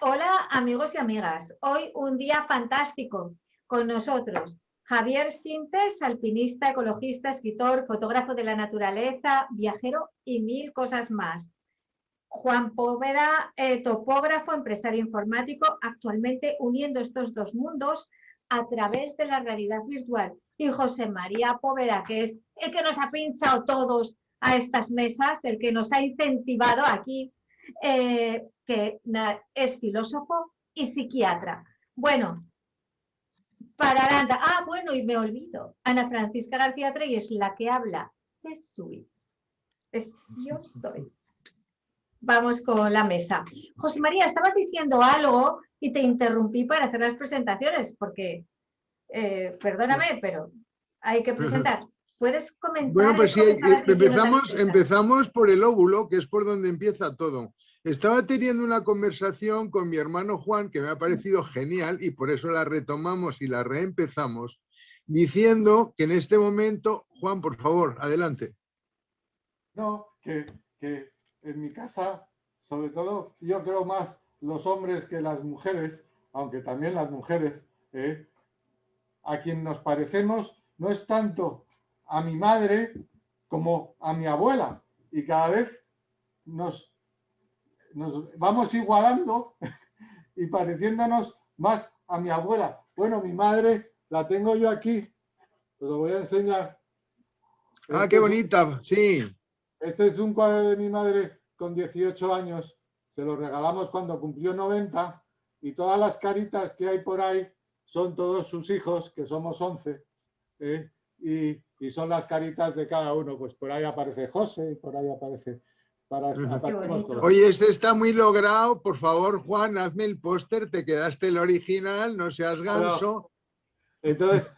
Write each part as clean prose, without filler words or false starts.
Hola amigos y amigas, hoy un día fantástico con nosotros. Javier Sintes, alpinista, ecologista, escritor, fotógrafo de la naturaleza, viajero y mil cosas más. Juan Póveda, topógrafo, empresario informático, actualmente uniendo estos dos mundos a través de la realidad virtual. Y José María Póveda, que es el que nos ha pinchado todos a estas mesas, el que nos ha incentivado aquí, que es filósofo y psiquiatra. Bueno, para adelante. Ah, bueno, y me olvido. Ana Francisca García Trey es la que habla. Es yo soy. Vamos con la mesa. José María, estabas diciendo algo y te interrumpí para hacer las presentaciones, porque, perdóname, pero hay que presentar. ¿Puedes comentar? Bueno, pues sí, empezamos, empezamos por el óvulo, que es por donde empieza todo. Estaba teniendo una conversación con mi hermano Juan, que me ha parecido genial, y por eso la retomamos y la reempezamos, diciendo que en este momento, Juan, por favor, adelante. No, que en mi casa, sobre todo, yo creo más los hombres que las mujeres, aunque también las mujeres, a quien nos parecemos no es tanto a mi madre como a mi abuela, y cada vez nos vamos igualando y pareciéndonos más a mi abuela. Bueno, mi madre la tengo yo aquí, os lo voy a enseñar. Ah, qué bonita, sí. Este es un cuadro de mi madre con 18 años, se lo regalamos cuando cumplió 90, y todas las caritas que hay por ahí son todos sus hijos, que somos 11, y son las caritas de cada uno. Pues por ahí aparece José, y por ahí aparecemos todos. Oye, este está muy logrado. Por favor, Juan, hazme el póster, te quedaste el original, no seas ganso. Entonces,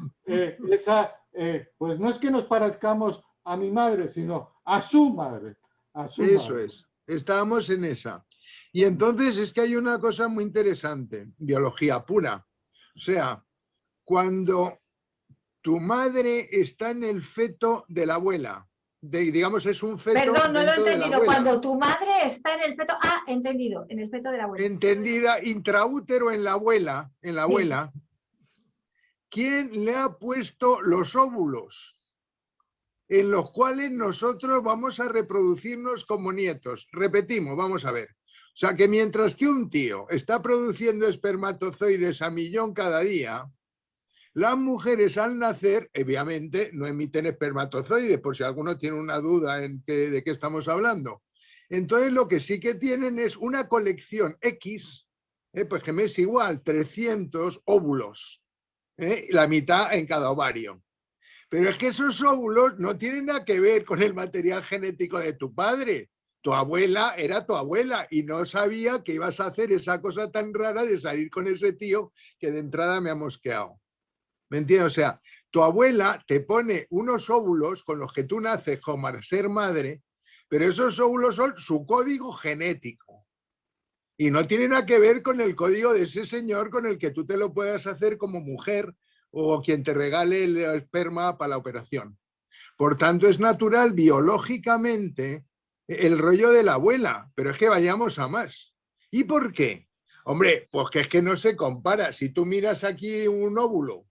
pues no es que nos parezcamos a mi madre, sino a su madre. Eso es, estábamos en esa. Y entonces es que hay una cosa muy interesante, biología pura. O sea, cuando tu madre está en el feto de la abuela, digamos es un feto. Perdón, no lo he entendido. Cuando tu madre está en el feto, entendido, en el feto de la abuela. Entendida, intraútero en la abuela, sí. ¿Quién le ha puesto los óvulos en los cuales nosotros vamos a reproducirnos como nietos? Repetimos, vamos a ver. O sea que mientras que un tío está produciendo espermatozoides a millón cada día, las mujeres al nacer, obviamente, no emiten espermatozoides, por si alguno tiene una duda de qué estamos hablando. Entonces lo que sí que tienen es una colección X, pues que me es igual, 300 óvulos, la mitad en cada ovario. Pero es que esos óvulos no tienen nada que ver con el material genético de tu padre. Tu abuela era tu abuela y no sabía que ibas a hacer esa cosa tan rara de salir con ese tío que de entrada me ha mosqueado. ¿Me entiendes? O sea, tu abuela te pone unos óvulos con los que tú naces como al ser madre, pero esos óvulos son su código genético. Y no tiene nada que ver con el código de ese señor con el que tú te lo puedas hacer como mujer o quien te regale el esperma para la operación. Por tanto, es natural biológicamente el rollo de la abuela, pero es que vayamos a más. ¿Y por qué? Hombre, pues que es que no se compara. Si tú miras aquí un óvulo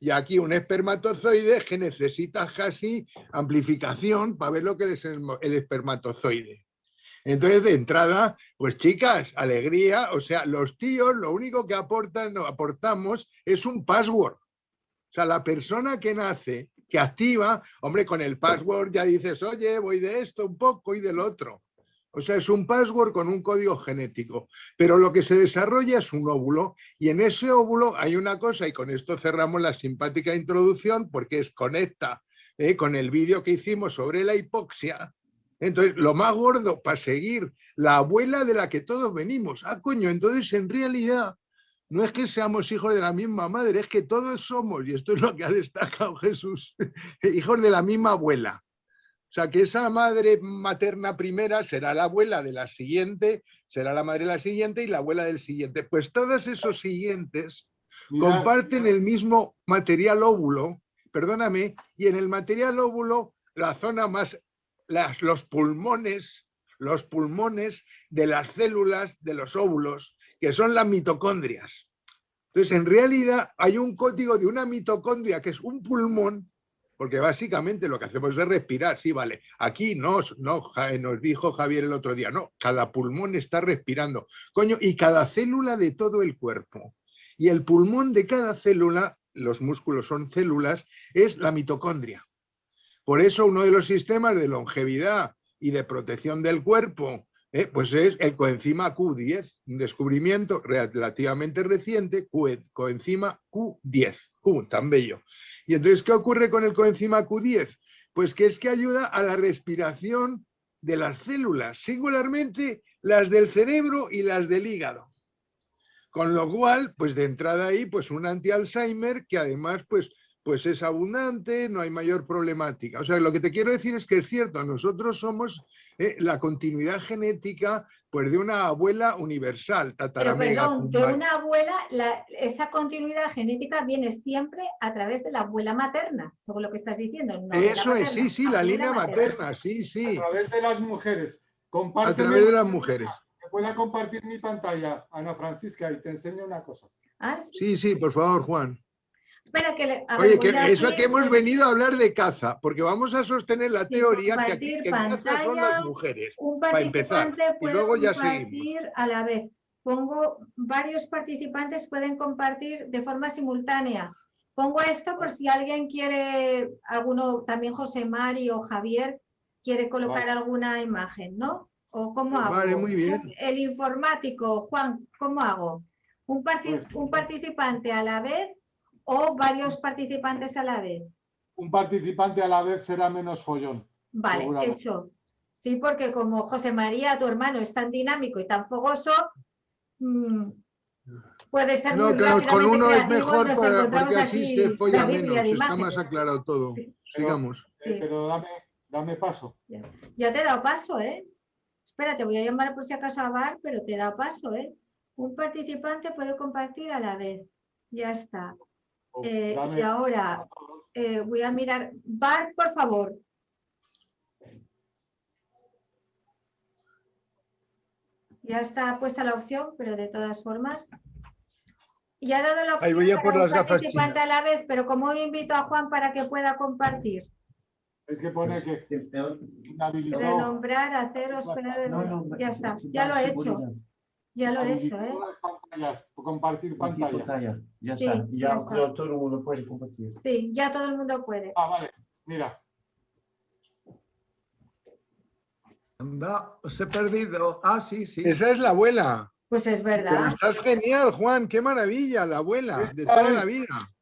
y aquí un espermatozoide, es que necesitas casi amplificación para ver lo que es el espermatozoide. Entonces, de entrada, pues chicas, alegría. O sea, los tíos lo único que aportamos es un password. O sea, la persona que nace, que activa, hombre, con el password ya dices, oye, voy de esto un poco y del otro. O sea, es un password con un código genético. Pero lo que se desarrolla es un óvulo, y en ese óvulo hay una cosa, y con esto cerramos la simpática introducción, porque conecta con el vídeo que hicimos sobre la hipoxia. Entonces, lo más gordo para seguir, la abuela de la que todos venimos. Ah, coño, entonces en realidad no es que seamos hijos de la misma madre, es que todos somos, y esto es lo que ha destacado Jesús, hijos de la misma abuela. O sea, que esa madre materna primera será la abuela de la siguiente, será la madre de la siguiente y la abuela del siguiente. Pues todos esos siguientes comparten el mismo material óvulo, perdóname, y en el material óvulo, la zona más, los pulmones, los pulmones de las células de los óvulos, que son las mitocondrias. Entonces, en realidad hay un código de una mitocondria que es un pulmón, porque básicamente lo que hacemos es respirar, sí, vale. Aquí nos dijo Javier el otro día, no, cada pulmón está respirando, coño, y cada célula de todo el cuerpo. Y el pulmón de cada célula, los músculos son células, es la mitocondria. Por eso uno de los sistemas de longevidad y de protección del cuerpo, pues es el coenzima Q10, un descubrimiento relativamente reciente, coenzima Q10, tan bello. Y entonces, ¿qué ocurre con el coenzima Q10? Pues que es que ayuda a la respiración de las células, singularmente las del cerebro y las del hígado. Con lo cual, pues de entrada ahí, pues un anti-Alzheimer que además, pues es abundante, no hay mayor problemática. O sea, lo que te quiero decir es que es cierto, nosotros somos la continuidad genética pues de una abuela universal, Pero tataramega. perdón, de una abuela, esa continuidad genética viene siempre a través de la abuela materna, según lo que estás diciendo. No de la Eso es, materna, sí, la línea materna. materna, sí. A través de las mujeres. A través de las mujeres. Que pueda compartir mi pantalla, Ana Francisca, y te enseño una cosa. ¿Ah, sí? Sí, por favor, Juan. Espera que Oye, que eso que hemos venido a hablar de caza, porque vamos a sostener la teoría que aquí que caza son las mujeres, un para empezar, participante y puede luego ya compartir seguimos. a la vez. Pongo, varios participantes pueden compartir de forma simultánea. Pongo esto por si alguien quiere, alguno, también José Mari o Javier, quiere colocar alguna imagen, ¿no? ¿O cómo hago? Vale, muy bien. El informático, Juan, ¿cómo hago? Un participante a la vez o varios participantes a la vez. Un participante a la vez será menos follón. Vale, hecho. Sí, porque como José María, tu hermano, es tan dinámico y tan fogoso, puede ser muy rápidamente con uno es creativo, mejor nos encontramos porque así aquí se folla David menos, está imágenes. más aclarado todo. Sigamos. Pero dame paso. Ya te he dado paso, ¿eh? Espérate, voy a llamar por si acaso a Bar, pero te he dado paso, ¿eh? Un participante puede compartir a la vez. Ya está. Y ahora voy a mirar. Bar, por favor. Ya está puesta la opción, pero de todas formas. Y ha dado la opción voy a por para las un participante a la vez, pero como invito a Juan para que pueda compartir. Es que pone que inhabilitó. Renombrar, hacer, hospedar. Ya está, ya lo he hecho. Ya lo he hecho, ¿eh? Compartir pantalla. Ya Sí, está. ya está. Todo el mundo puede compartir. Sí, ya todo el mundo puede. Vale, mira. No, os he perdido. Sí. Esa es la abuela. Pues es Pero verdad. estás genial, Juan, qué maravilla, la abuela de toda la vida.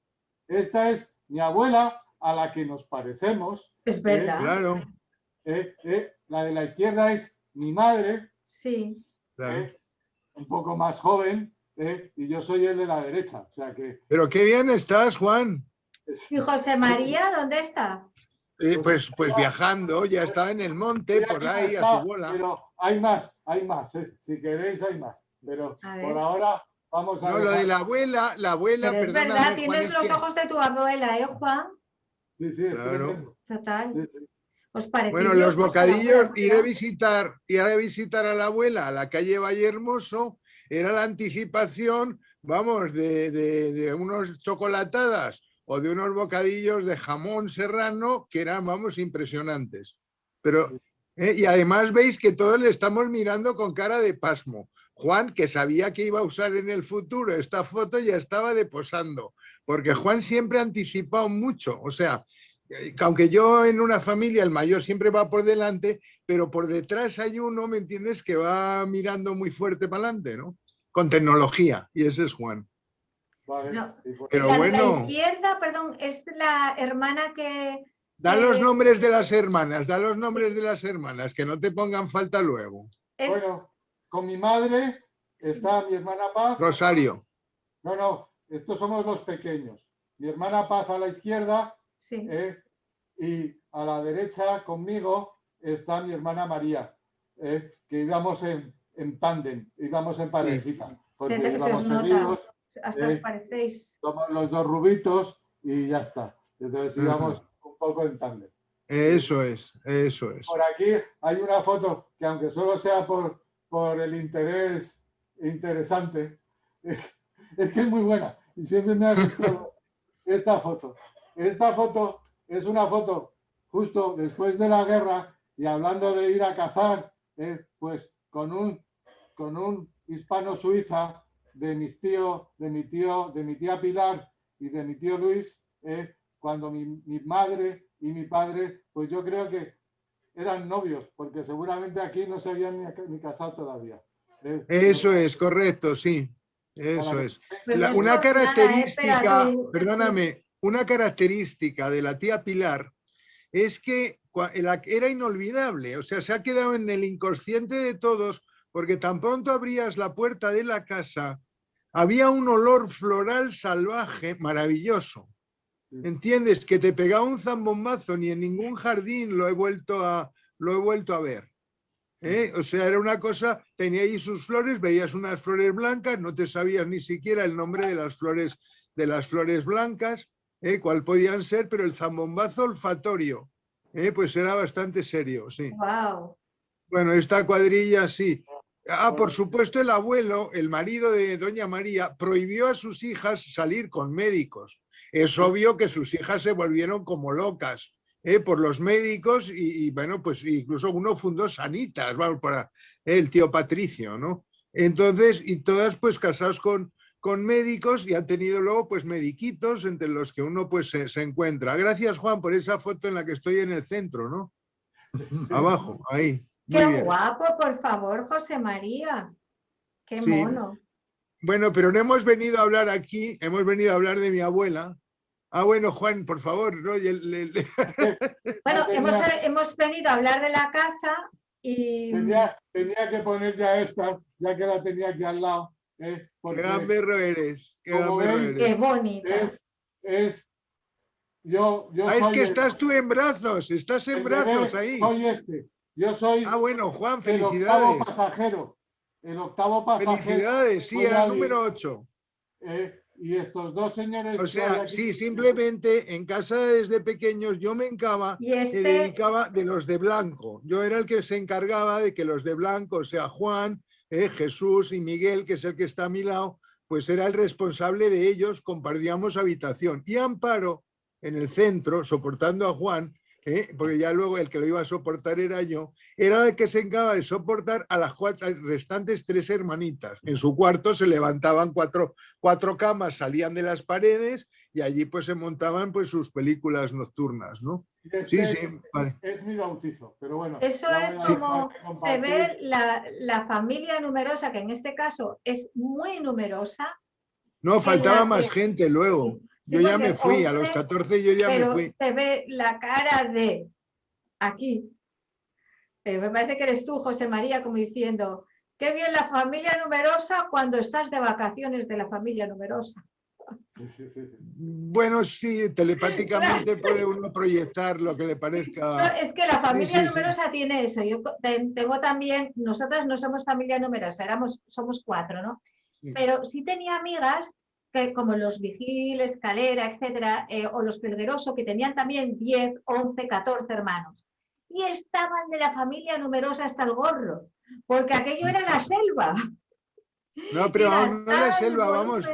Esta es mi abuela a la que nos parecemos. Es verdad. Claro. La de la izquierda es mi madre. Sí. Claro. Un poco más joven. Y yo soy el de la derecha. O sea que... Pero qué bien estás, Juan. ¿Y José María dónde está? Pues viajando, ya está en el monte, por ahí, a su bola. Pero hay más. Si queréis, hay más. Pero por ahora vamos a... No, lo de la abuela, pero es verdad, tienes los ojos de tu abuela, ¿eh, Juan? Sí, es tremendo. Total. Sí. ¿Os parece? Bueno, los bocadillos, iré a visitar a la abuela a la calle Valle Hermoso, era la anticipación, vamos, de unos chocolatadas o de unos bocadillos de jamón serrano que eran, vamos, impresionantes. Pero, y además veis que todos le estamos mirando con cara de pasmo. Juan, que sabía que iba a usar en el futuro esta foto, ya estaba deposando, porque Juan siempre ha anticipado mucho, o sea, aunque yo en una familia el mayor siempre va por delante, pero por detrás hay uno, ¿me entiendes?, que va mirando muy fuerte para adelante, ¿no? Con tecnología, y ese es Juan. Vale. No. Pero la bueno. de la izquierda, perdón, es la hermana que... Da los nombres de las hermanas, que no te pongan falta luego. Bueno, con mi madre está mi hermana Paz. Rosario. No, estos somos los pequeños. Mi hermana Paz a la izquierda. Sí. Y a la derecha conmigo está mi hermana María, que íbamos en tándem, íbamos en parejita, porque íbamos seguidos. Hasta os parecéis. Somos los dos rubitos y ya está. Entonces íbamos un poco en tándem. Eso es, eso es. Por aquí hay una foto que, aunque solo sea por el interés interesante, es que es muy buena y siempre me ha gustado esta foto. Esta foto es una foto justo después de la guerra y hablando de ir a cazar, pues con un hispano-suiza de mi tía Pilar y de mi tío Luis, cuando mi madre y mi padre, pues yo creo que eran novios, porque seguramente aquí no se habían ni casado todavía. Eso es, correcto, sí. Eso es. Pues no es Una por nada, pero característica, tú, perdóname, una característica de la tía Pilar es que era inolvidable, o sea, se ha quedado en el inconsciente de todos, porque tan pronto abrías la puerta de la casa, había un olor floral salvaje maravilloso. ¿Entiendes? Que te pegaba un zambombazo, ni en ningún jardín lo he vuelto a ver. O sea, era una cosa, tenía ahí sus flores, veías unas flores blancas, no te sabías ni siquiera el nombre de las flores blancas, cuál podían ser, pero el zambombazo olfatorio, pues era bastante serio, sí. wow. Bueno, esta cuadrilla sí. Por supuesto, el abuelo, el marido de doña María, prohibió a sus hijas salir con médicos. Es obvio que sus hijas se volvieron como locas por los médicos y bueno, pues incluso uno fundó Sanitas, vamos, para el tío Patricio, ¿no? Entonces, y todas pues casados con médicos y han tenido luego pues mediquitos entre los que uno pues se encuentra. Gracias, Juan, por esa foto en la que estoy en el centro, ¿no? Abajo, ahí. Muy Qué bien. guapo, por favor, José María. Qué Sí. mono. Bueno, pero no hemos venido a hablar aquí, hemos venido a hablar de mi abuela. Bueno, Juan, por favor, ¿no? Bueno, hemos venido a hablar de la caza y... Tenía que poner ya esta, ya que la tenía aquí al lado. Qué gamberro eres. Como veis, qué bonita. Yo es soy que estás tú en brazos, estás en brazos ahí. Soy yo soy bueno, Juan, el octavo pasajero. El octavo pasajero. Felicidades, sí, era el número 8. Y estos dos señores... O sea, sí, simplemente en casa desde pequeños yo me dedicaba de los de blanco. Yo era el que se encargaba de que los de blanco, o sea, Juan, Jesús y Miguel, que es el que está a mi lado, pues era el responsable de ellos, compartíamos habitación. Y Amparo, en el centro, soportando a Juan, porque ya luego el que lo iba a soportar era yo, era el que se encargaba de soportar a las restantes 3 hermanitas. En su cuarto se levantaban cuatro camas, salían de las paredes y allí pues se montaban pues sus películas nocturnas, ¿no? Sí, vale. Es mi bautizo, pero bueno. Eso es como se ve la familia numerosa, que en este caso es muy numerosa. No, faltaba más gente luego. Sí, yo ya me fui, a los 14 yo ya me fui. Pero se ve la cara de aquí. Me parece que eres tú, José María, como diciendo, qué bien la familia numerosa cuando estás de vacaciones de la familia numerosa. Bueno, sí, telepáticamente puede uno proyectar lo que le parezca. No, es que la familia numerosa tiene eso. Yo tengo también, nosotras no somos familia numerosa, somos 4, ¿no? Sí. Pero sí tenía amigas que, como los Vigil, Escalera, etcétera, o los Pelgueroso, que tenían también 10, 11, 14 hermanos. Y estaban de la familia numerosa hasta el gorro, porque aquello era la selva. No, pero aún no la selva, vamos.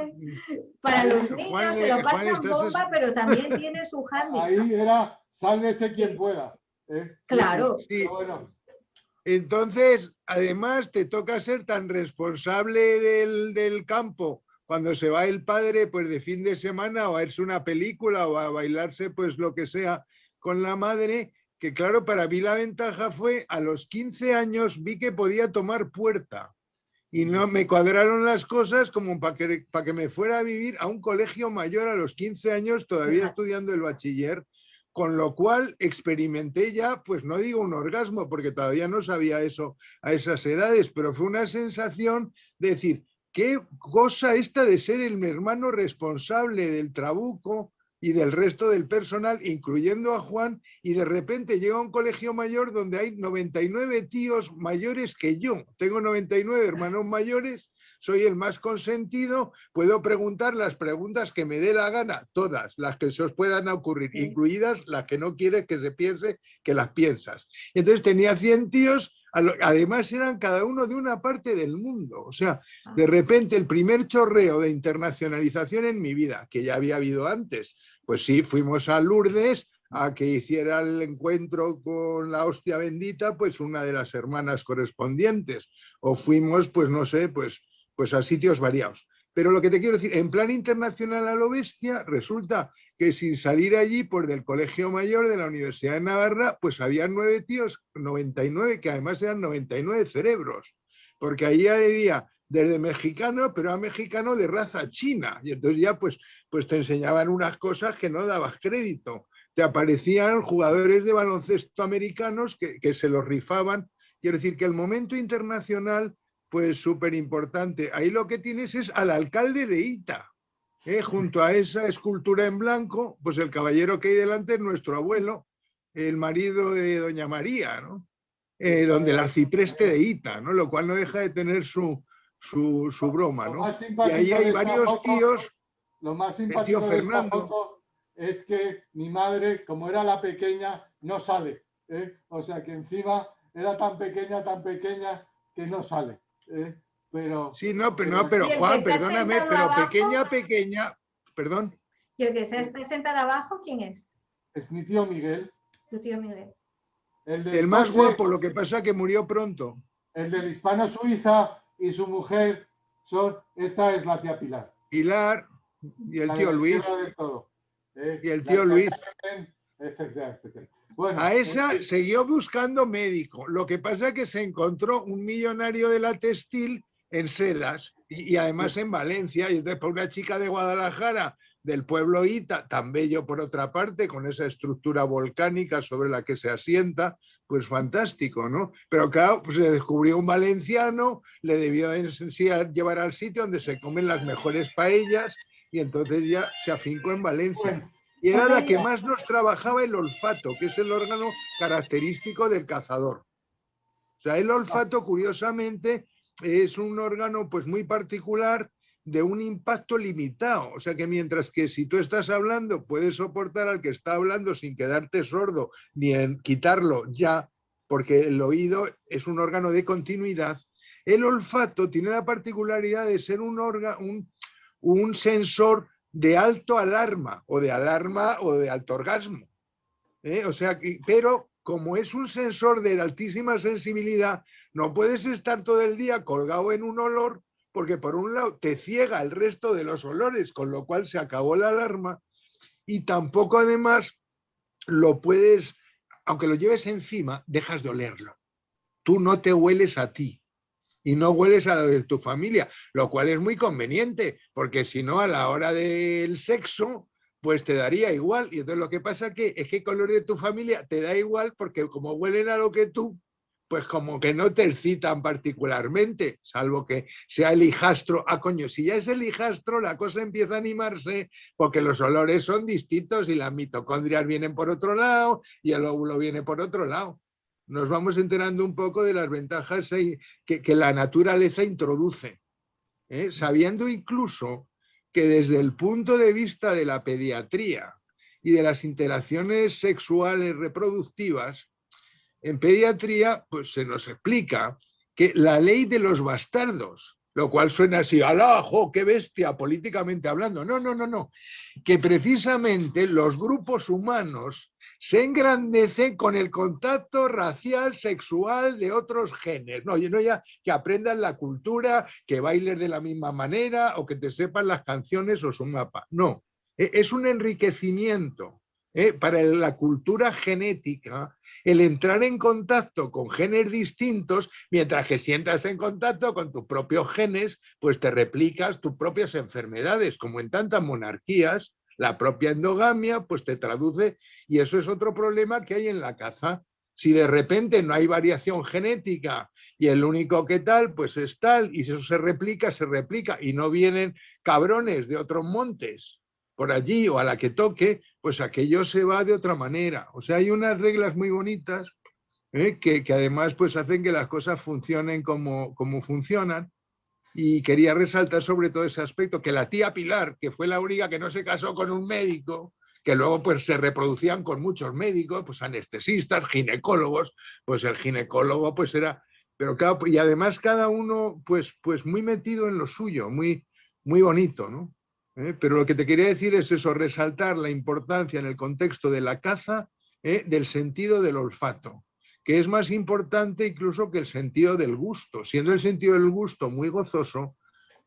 Para los niños se lo pasan bomba, pero también tiene su handicap. Ahí era, sálvese quien pueda. Claro. Sí. Bueno. Entonces, además, te toca ser tan responsable del campo cuando se va el padre, pues de fin de semana, o a verse una película o a bailarse, pues lo que sea, con la madre, que claro, para mí la ventaja fue, a los 15 años vi que podía tomar puerta. Y no me cuadraron las cosas como para que me fuera a vivir a un colegio mayor a los 15 años, todavía estudiando el bachiller, con lo cual experimenté ya, pues no digo un orgasmo, porque todavía no sabía eso a esas edades, pero fue una sensación de decir, qué cosa esta de ser el hermano responsable del trabuco y del resto del personal, incluyendo a Juan, y de repente llega a un colegio mayor donde hay 99 tíos mayores que yo. Tengo 99 hermanos mayores, soy el más consentido, puedo preguntar las preguntas que me dé la gana, todas las que se os puedan ocurrir, incluidas las que no quieres que se piense que las piensas. Entonces tenía 100 tíos, además eran cada uno de una parte del mundo. O sea, de repente el primer chorreo de internacionalización en mi vida, que ya había habido antes, pues sí, fuimos a Lourdes a que hiciera el encuentro con la hostia bendita, pues una de las hermanas correspondientes, o fuimos, pues no sé, pues a sitios variados. Pero lo que te quiero decir, en plan internacional a lo bestia, resulta que sin salir allí, pues del Colegio Mayor de la Universidad de Navarra, pues había 9 tíos, 99, que además eran 99 cerebros, porque allí había desde mexicano, pero a mexicano de raza china, y entonces ya pues te enseñaban unas cosas que no dabas crédito. Te aparecían jugadores de baloncesto americanos que se los rifaban. Quiero decir que el momento internacional, pues súper importante. Ahí lo que tienes es al alcalde de Ita, junto a esa escultura en blanco, pues el caballero que hay delante es nuestro abuelo, el marido de Doña María, ¿no? Donde el arcipreste de Ita, ¿no? Lo cual no deja de tener su broma, ¿no? Y ahí hay varios tíos. Lo más el simpático tío de esta Fernando. foto es que mi madre, como era la pequeña, no sale. O sea que encima era tan pequeña que no sale. Pero, sí, no, pero Juan, perdóname, pero abajo, pequeña, perdón. ¿Y el que está sentado abajo, quién es? Es mi tío Miguel. Tu tío Miguel. El más guapo, lo que pasa que murió pronto. El del Hispano Suiza y su mujer esta es la tía Pilar. Pilar y el tío Luis. Y el tío Luis. Etcétera. Bueno, a esa siguió buscando médico. Lo que pasa es que se encontró un millonario de la textil en Sedas y además en Valencia. Y entonces, para una chica de Guadalajara, del pueblo Ita, tan bello por otra parte, con esa estructura volcánica sobre la que se asienta, pues fantástico, ¿no? Pero claro, pues se descubrió un valenciano, le debió llevar al sitio donde se comen las mejores paellas y entonces ya se afincó en Valencia. Bueno, y era la que más nos trabajaba el olfato, que es el órgano característico del cazador. O sea, el olfato, curiosamente, es un órgano pues muy particular, de un impacto limitado. O sea que mientras que si tú estás hablando puedes soportar al que está hablando sin quedarte sordo ni en quitarlo ya, porque el oído es un órgano de continuidad, el olfato tiene la particularidad de ser un sensor de alto alarma o de alto orgasmo. O sea, pero como es un sensor de altísima sensibilidad, no puedes estar todo el día colgado en un olor, porque por un lado te ciega el resto de los olores, con lo cual se acabó la alarma, y tampoco además lo puedes, aunque lo lleves encima, dejas de olerlo. Tú no te hueles a ti y no hueles a lo de tu familia, lo cual es muy conveniente, porque si no, a la hora del sexo, pues te daría igual. Y entonces lo que pasa es que con los de tu familia te da igual, porque como huelen a lo que tú, pues como que no te excitan particularmente, salvo que sea el hijastro. Ah, coño, si ya es el hijastro, la cosa empieza a animarse, porque los olores son distintos y las mitocondrias vienen por otro lado y el óvulo viene por otro lado. Nos vamos enterando un poco de las ventajas que la naturaleza introduce, sabiendo incluso que desde el punto de vista de la pediatría y de las interacciones sexuales reproductivas, en pediatría, pues se nos explica que la ley de los bastardos, lo cual suena así, ¡alajo, qué bestia, políticamente hablando! No. Que precisamente los grupos humanos se engrandecen con el contacto racial, sexual de otros genes. No ya que aprendan la cultura, que bailes de la misma manera o que te sepan las canciones o su mapa. No, es un enriquecimiento para la cultura genética, el entrar en contacto con genes distintos, mientras que si entras en contacto con tus propios genes, pues te replicas tus propias enfermedades, como en tantas monarquías, la propia endogamia, pues te traduce, y eso es otro problema que hay en la caza. Si de repente no hay variación genética y el único que tal, pues es tal, y si eso se replica, y no vienen cabrones de otros montes por allí o a la que toque, pues aquello se va de otra manera. O sea, hay unas reglas muy bonitas que además pues hacen que las cosas funcionen como funcionan. Y quería resaltar sobre todo ese aspecto, que la tía Pilar, que fue la única que no se casó con un médico, que luego pues se reproducían con muchos médicos, pues anestesistas, ginecólogos, pues el ginecólogo pues era, pero claro, y además cada uno pues muy metido en lo suyo, muy bonito, ¿no? Pero lo que te quería decir es eso, resaltar la importancia en el contexto de la caza del sentido del olfato, que es más importante incluso que el sentido del gusto, siendo el sentido del gusto muy gozoso,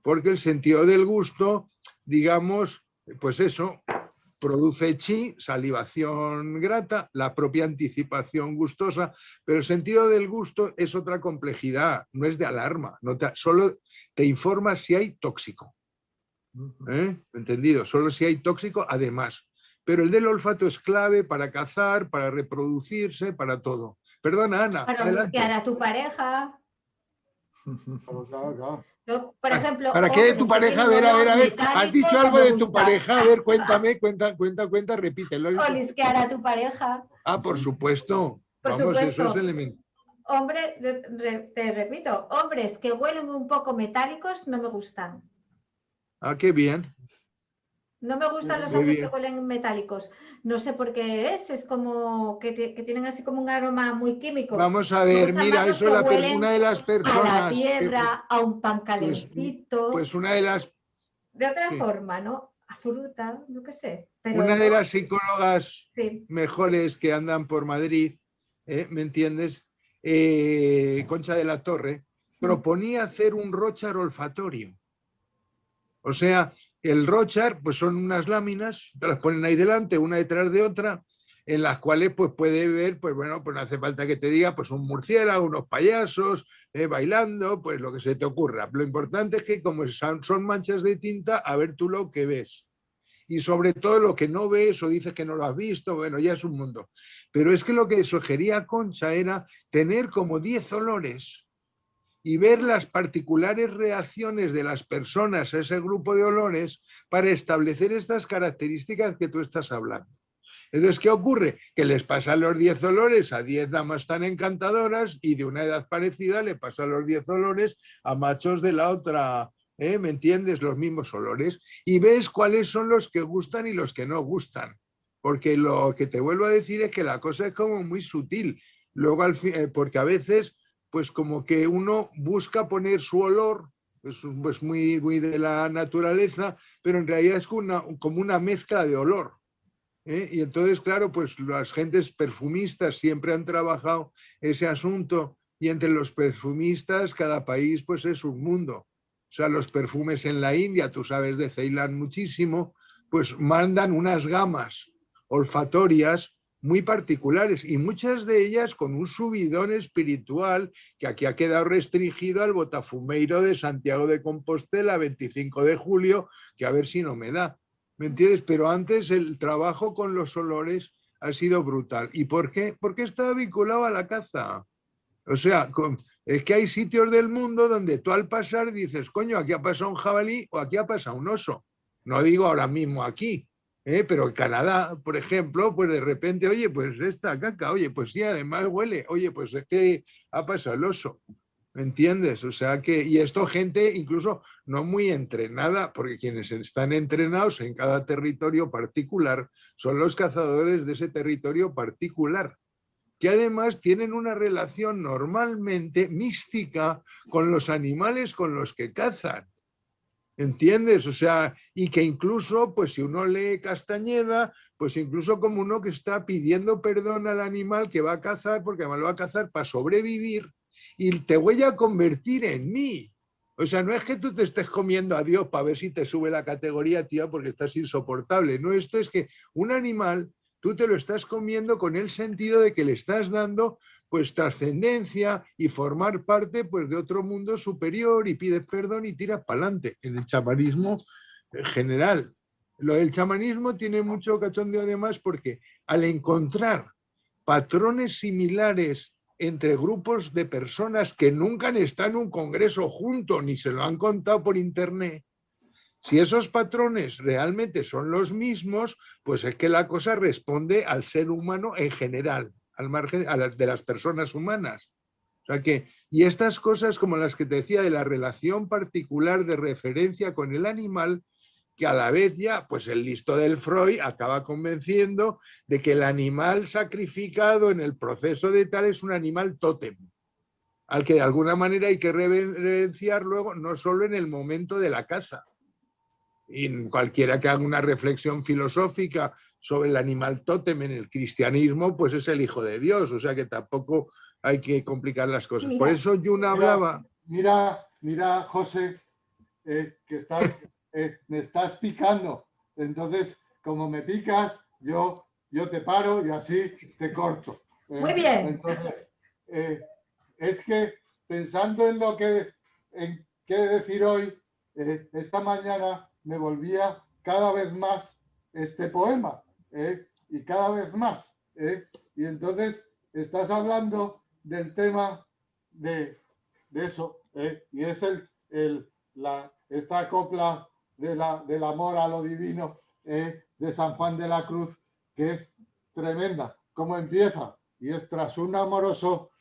porque el sentido del gusto, digamos, pues eso, produce chi, salivación grata, la propia anticipación gustosa, pero el sentido del gusto es otra complejidad, no es de alarma, solo te informa si hay tóxico. ¿Entendido? Solo si hay tóxico, además. Pero el del olfato es clave para cazar, para reproducirse, para todo. Perdona, Ana. Para olisquear a tu pareja. Claro. Yo, por ejemplo, ¿Para qué tu pareja? A ver. ¿Has dicho algo de tu pareja? A ver, cuéntame, cuenta, repítelo. Olisquear a tu pareja. Ah, por supuesto. Por Vamos, supuesto. eso es elemento. Hombre, te repito, hombres que huelen un poco metálicos no me gustan. Ah, qué bien. No me gustan los hombres que huelen metálicos. No sé por qué es como que tienen así como un aroma muy químico. Vamos a ver, mira, eso una de las personas... A la tierra, a un pan calentito. Pues una de las... De otra forma, ¿no? A fruta, no qué sé. Pero una de las psicólogas mejores que andan por Madrid, ¿me entiendes? Concha de la Torre, proponía hacer un róchar olfatorio. O sea, el róchar, pues son unas láminas, te las ponen ahí delante, una detrás de otra, en las cuales pues puede ver, pues bueno, pues no hace falta que te diga, pues un murciélago, unos payasos, bailando, pues lo que se te ocurra. Lo importante es que como son manchas de tinta, a ver tú lo que ves. Y sobre todo lo que no ves o dices que no lo has visto, bueno, ya es un mundo. Pero es que lo que sugería Concha era tener como 10 olores y ver las particulares reacciones de las personas a ese grupo de olores para establecer estas características que tú estás hablando. Entonces, ¿qué ocurre? Que les pasan los 10 olores a 10 damas tan encantadoras y de una edad parecida le pasan los 10 olores a machos de la otra, ¿me entiendes? Los mismos olores. Y ves cuáles son los que gustan y los que no gustan. Porque lo que te vuelvo a decir es que la cosa es como muy sutil. Luego, porque a veces, pues como que uno busca poner su olor, pues muy de la naturaleza, pero en realidad es como una mezcla de olor. Y entonces, claro, pues las gentes perfumistas siempre han trabajado ese asunto y entre los perfumistas cada país pues es un mundo. O sea, los perfumes en la India, tú sabes de Ceilán muchísimo, pues mandan unas gamas olfatorias muy particulares y muchas de ellas con un subidón espiritual que aquí ha quedado restringido al Botafumeiro de Santiago de Compostela, 25 de julio, que a ver si no me da. ¿Me entiendes? Pero antes el trabajo con los olores ha sido brutal. ¿Y por qué? Porque está vinculado a la caza. O sea, es que hay sitios del mundo donde tú al pasar dices, coño, aquí ha pasado un jabalí o aquí ha pasado un oso. No digo ahora mismo aquí, pero en Canadá, por ejemplo, pues de repente, oye, pues esta caca, oye, pues sí, además huele, oye, pues es que ha pasado el oso. ¿Me entiendes? O sea que, y esto gente incluso no muy entrenada, porque quienes están entrenados en cada territorio particular son los cazadores de ese territorio particular, que además tienen una relación normalmente mística con los animales con los que cazan. ¿Entiendes? O sea, y que incluso, pues si uno lee Castañeda, pues incluso como uno que está pidiendo perdón al animal que va a cazar, porque además lo va a cazar para sobrevivir, y te voy a convertir en mí. O sea, no es que tú te estés comiendo a Dios para ver si te sube la categoría, tío, porque estás insoportable. No, esto es que un animal, tú te lo estás comiendo con el sentido de que le estás dando pues trascendencia y formar parte pues de otro mundo superior y pides perdón y tiras para adelante. En el chamanismo general. Lo del chamanismo tiene mucho cachondeo además porque al encontrar patrones similares entre grupos de personas que nunca han estado en un congreso juntos ni se lo han contado por internet, si esos patrones realmente son los mismos, pues es que la cosa responde al ser humano en general, al margen de las personas humanas. O sea que, y estas cosas como las que te decía de la relación particular de referencia con el animal, que a la vez ya, pues el listo del Freud acaba convenciendo de que el animal sacrificado en el proceso de tal es un animal tótem, al que de alguna manera hay que reverenciar luego, no solo en el momento de la caza. Y cualquiera que haga una reflexión filosófica sobre el animal tótem en el cristianismo, pues es el Hijo de Dios, o sea que tampoco hay que complicar las cosas. Mira, por eso Jung hablaba... Mira, José, que me estás picando. Entonces, como me picas, yo te paro y así te corto. Muy bien. Entonces, es que pensando en qué decir hoy, esta mañana me volvía cada vez más este poema, y cada vez más. Y entonces estás hablando del tema de eso, y es esta copla del amor a lo divino, de San Juan de la Cruz, que es tremenda. ¿Cómo empieza? Y es: tras un amoroso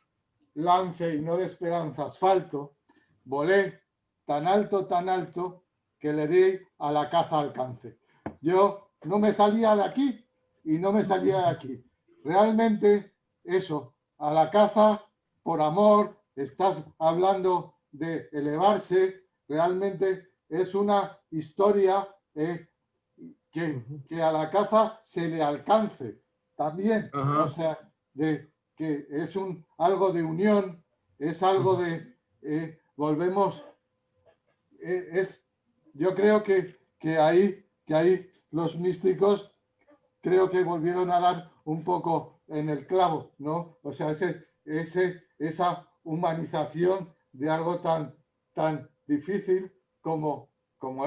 lance y no de esperanza asfalto, volé tan alto que le di a la caza alcance. Yo no me salía de aquí y no me salía de aquí. Realmente eso, a la caza por amor, estás hablando de elevarse, realmente es una historia que a la caza se le alcance también. Ajá. O sea, que es algo de unión, es algo de, volvemos, yo creo que ahí los místicos creo que volvieron a dar un poco en el clavo, ¿no? O sea, esa humanización de algo tan difícil como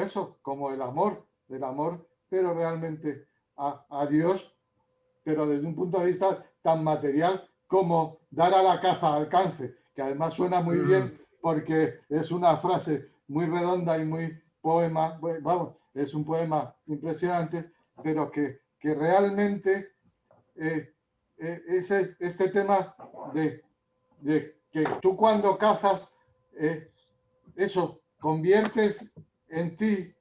eso, como el amor, pero realmente a Dios, pero desde un punto de vista tan material como dar a la caza alcance, que además suena muy bien porque es una frase muy redonda y muy poema, vamos, es un poema impresionante, pero que realmente este tema de que tú cuando cazas, eso, conviertes en ti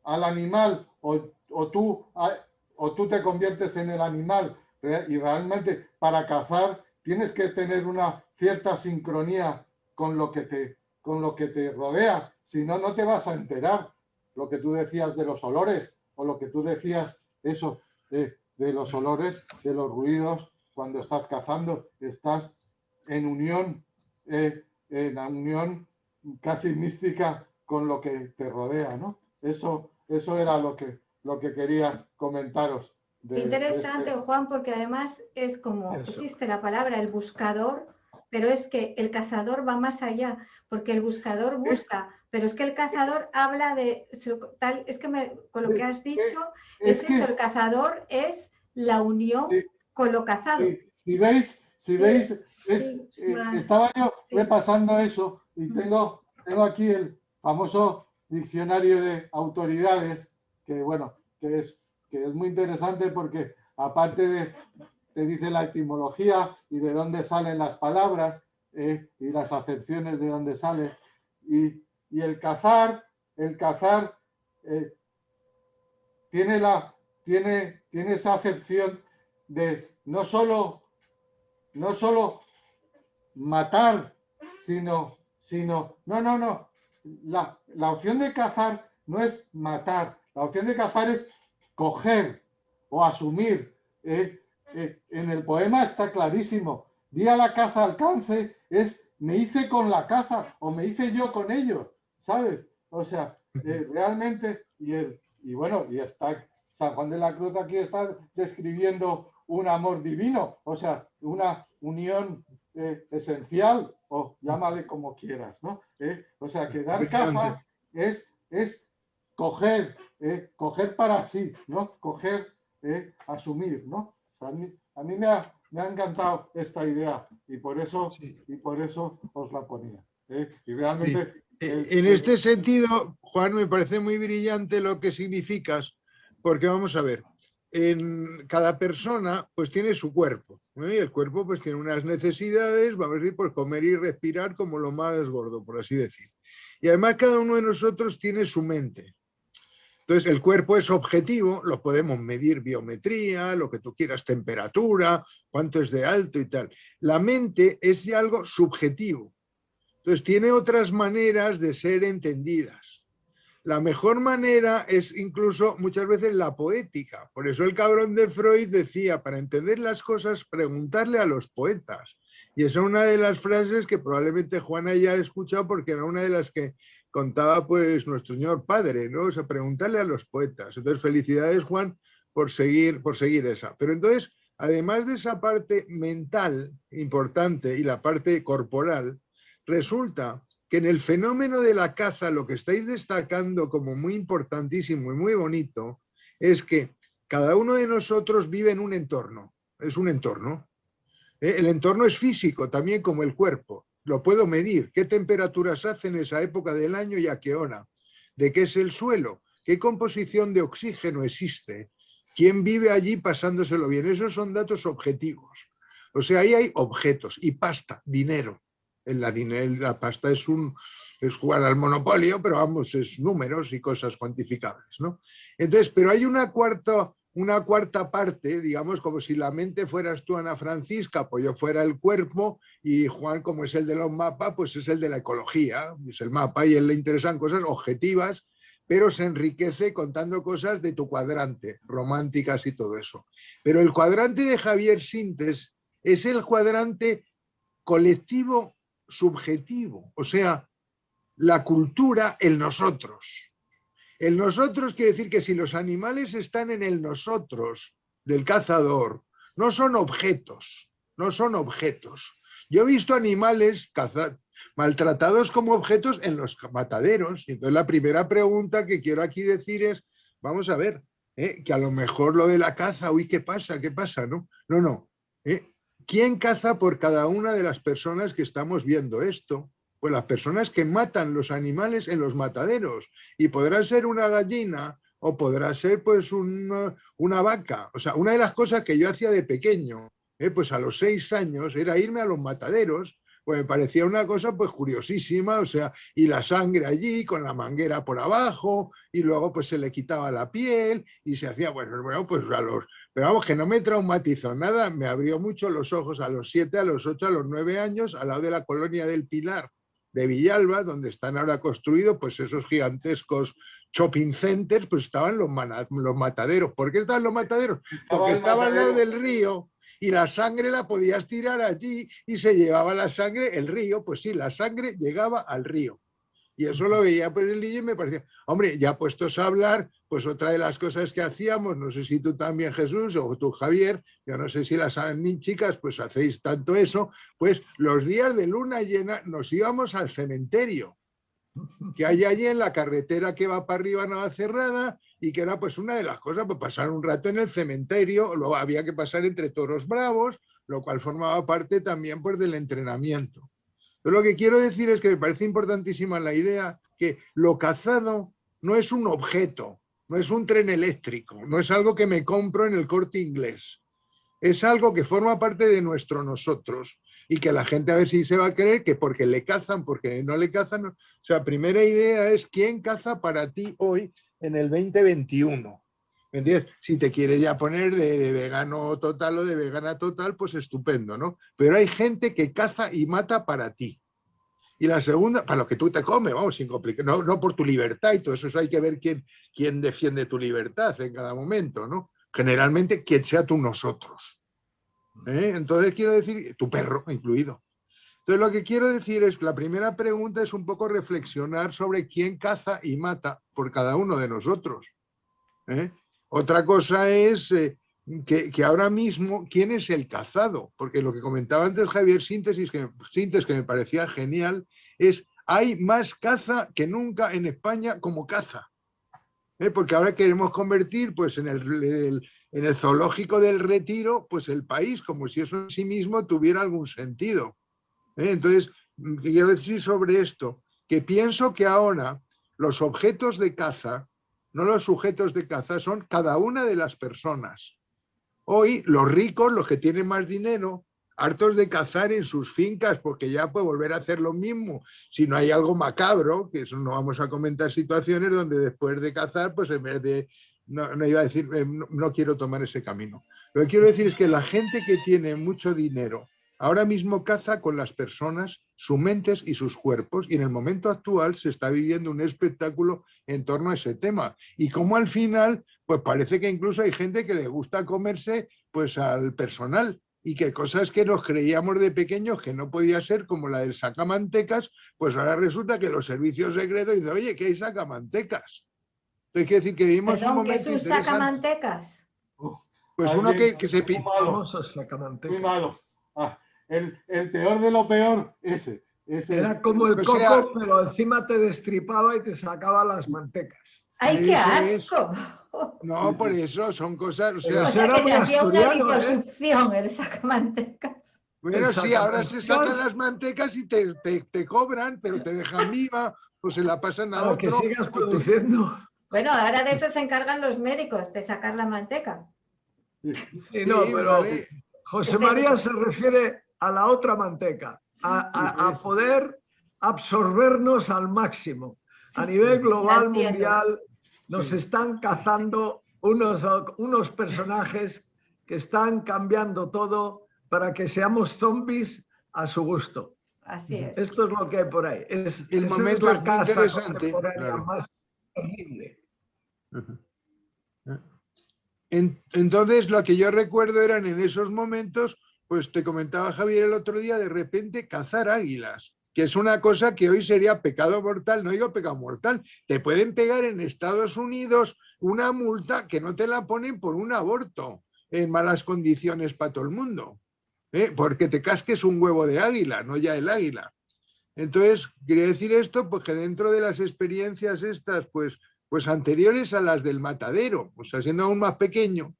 al animal o tú te conviertes en el animal, y realmente para cazar tienes que tener una cierta sincronía con lo que te rodea, si no, no te vas a enterar. Lo que tú decías de los olores, o lo que tú decías, eso, de los olores, de los ruidos, cuando estás cazando, estás en unión casi mística con lo que te rodea, ¿no? Eso era lo que quería comentaros. Interesante, Juan, porque además es como, existe la palabra el buscador, pero es que el cazador va más allá, porque el buscador busca, pero es que el cazador habla de tal, es que con lo que has dicho, el cazador es la unión con lo cazado. Si veis, estaba yo repasando eso y tengo aquí el famoso diccionario de autoridades, que bueno, que es muy interesante porque aparte te dice la etimología y de dónde salen las palabras, y las acepciones de dónde sale, y el cazar tiene esa acepción de no solo matar, sino no. La opción de cazar no es matar, la opción de cazar es coger o asumir. En el poema está clarísimo. Di a la caza alcance, es me hice con la caza o me hice yo con ellos, ¿sabes? O sea, realmente, y bueno, y está San Juan de la Cruz aquí está describiendo un amor divino, o sea, una unión esencial, o llámale como quieras, ¿no? O sea, que dar caza es coger para sí, ¿no? Coger, asumir, ¿no? O sea, a mí me ha encantado esta idea y por eso os la ponía. Y realmente... Sí. En este sentido, Juan, me parece muy brillante lo que significas, porque vamos a ver, en cada persona pues tiene su cuerpo, ¿eh? Y el cuerpo pues tiene unas necesidades, vamos a decir, por comer y respirar como lo más gordo, por así decir. Y además cada uno de nosotros tiene su mente. Entonces, el cuerpo es objetivo, lo podemos medir biometría, lo que tú quieras, temperatura, cuánto es de alto y tal. La mente es ya algo subjetivo. Entonces, tiene otras maneras de ser entendidas. La mejor manera es incluso muchas veces la poética. Por eso el cabrón de Freud decía, para entender las cosas, preguntarle a los poetas. Y esa es una de las frases que probablemente Juan haya escuchado porque era una de las que contaba pues nuestro señor padre, ¿no? O sea, preguntarle a los poetas. Entonces, felicidades, Juan, por seguir esa. Pero entonces, además de esa parte mental importante y la parte corporal, resulta que en el fenómeno de la caza lo que estáis destacando como muy importantísimo y muy bonito es que cada uno de nosotros vive en un entorno, es un entorno. El entorno es físico también como el cuerpo, lo puedo medir, qué temperaturas hace en esa época del año y a qué hora, de qué es el suelo, qué composición de oxígeno existe, quién vive allí pasándoselo bien, esos son datos objetivos. O sea, ahí hay objetos y pasta, dinero. La pasta es jugar al monopolio, pero vamos, es números y cosas cuantificables, ¿no? Entonces, pero hay una cuarta parte, digamos, como si la mente fueras tú, Ana Francisca, pues yo fuera el cuerpo, y Juan, como es el de los mapas, pues es el de la ecología, es el mapa, y a él le interesan cosas objetivas, pero se enriquece contando cosas de tu cuadrante, románticas y todo eso. Pero el cuadrante de Javier Sintes es el cuadrante colectivo subjetivo, o sea, la cultura, el nosotros. El nosotros quiere decir que si los animales están en el nosotros del cazador, no son objetos, no son objetos. Yo he visto animales maltratados como objetos en los mataderos. Y entonces la primera pregunta que quiero aquí decir es, vamos a ver, que a lo mejor lo de la caza, uy, ¿qué pasa? ¿Qué pasa? No, no, no. ¿Quién caza por cada una de las personas que estamos viendo esto? Pues las personas que matan los animales en los mataderos. Y podrá ser una gallina o podrá ser pues una vaca. O sea, una de las cosas que yo hacía de pequeño, pues a los 6 años, era irme a los mataderos. Pues me parecía una cosa pues curiosísima, o sea, y la sangre allí con la manguera por abajo, y luego pues se le quitaba la piel y se hacía, bueno, pues pero vamos, que no me traumatizó nada, me abrió mucho los ojos a los 7, a los 8, a los 9 años, al lado de la colonia del Pilar de Villalba, donde están ahora construidos pues esos gigantescos shopping centers, pues estaban los mataderos. ¿Por qué estaban los mataderos? Porque estaba al lado del río y la sangre la podías tirar allí y se llevaba la sangre el río, pues sí, la sangre llegaba al río. Y eso lo veía pues el niño y me parecía, hombre, ya puestos a hablar, pues otra de las cosas que hacíamos, no sé si tú también, Jesús, o tú, Javier, yo no sé si las chicas pues hacéis tanto eso, pues los días de luna llena nos íbamos al cementerio, que hay allí en la carretera que va para arriba a Navacerrada, y que era pues una de las cosas, pues pasar un rato en el cementerio, luego había que pasar entre toros bravos, lo cual formaba parte también pues del entrenamiento. Pero lo que quiero decir es que me parece importantísima la idea que lo cazado no es un objeto, no es un tren eléctrico, no es algo que me compro en el Corte Inglés. Es algo que forma parte de nuestro nosotros y que la gente a ver si se va a creer que porque le cazan, porque no le cazan. O sea, primera idea es quién caza para ti hoy en el 2021. ¿Me entiendes? Si te quieres ya poner de vegano total o de vegana total, pues estupendo, ¿no? Pero hay gente que caza y mata para ti. Y la segunda, para lo que tú te comes, vamos, sin complicar, no por tu libertad y todo eso, hay que ver quién defiende tu libertad en cada momento, ¿no? Generalmente, quien sea tú nosotros. Entonces, quiero decir, tu perro incluido. Entonces, lo que quiero decir es que la primera pregunta es un poco reflexionar sobre quién caza y mata por cada uno de nosotros. Otra cosa es que ahora mismo, ¿quién es el cazado? Porque lo que comentaba antes Javier Sintes, que me parecía genial, es hay más caza que nunca en España como caza. Porque ahora queremos convertir pues, en el zoológico del Retiro, pues el país, como si eso en sí mismo tuviera algún sentido. Entonces, quiero decir sobre esto, que pienso que ahora los objetos de caza no los sujetos de caza, son cada una de las personas. Hoy los ricos, los que tienen más dinero, hartos de cazar en sus fincas, porque ya puede volver a hacer lo mismo, si no hay algo macabro, que eso no vamos a comentar situaciones donde después de cazar, pues en vez de, no iba a decir, no quiero tomar ese camino. Lo que quiero decir es que la gente que tiene mucho dinero, ahora mismo caza con las personas, sus mentes y sus cuerpos, y en el momento actual se está viviendo un espectáculo en torno a ese tema. Y como al final, pues parece que incluso hay gente que le gusta comerse pues al personal, y que cosas que nos creíamos de pequeños que no podía ser, como la del sacamantecas, pues ahora resulta que los servicios secretos dicen, oye, ¿qué hay sacamantecas? Entonces, quiere decir que vivimos un Perdón, ¿qué es momento un interesante. sacamantecas? Pues uno Alguien que se... muy malo, Famosos muy sacamantecas. malo. El peor de lo peor, ese. Era como el O coco, sea, pero encima te destripaba y te sacaba las mantecas. ¡Ay, qué eso es. asco! No, Sí, por sí. eso son cosas, o Pero O sea, eso sea era que muy te hacía una asturiano, ¿eh? liposucción el sacamantecas. bueno, El sí, ahora se sacan sacamantecas, las mantecas y te cobran, pero te dejan viva, o se la pasan a para que otro. sigas produciendo. Bueno, ahora de eso se encargan los médicos, de sacar la manteca. Sí, no, Sí, pero vale. José María se refiere a la otra manteca, a poder absorbernos al máximo. A nivel global, entiendo. mundial, nos están cazando unos personajes que están cambiando todo para que seamos zombies a su gusto. Así es. Esto es lo que hay por ahí. El Esa es momento la es muy caza interesante, contemporánea claro. más terrible. Entonces, lo que yo recuerdo eran en esos momentos, pues te comentaba Javier el otro día, de repente cazar águilas, que es una cosa que hoy sería pecado mortal, no digo pecado mortal, te pueden pegar en Estados Unidos una multa que no te la ponen por un aborto en malas condiciones para todo el mundo, porque te casques un huevo de águila, no ya el águila. Entonces, quería decir esto, pues que dentro de las experiencias estas, pues anteriores a las del matadero, o sea, siendo aún más pequeño,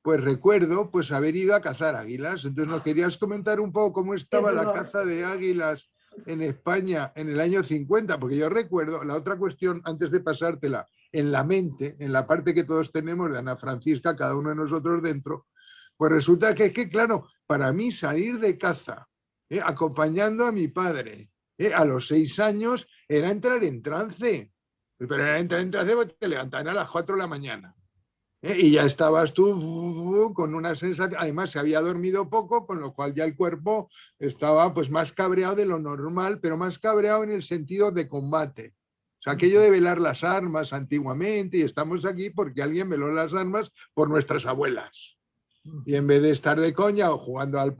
pues recuerdo pues haber ido a cazar águilas. Entonces, ¿nos querías comentar un poco cómo estaba la caza de águilas en España en el año 50? Porque yo recuerdo, la otra cuestión, antes de pasártela, en la mente, en la parte que todos tenemos de Ana Francisca, cada uno de nosotros dentro, pues resulta que es que, claro, para mí salir de caza, acompañando a mi padre, a los 6 años, era entrar en trance. Pero era entrar en trance porque te levantaban a las 4 de la mañana. Y ya estabas tú con una sensación, además se había dormido poco, con lo cual ya el cuerpo estaba pues más cabreado de lo normal, pero más cabreado en el sentido de combate. O sea, aquello de velar las armas antiguamente, y estamos aquí porque alguien veló las armas por nuestras abuelas. Y en vez de estar de coña o jugando al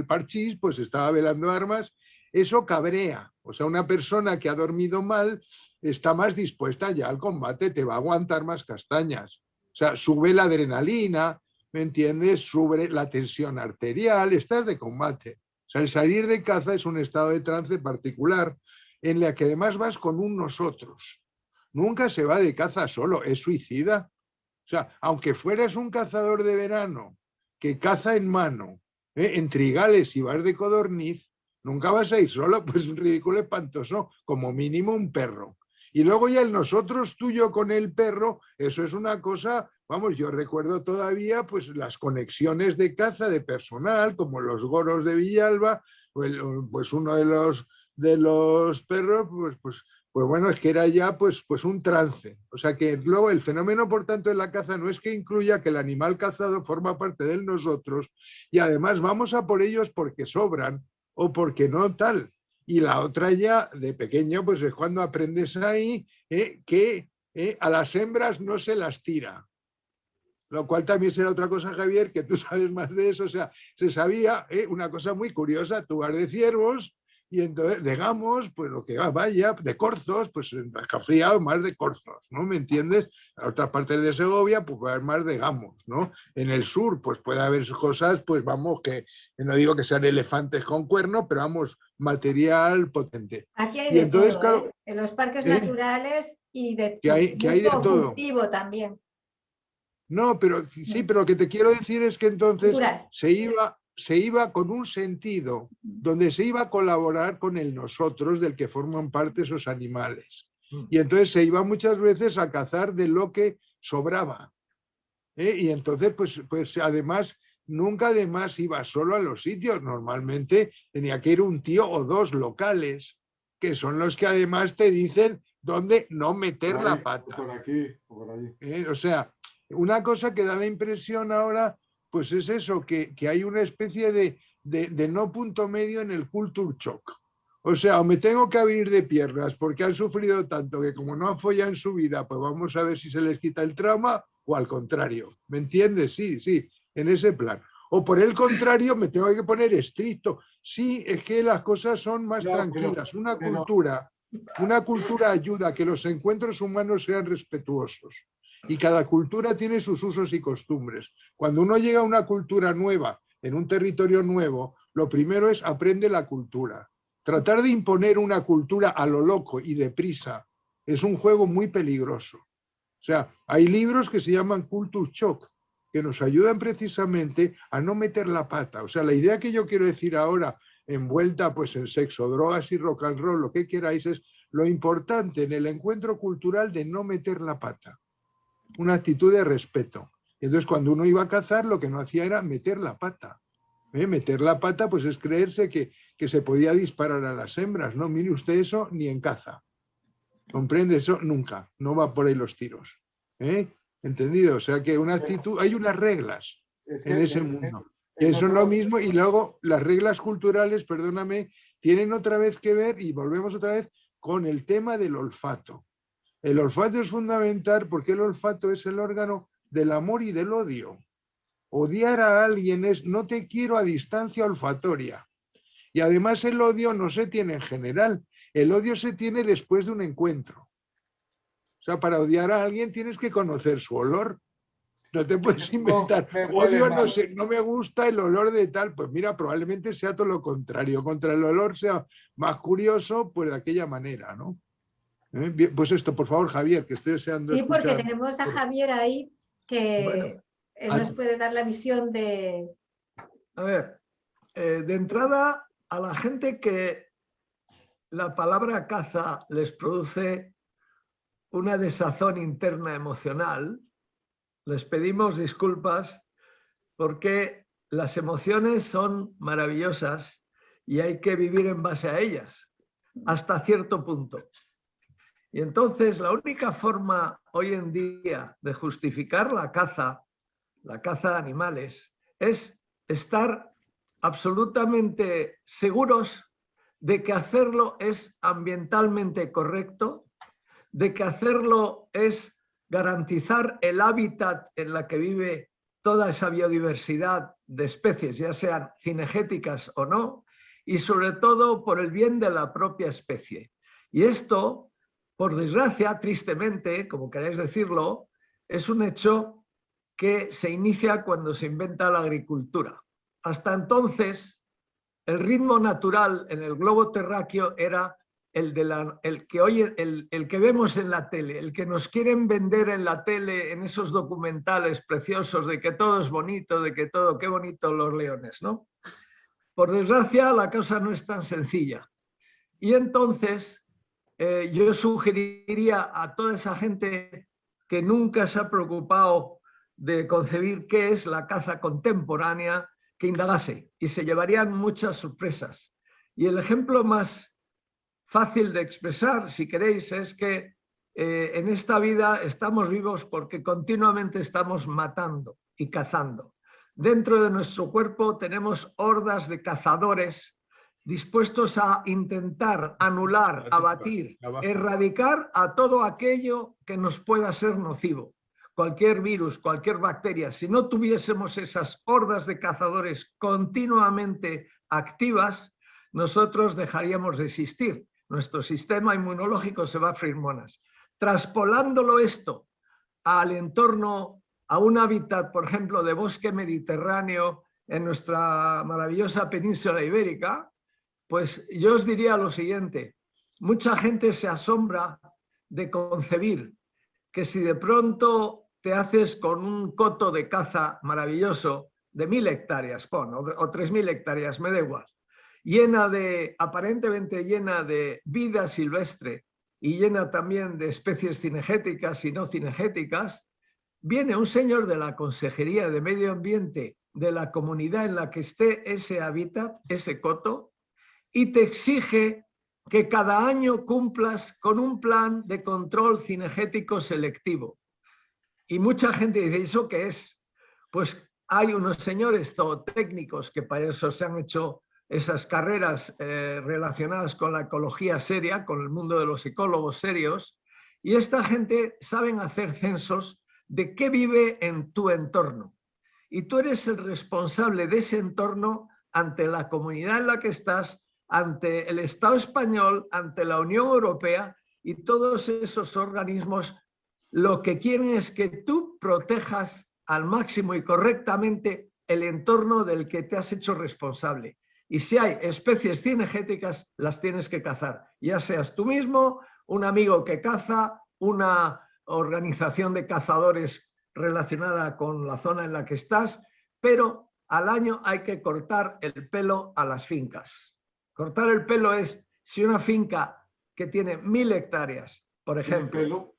parchís, pues estaba velando armas. Eso cabrea. O sea, una persona que ha dormido mal está más dispuesta ya al combate, te va a aguantar más castañas. O sea, sube la adrenalina, ¿me entiendes? Sube la tensión arterial, estás de combate. O sea, el salir de caza es un estado de trance particular en la que además vas con un nosotros. Nunca se va de caza solo, es suicida. O sea, aunque fueras un cazador de verano que caza en mano, en trigales y vas de codorniz, nunca vas a ir solo, pues un ridículo espantoso, como mínimo un perro. Y luego ya el nosotros tuyo con el perro, eso es una cosa, vamos, yo recuerdo todavía pues las conexiones de caza de personal, como los goros de Villalba, pues uno de los perros, pues bueno, es que era ya pues un trance. O sea que luego el fenómeno, por tanto, de la caza no es que incluya que el animal cazado forma parte de nosotros y además vamos a por ellos porque sobran o porque no tal. Y la otra ya de pequeño, pues es cuando aprendes ahí que a las hembras no se las tira. Lo cual también será otra cosa, Javier, que tú sabes más de eso. O sea, se sabía una cosa muy curiosa, tú vas de ciervos y entonces de gamos, pues lo que vaya, de corzos, pues en Cafriado más de corzos, ¿no? ¿Me entiendes? En otras partes de Segovia, pues puede haber más de gamos, ¿no? En el sur, pues puede haber cosas, pues vamos, que no digo que sean elefantes con cuerno, pero vamos, material potente. Aquí hay Y de entonces, todo, claro, en los parques naturales y de que hay de mucho todo. cultivo también. No, pero sí, pero lo que te quiero decir es que entonces Cultural. se iba con un sentido donde se iba a colaborar con el nosotros del que forman parte esos animales. Y entonces se iba muchas veces a cazar de lo que sobraba. Y entonces, pues además, nunca además iba solo a los sitios. Normalmente tenía que ir un tío o dos locales, que son los que además te dicen dónde no meter Por ahí, la pata. por aquí, por allí. O sea, una cosa que da la impresión ahora, pues es eso, que hay una especie de no punto medio en el culture shock. O sea, o me tengo que abrir de piernas porque han sufrido tanto que como no han follado en su vida, pues vamos a ver si se les quita el trauma, o al contrario. ¿Me entiendes? Sí, sí, en ese plan. O por el contrario, me tengo que poner estricto. Sí, es que las cosas son más No, tranquilas. pero- Una cultura ayuda a que los encuentros humanos sean respetuosos. Y cada cultura tiene sus usos y costumbres. Cuando uno llega a una cultura nueva, en un territorio nuevo, lo primero es aprende la cultura. Tratar de imponer una cultura a lo loco y deprisa es un juego muy peligroso. O sea, hay libros que se llaman Culture Shock, que nos ayudan precisamente a no meter la pata. O sea, la idea que yo quiero decir ahora, envuelta pues en sexo, drogas y rock and roll, lo que queráis, es lo importante en el encuentro cultural de no meter la pata. Una actitud de respeto. Entonces, cuando uno iba a cazar, lo que no hacía era meter la pata. Meter la pata, pues es creerse que se podía disparar a las hembras. No, mire usted, eso ni en caza. ¿Comprende? Eso nunca. No va por ahí los tiros. ¿Entendido? O sea que una actitud, hay unas reglas Es en que ese mundo. en Eso es otro- lo mismo. Y luego las reglas culturales, perdóname, tienen otra vez que ver, y volvemos otra vez, con el tema del olfato. El olfato es fundamental porque el olfato es el órgano del amor y del odio. Odiar a alguien es no te quiero a distancia olfatoria. Y además el odio no se tiene en general, el odio se tiene después de un encuentro. O sea, para odiar a alguien tienes que conocer su olor. No te puedes Esto inventar. me huele Odio, no mal. sé, no me gusta el olor de tal. Pues mira, probablemente sea todo lo contrario. Contra el olor sea más curioso, pues de aquella manera, ¿no? Bien, pues esto, por favor, Javier, que estoy deseando Sí, porque escuchar. tenemos a Javier ahí que Bueno, él nos puede dar la visión de... a ver, de entrada, a la gente que la palabra caza les produce una desazón interna emocional, les pedimos disculpas porque las emociones son maravillosas y hay que vivir en base a ellas, hasta cierto punto. Y entonces la única forma hoy en día de justificar la caza de animales, es estar absolutamente seguros de que hacerlo es ambientalmente correcto, de que hacerlo es garantizar el hábitat en la que vive toda esa biodiversidad de especies, ya sean cinegéticas o no, y sobre todo por el bien de la propia especie. Y esto, por desgracia, tristemente, como queréis decirlo, es un hecho que se inicia cuando se inventa la agricultura. Hasta entonces, el ritmo natural en el globo terráqueo era el que vemos en la tele, el que nos quieren vender en la tele, en esos documentales preciosos de que todo es bonito, de que todo, qué bonito los leones, ¿no? Por desgracia, la cosa no es tan sencilla. Y entonces, yo sugeriría a toda esa gente que nunca se ha preocupado de concebir qué es la caza contemporánea, que indagase, y se llevarían muchas sorpresas. Y el ejemplo más fácil de expresar, si queréis, es que en esta vida estamos vivos porque continuamente estamos matando y cazando. Dentro de nuestro cuerpo tenemos hordas de cazadores dispuestos a intentar anular, abatir, erradicar a todo aquello que nos pueda ser nocivo. Cualquier virus, cualquier bacteria, si no tuviésemos esas hordas de cazadores continuamente activas, nosotros dejaríamos de existir. Nuestro sistema inmunológico se va a freír monas. Traspolándolo esto al entorno, a un hábitat, por ejemplo, de bosque mediterráneo en nuestra maravillosa península ibérica, pues yo os diría lo siguiente: mucha gente se asombra de concebir que si de pronto te haces con un coto de caza maravilloso de 1000 hectáreas, o 3000 hectáreas, me da igual, aparentemente llena de vida silvestre, y llena también de especies cinegéticas y no cinegéticas, viene un señor de la Consejería de Medio Ambiente de la comunidad en la que esté ese hábitat, ese coto, y te exige que cada año cumplas con un plan de control cinegético selectivo. Y mucha gente dice, ¿eso qué es? Pues hay unos señores zootécnicos que para eso se han hecho esas carreras relacionadas con la ecología seria, con el mundo de los ecólogos serios, y esta gente saben hacer censos de qué vive en tu entorno. Y tú eres el responsable de ese entorno ante la comunidad en la que estás, ante el Estado español, ante la Unión Europea, y todos esos organismos lo que quieren es que tú protejas al máximo y correctamente el entorno del que te has hecho responsable. Y si hay especies cinegéticas, las tienes que cazar, ya seas tú mismo, un amigo que caza, una organización de cazadores relacionada con la zona en la que estás, pero al año hay que cortar el pelo a las fincas. Cortar el pelo es si una finca que tiene 1000 hectáreas, por ejemplo,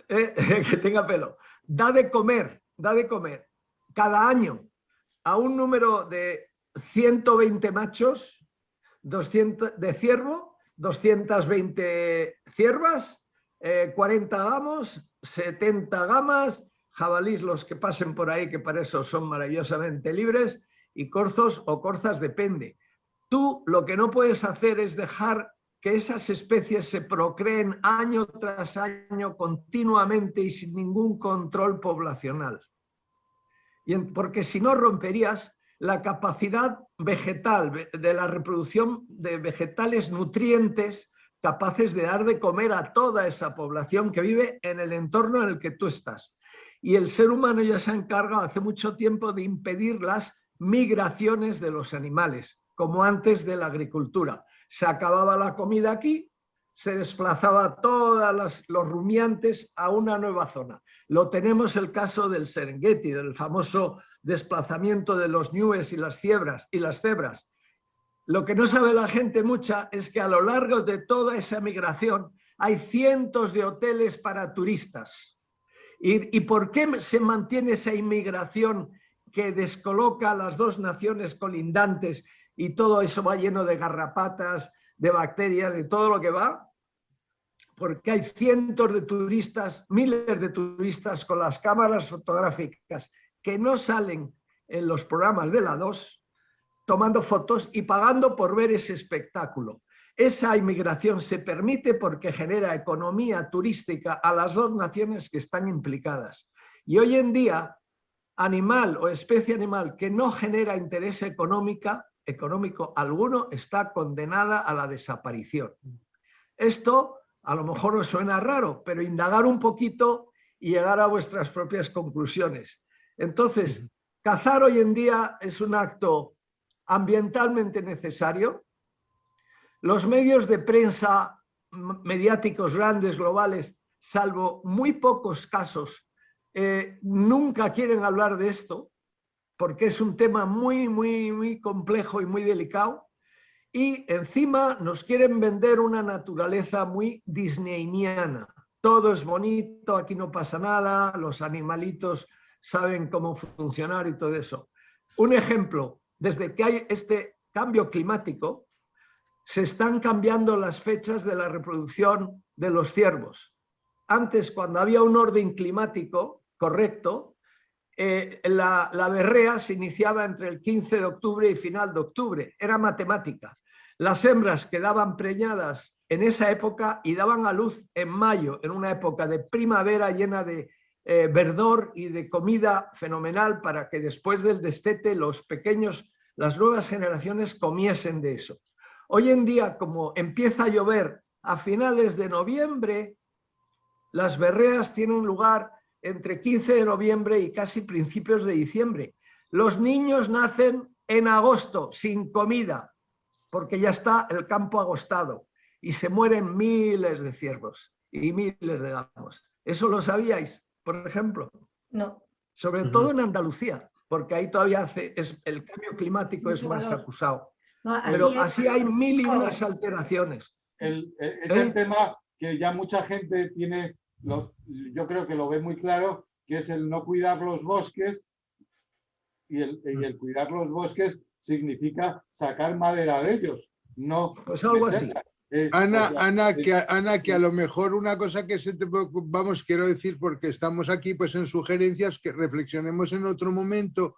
que tenga pelo, da de comer cada año a un número de 120 machos, 200 de ciervo, 220 ciervas, 40 gamos, 70 gamas, jabalís los que pasen por ahí, que para eso son maravillosamente libres, y corzos o corzas, depende. Tú lo que no puedes hacer es dejar que esas especies se procreen año tras año continuamente y sin ningún control poblacional. Porque si no romperías la capacidad vegetal de la reproducción de vegetales nutrientes capaces de dar de comer a toda esa población que vive en el entorno en el que tú estás. Y el ser humano ya se ha encargado hace mucho tiempo de impedir las migraciones de los animales, como antes de la agricultura. Se acababa la comida aquí, se desplazaba todos los rumiantes a una nueva zona. Lo tenemos el caso del Serengeti, del famoso desplazamiento de los ñúes y las cebras. Lo que no sabe la gente mucha es que a lo largo de toda esa migración hay cientos de hoteles para turistas. ¿Y por qué se mantiene esa inmigración que descoloca a las dos naciones colindantes y todo eso va lleno de garrapatas, de bacterias, de todo lo que va? Porque hay cientos de turistas, miles de turistas con las cámaras fotográficas que no salen en los programas de la 2, tomando fotos y pagando por ver ese espectáculo. Esa inmigración se permite porque genera economía turística a las dos naciones que están implicadas. Y hoy en día, animal o especie animal que no genera interés económico alguno está condenada a la desaparición. Esto a lo mejor os suena raro, pero indagar un poquito y llegar a vuestras propias conclusiones. Entonces, cazar hoy en día es un acto ambientalmente necesario. Los medios de prensa mediáticos grandes, globales, salvo muy pocos casos, nunca quieren hablar de esto, porque es un tema muy complejo y muy delicado. Y encima nos quieren vender una naturaleza muy disneyniana. Todo es bonito, aquí no pasa nada, los animalitos saben cómo funcionar y todo eso. Un ejemplo, desde que hay este cambio climático, se están cambiando las fechas de la reproducción de los ciervos. Antes, cuando había un orden climático correcto, la berrea se iniciaba entre el 15 de octubre y final de octubre. Era matemática. Las hembras quedaban preñadas en esa época y daban a luz en mayo, en una época de primavera llena de verdor y de comida fenomenal para que después del destete los pequeños, las nuevas generaciones comiesen de eso. Hoy en día, como empieza a llover a finales de noviembre, las berreas tienen lugar entre 15 de noviembre y casi principios de diciembre. Los niños nacen en agosto sin comida, porque ya está el campo agostado y se mueren miles de ciervos y miles de gamos. ¿Eso lo sabíais, por ejemplo? No. Sobre todo en Andalucía, porque ahí todavía el cambio climático es más acusado. No, pero así hay mil y unas alteraciones. Es el tema que ya mucha gente tiene, yo creo que lo ve muy claro, que es el no cuidar los bosques, y el cuidar los bosques significa sacar madera de ellos, no pues algo así. meterla. Ana, que a lo mejor una cosa que vamos, quiero decir, porque estamos aquí pues en sugerencias, que reflexionemos en otro momento,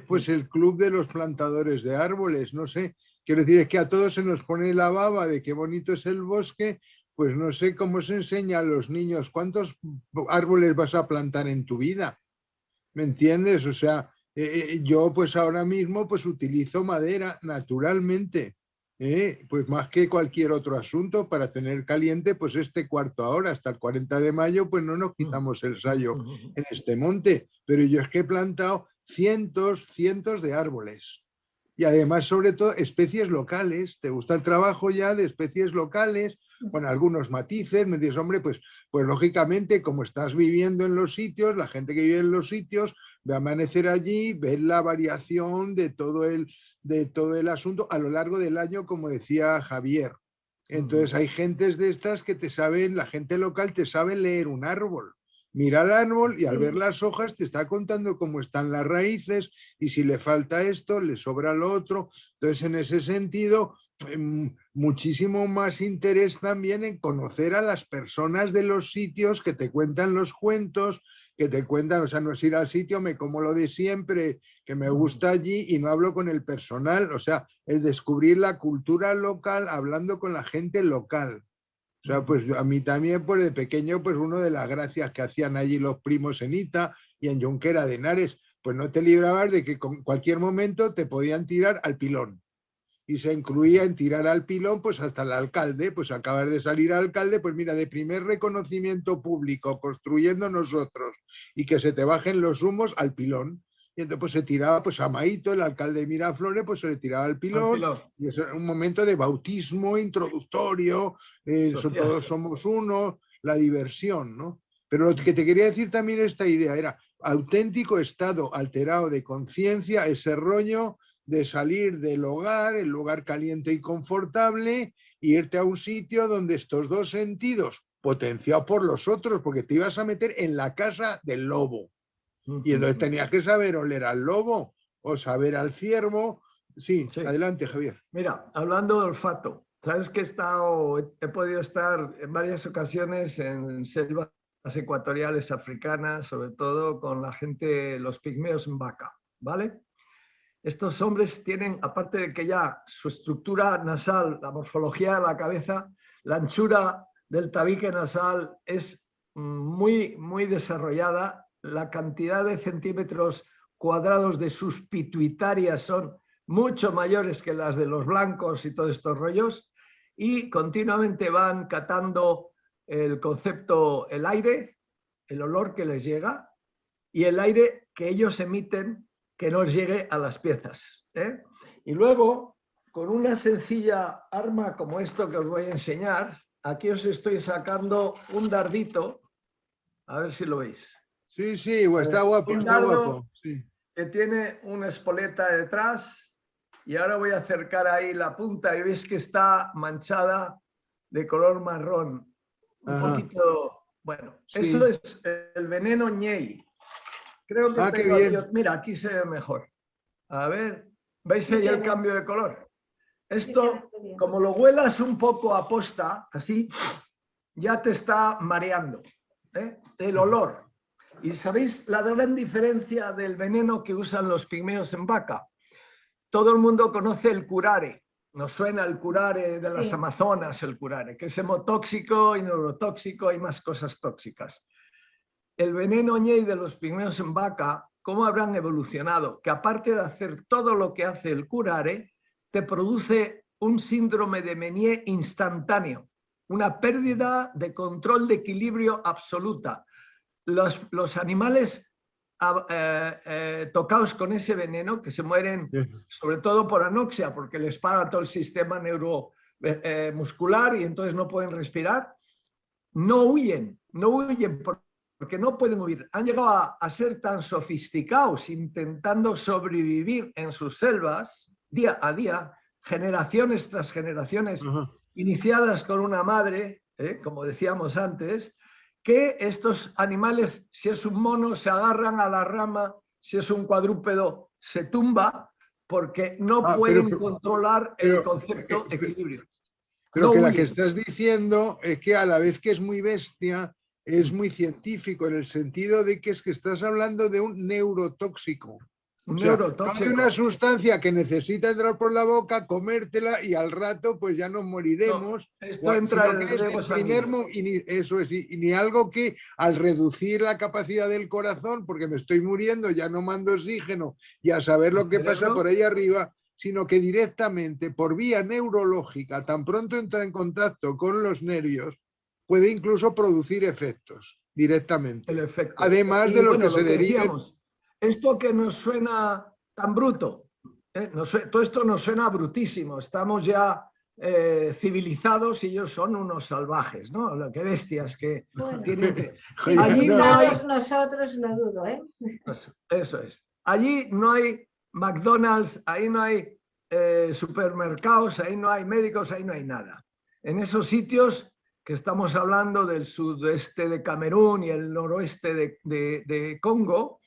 pues el club de los plantadores de árboles, no sé, quiero decir, es que a todos se nos pone la baba de qué bonito es el bosque, pues no sé cómo se enseña a los niños cuántos árboles vas a plantar en tu vida, ¿me entiendes? O sea, yo pues ahora mismo pues utilizo madera naturalmente, pues más que cualquier otro asunto para tener caliente pues este cuarto ahora, hasta el 40 de mayo pues no nos quitamos el sayo en este monte, pero yo es que he plantado cientos de árboles y además sobre todo especies locales. ¿Te gusta el trabajo ya de especies locales? Con algunos matices, me dices, hombre, pues lógicamente como estás viviendo en los sitios, la gente que vive en los sitios ve amanecer allí, ver la variación de todo el asunto a lo largo del año, como decía Javier. Entonces hay gentes de estas que te saben, la gente local te sabe leer un árbol. Mira el árbol y al ver las hojas te está contando cómo están las raíces y si le falta esto, le sobra lo otro. Entonces, en ese sentido, muchísimo más interés también en conocer a las personas de los sitios que te cuentan los cuentos, que te cuentan, o sea, no es ir al sitio, me como lo de siempre, que me gusta allí y no hablo con el personal, o sea, el descubrir la cultura local hablando con la gente local. O sea, pues a mí también, pues de pequeño, pues una de las gracias que hacían allí los primos en Ita y en Junquera de Henares, pues no te librabas de que con cualquier momento te podían tirar al pilón. Y se incluía en tirar al pilón, pues hasta el alcalde, pues acabas de salir alcalde, pues mira, de primer reconocimiento público, construyendo nosotros, y que se te bajen los humos al pilón. Y entonces pues se tiraba pues a Maito, el alcalde de Miraflores, pues se le tiraba al pilón, y eso era un momento de bautismo introductorio, todos somos uno, la diversión, ¿no? Pero lo que te quería decir también esta idea era auténtico estado alterado de conciencia, ese rollo de salir del hogar, el lugar caliente y confortable, e irte a un sitio donde estos dos sentidos, potenciados por los otros, porque te ibas a meter en la casa del lobo. Y entonces tenías que saber oler al lobo o saber al ciervo. Sí, adelante, Javier. Mira, hablando de olfato, sabes que he podido estar en varias ocasiones en selvas ecuatoriales africanas, sobre todo con la gente, los pigmeos en vaca, ¿vale? Estos hombres tienen, aparte de que ya su estructura nasal, la morfología de la cabeza, la anchura del tabique nasal es muy desarrollada, la cantidad de centímetros cuadrados de sus pituitarias son mucho mayores que las de los blancos y todos estos rollos, y continuamente van catando el concepto, el aire, el olor que les llega y el aire que ellos emiten que nos llegue a las piezas. Y luego, con una sencilla arma como esto que os voy a enseñar, aquí os estoy sacando un dardito, a ver si lo veis. Sí, está guapo, está guapo. Sí. Que tiene una espoleta detrás y ahora voy a acercar ahí la punta y veis que está manchada de color marrón. Un poquito, bueno, sí. Eso es el veneno ñey. Creo que tengo aquí, mira, aquí se ve mejor. A ver, ¿veis ahí el cambio de color? Esto, como lo huelas un poco a posta, así, ya te está mareando, el olor. ¿Y sabéis la gran diferencia del veneno que usan los pigmeos en vaca? Todo el mundo conoce el curare. Nos suena el curare de las Amazonas, el curare, que es hemotóxico y neurotóxico y más cosas tóxicas. El veneno ñey de los pigmeos en vaca, ¿cómo habrán evolucionado? Que aparte de hacer todo lo que hace el curare, te produce un síndrome de Menier instantáneo, una pérdida de control de equilibrio absoluta. Los animales tocados con ese veneno, que se mueren sobre todo por anoxia, porque les para todo el sistema neuromuscular y entonces no pueden respirar, no huyen porque no pueden huir. Han llegado a ser tan sofisticados intentando sobrevivir en sus selvas día a día, generaciones tras generaciones, iniciadas con una madre como decíamos antes, que estos animales, si es un mono, se agarran a la rama, si es un cuadrúpedo, se tumba, porque no pueden controlar el concepto equilibrio. Pero no que huyen. la que estás diciendo es que a la vez que es muy bestia, es muy científico en el sentido de que es que estás hablando de un neurotóxico. Un O sea, neurotóxico. no de una sustancia que necesita entrar por la boca, comértela y al rato pues ya nos moriremos. No, esto entra en el Sino que es riego el primer sanguíneo. eso es, y ni algo que al reducir la capacidad del corazón, porque me estoy muriendo, ya no mando oxígeno y a saber lo que pasa por ahí arriba, sino que directamente por vía neurológica, tan pronto entra en contacto con los nervios, puede incluso producir efectos directamente. El efecto. Además de los que se deriven. Esto que nos suena tan bruto, todo esto nos suena brutísimo, estamos ya civilizados y ellos son unos salvajes, ¿no? Qué bestias que tienen que... Allí no hay... nosotros lo dudo, ¿eh? Eso es. Allí no hay McDonald's, ahí no hay supermercados, ahí no hay médicos, ahí no hay nada. En esos sitios que estamos hablando del sudeste de Camerún y el noroeste de Congo,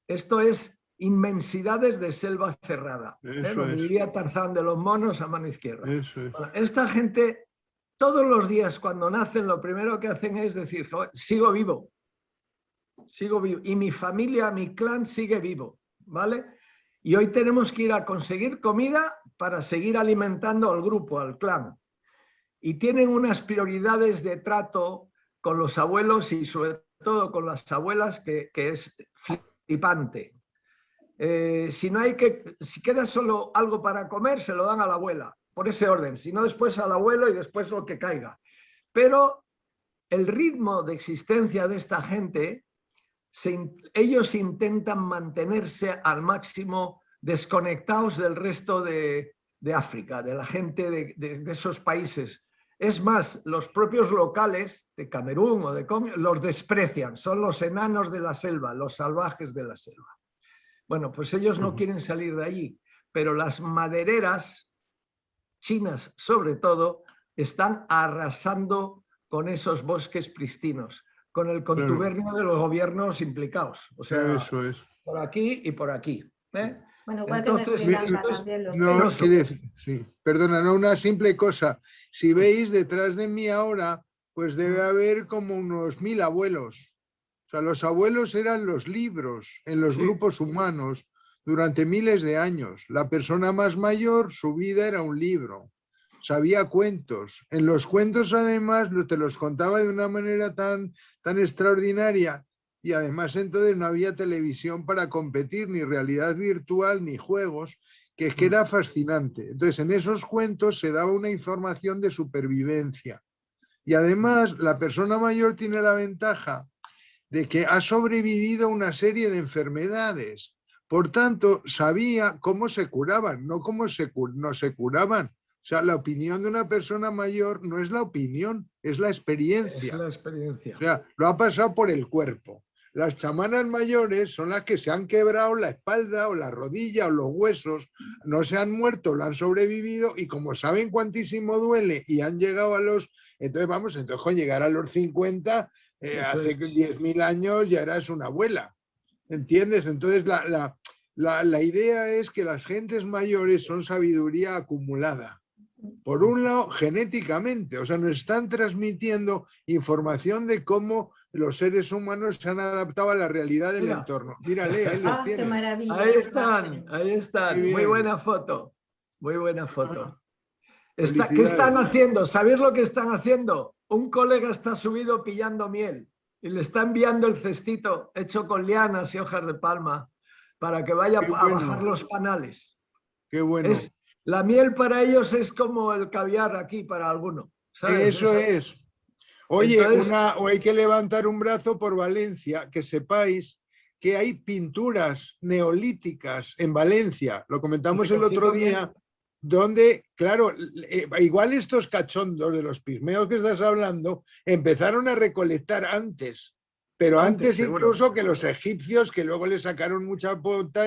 esto es inmensidades de selva cerrada. Lo que diría Tarzán de los monos a mano izquierda. Bueno, esta gente, todos los días cuando nacen, lo primero que hacen es decir, sigo vivo. Sigo vivo. Y mi familia, mi clan sigue vivo. ¿Vale? Y hoy tenemos que ir a conseguir comida para seguir alimentando al grupo, al clan. Y tienen unas prioridades de trato con los abuelos y sobre todo con las abuelas que es flipante. Si queda solo algo para comer, se lo dan a la abuela, por ese orden, si no después al abuelo y después lo que caiga. Pero el ritmo de existencia de esta gente, ellos intentan mantenerse al máximo desconectados del resto de África, de la gente de esos países. Es más, los propios locales de Camerún o de Congo los desprecian, son los enanos de la selva, los salvajes de la selva. Bueno, pues ellos no quieren salir de allí, pero las madereras chinas, sobre todo, están arrasando con esos bosques pristinos, con el contubernio de los gobiernos implicados. O sea, eso es. Por aquí y por aquí. Bueno, igual entonces, perdona, no, una simple cosa. Si veis detrás de mí ahora, pues debe haber como unos 1000 abuelos. O sea, los abuelos eran los libros en los grupos humanos durante miles de años. La persona más mayor, su vida era un libro. Sabía cuentos. En los cuentos, además, te los contaba de una manera tan extraordinaria. Y además entonces no había televisión para competir, ni realidad virtual, ni juegos, que es que era fascinante. Entonces, en esos cuentos se daba una información de supervivencia. Y además, la persona mayor tiene la ventaja de que ha sobrevivido a una serie de enfermedades. Por tanto, sabía cómo se curaban, no cómo no se curaban. O sea, la opinión de una persona mayor no es la opinión, es la experiencia. Es la experiencia. O sea, lo ha pasado por el cuerpo. Las chamanas mayores son las que se han quebrado la espalda o la rodilla o los huesos, no se han muerto, lo han sobrevivido y como saben cuantísimo duele y han llegado a los... Entonces, con llegar a los 50, hace 10.000 años ya eras una abuela, ¿entiendes? Entonces, la idea es que las gentes mayores son sabiduría acumulada. Por un lado, genéticamente, o sea, nos están transmitiendo información de cómo los seres humanos se han adaptado a la realidad del entorno. Mírale, ahí los qué maravilla. Ahí están. Muy buena foto. Muy buena foto. ¿Qué están haciendo? ¿Sabéis lo que están haciendo? Un colega está subido pillando miel y le está enviando el cestito hecho con lianas y hojas de palma para que vaya a bajar los panales. Qué bueno. La miel para ellos es como el caviar aquí para alguno. ¿Sabes? Eso es. Oye, entonces, hay que levantar un brazo por Valencia, que sepáis que hay pinturas neolíticas en Valencia, lo comentamos el otro día, donde, claro, igual estos cachondos de los pigmeos que estás hablando empezaron a recolectar antes, pero antes incluso que los egipcios, que luego le sacaron mucha punta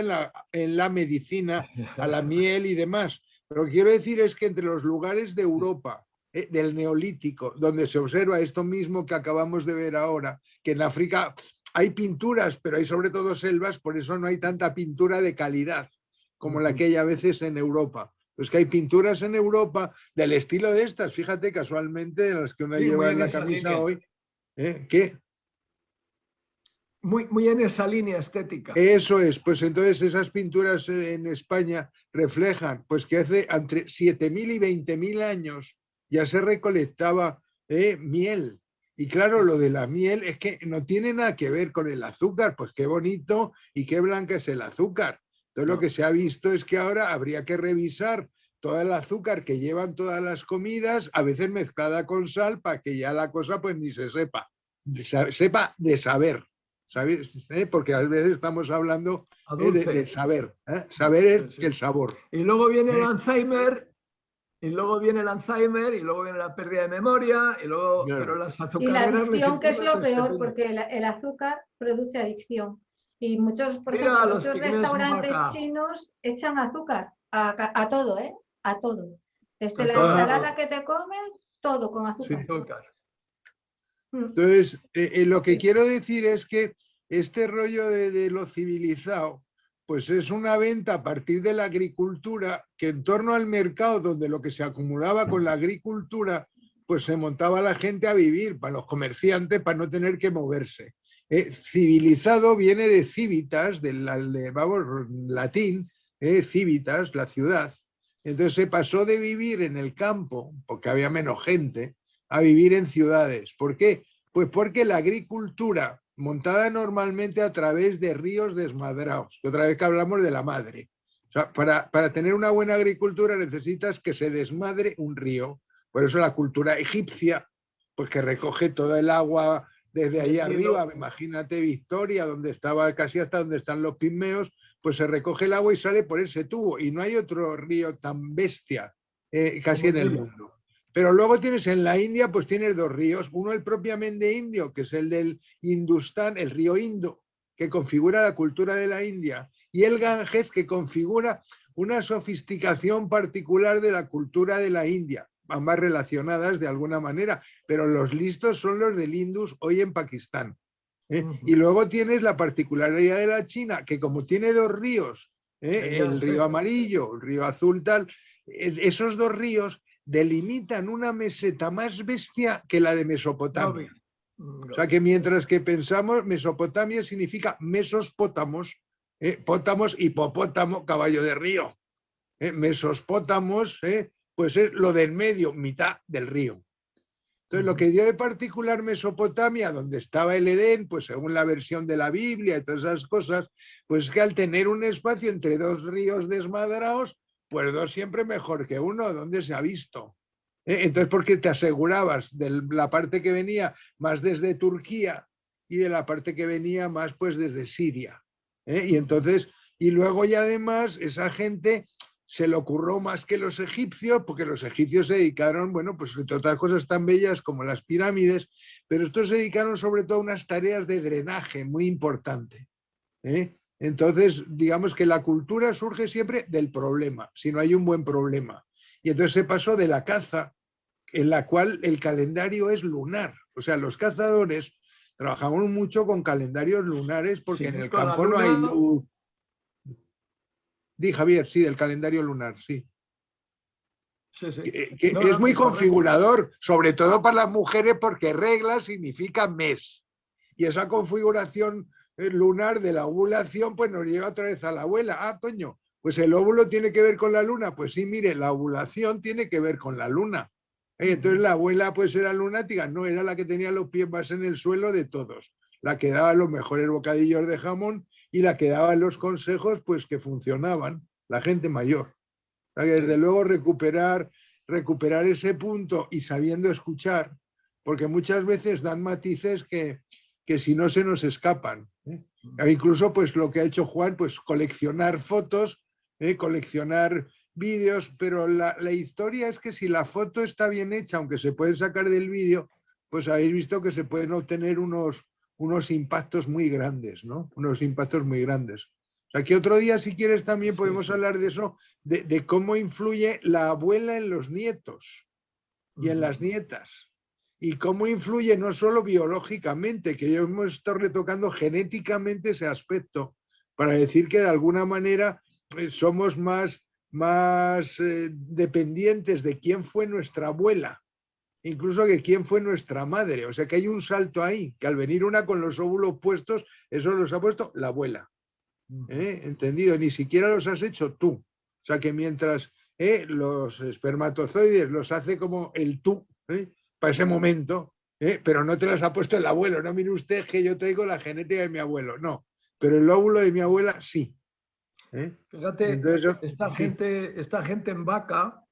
en la medicina, a la miel y demás. Pero lo que quiero decir es que entre los lugares de Europa del Neolítico, donde se observa esto mismo que acabamos de ver ahora, que en África hay pinturas, pero hay sobre todo selvas, por eso no hay tanta pintura de calidad como la que hay a veces en Europa. Pues que hay pinturas en Europa del estilo de estas, fíjate casualmente, las que uno Sí, lleva muy en en la esa camisa línea. hoy, ¿qué? Muy en esa línea estética. Eso es, pues entonces esas pinturas en España reflejan pues que hace entre 7.000 y 20.000 años ya se recolectaba miel. Y claro, lo de la miel es que no tiene nada que ver con el azúcar, pues qué bonito y qué blanca es el azúcar. Entonces lo que se ha visto es que ahora habría que revisar todo el azúcar que llevan todas las comidas, a veces mezclada con sal, para que ya la cosa pues ni se sepa, sepa de saber. ¿Sabes? Porque a veces estamos hablando A dulce. de saber. Saber es Sí. el sabor. Y luego viene el Alzheimer, y luego viene la pérdida de memoria, y luego, Claro. pero las Y la azucareras les adicción, que es importa lo tres peor, pepinos. porque el azúcar produce adicción. Y muchos, por Mira ejemplo, los muchos pigmeos restaurantes Maca. chinos echan azúcar a todo, ¿eh? A todo. Desde A la todo. ensalada que te comes, todo con azúcar. Azúcar. Entonces, lo que Sí. quiero decir es que este rollo de lo civilizado, pues es una venta a partir de la agricultura que en torno al mercado, donde lo que se acumulaba con la agricultura, pues se montaba la gente a vivir, para los comerciantes, para no tener que moverse. Civilizado viene de civitas, vamos, latín, civitas, la ciudad. Entonces se pasó de vivir en el campo, porque había menos gente, a vivir en ciudades. ¿Por qué? Pues porque la agricultura, montada normalmente a través de ríos desmadrados, que otra vez que hablamos de la madre. O sea, para tener una buena agricultura necesitas que se desmadre un río. Por eso la cultura egipcia, pues que recoge todo el agua desde ahí arriba, imagínate Victoria, donde estaba casi hasta donde están los pigmeos, pues se recoge el agua y sale por ese tubo. Y no hay otro río tan bestia casi en el mundo. Pero luego tienes en la India, pues tienes dos ríos. Uno el propiamente indio, que es el del Hindustán, el río Indo, que configura la cultura de la India. Y el Ganges, que configura una sofisticación particular de la cultura de la India, ambas relacionadas de alguna manera, pero los listos son los del Indus hoy en Pakistán. Y luego tienes la particularidad de la China, que como tiene dos ríos, el río amarillo, el río azul, tal, esos dos ríos delimitan una meseta más bestia que la de Mesopotamia. O sea que mientras que pensamos, Mesopotamia significa mesospótamos, pótamos, hipopótamo, caballo de río. Mesospótamos, pues es lo del medio, mitad del río. Entonces, lo que dio de particular Mesopotamia, donde estaba el Edén, pues según la versión de la Biblia y todas esas cosas, pues que al tener un espacio entre dos ríos desmadrados, pues dos siempre mejor que uno, ¿dónde se ha visto? Entonces, porque te asegurabas de la parte que venía más desde Turquía y de la parte que venía más pues desde Siria. Y entonces, y luego ya además esa gente se le ocurrió más que los egipcios, porque los egipcios se dedicaron, bueno, pues entre otras cosas tan bellas como las pirámides, pero estos se dedicaron sobre todo a unas tareas de drenaje muy importantes. Entonces, digamos que la cultura surge siempre del problema, si no hay un buen problema. Y entonces se pasó de la caza, en la cual el calendario es lunar. O sea, los cazadores trabajamos mucho con calendarios lunares porque en el campo no hay luz. Di, Javier, sí, del calendario lunar, sí. Que es muy configurador, sobre todo para las mujeres, porque regla significa mes. Y esa configuración lunar de la ovulación, pues nos lleva otra vez a la abuela. Ah, coño, pues el óvulo tiene que ver con la luna. Pues sí, mire, la ovulación tiene que ver con la luna. Entonces la abuela pues era lunática, no, era la que tenía los pies más en el suelo de todos. La que daba los mejores bocadillos de jamón y la que daba los consejos pues que funcionaban, la gente mayor. O sea, que desde luego recuperar ese punto y sabiendo escuchar, porque muchas veces dan matices que si no se nos escapan. Incluso pues lo que ha hecho Juan, pues coleccionar fotos, coleccionar vídeos, pero la historia es que si la foto está bien hecha, aunque se puede sacar del vídeo, pues habéis visto que se pueden obtener unos impactos muy grandes, ¿no? Unos impactos muy grandes. O sea, que otro día, si quieres, también podemos hablar de eso, de cómo influye la abuela en los nietos. y en las nietas. Y cómo influye no solo biológicamente, que ya hemos estado retocando genéticamente ese aspecto, para decir que de alguna manera somos más dependientes de quién fue nuestra abuela, incluso que quién fue nuestra madre. O sea que hay un salto ahí, que al venir una con los óvulos puestos, eso los ha puesto la abuela. ¿Entendido? Ni siquiera los has hecho tú. O sea que mientras los espermatozoides los hace como el tú, para ese momento, pero no te los ha puesto el abuelo. No mire usted que yo traigo la genética de mi abuelo. No, pero el óvulo de mi abuela sí. Fíjate, Entonces, esta gente en Vaca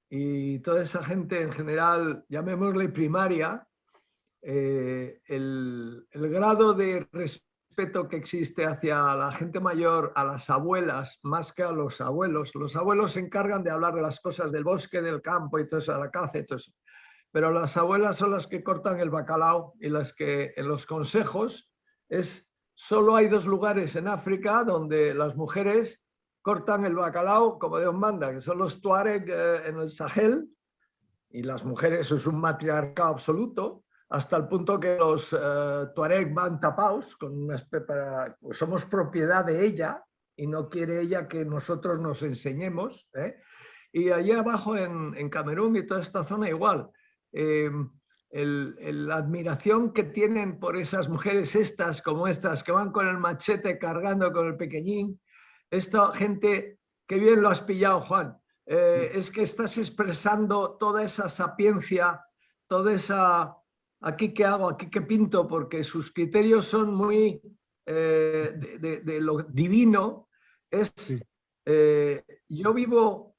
y toda esa gente en general, llamémosle primaria, el grado de respeto que existe hacia la gente mayor, a las abuelas, más que a los abuelos. Los abuelos se encargan de hablar de las cosas del bosque, del campo y todo eso, de la caza y todo eso. Pero las abuelas son las que cortan el bacalao y las que en los consejos solo hay 2 lugares en África donde las mujeres cortan el bacalao como Dios manda, que son los Tuareg en el Sahel, y las mujeres, eso es un matriarcado absoluto, hasta el punto que los Tuareg van tapados, pues somos propiedad de ella y no quiere ella que nosotros nos enseñemos. Y allá abajo en Camerún y toda esta zona igual. La admiración que tienen por esas mujeres como estas que van con el machete cargando con el pequeñín, esta gente, que bien lo has pillado, Juan, es que estás expresando toda esa sapiencia, toda esa aquí qué hago, aquí qué pinto, porque sus criterios son muy de lo divino. Yo vivo...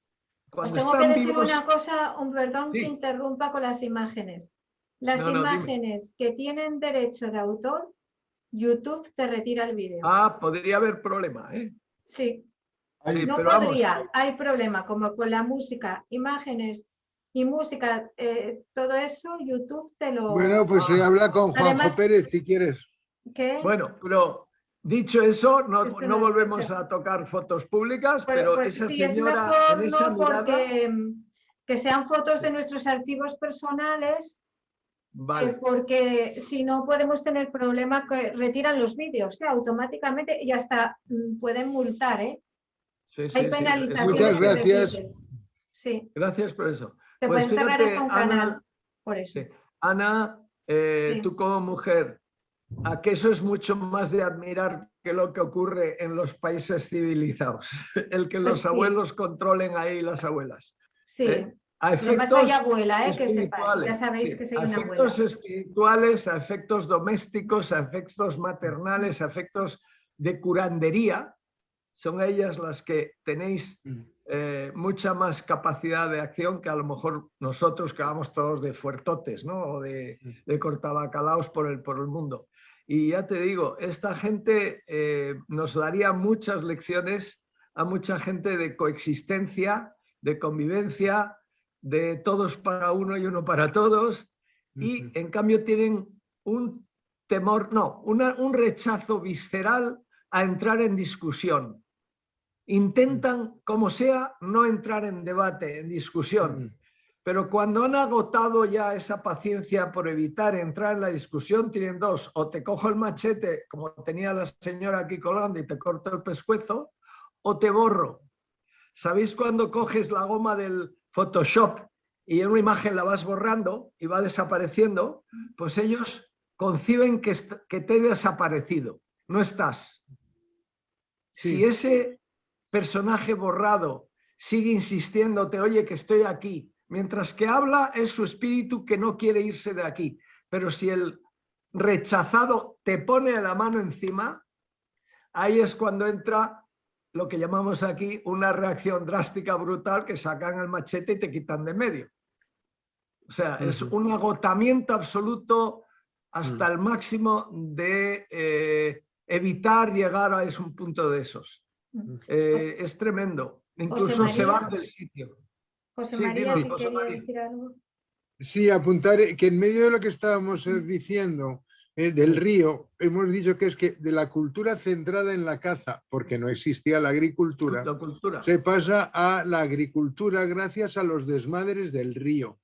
Os tengo que decir una cosa, perdón que interrumpa con las imágenes. Las imágenes que tienen derecho de autor, YouTube te retira el vídeo. Podría haber problema, Sí. Sí, no pero podría, vamos. hay problema, como con la música, imágenes y música, todo eso, YouTube te lo... Bueno, pues se habla con Juanjo Además, Pérez si quieres. ¿qué? Bueno, pero dicho eso, no volvemos a tocar fotos públicas, pero esa sí, señora es mejor en esa no, mirada... porque que sean fotos de nuestros archivos personales, Vale. porque si no podemos tener problema que retiran los vídeos automáticamente y hasta pueden multar, Hay penalizaciones. Muchas gracias. Sí. Gracias por eso. Te Pues pueden cerrar fíjate, hasta un Ana, canal por eso. Ana, tú como mujer, ¿a que eso es mucho más de admirar que lo que ocurre en los países civilizados? El que los abuelos controlen ahí las abuelas. Sí. A efectos soy abuela, que espirituales, ya sabéis que soy una abuela. A efectos espirituales, a efectos domésticos, a efectos maternales, a efectos de curandería, son ellas las que tenéis mucha más capacidad de acción que a lo mejor nosotros que vamos todos de fuertotes, ¿no? O de cortabacalaos por el mundo. Y ya te digo, esta gente nos daría muchas lecciones a mucha gente de coexistencia, de convivencia, de todos para uno y uno para todos, y en cambio tienen un temor, un rechazo visceral a entrar en discusión. Intentan, como sea, no entrar en debate, en discusión. Pero cuando han agotado ya esa paciencia por evitar entrar en la discusión, tienen 2: o te cojo el machete, como tenía la señora aquí colgando, y te corto el pescuezo, o te borro. ¿Sabéis cuando coges la goma del Photoshop y en una imagen la vas borrando y va desapareciendo? Pues ellos conciben que te he desaparecido, no estás. Sí. Si ese personaje borrado sigue insistiéndote, oye, que estoy aquí, mientras que habla es su espíritu que no quiere irse de aquí. Pero si el rechazado te pone la mano encima, ahí es cuando entra lo que llamamos aquí una reacción drástica, brutal, que sacan el machete y te quitan de medio. O sea, es un agotamiento absoluto hasta el máximo de evitar llegar a un punto de esos. Es tremendo. Incluso se van del sitio. José María, ¿te quería decir algo? Sí, apuntar que en medio de lo que estábamos diciendo del río, hemos dicho que es que de la cultura centrada en la caza, porque no existía la agricultura, se pasa a la agricultura gracias a los desmadres del río.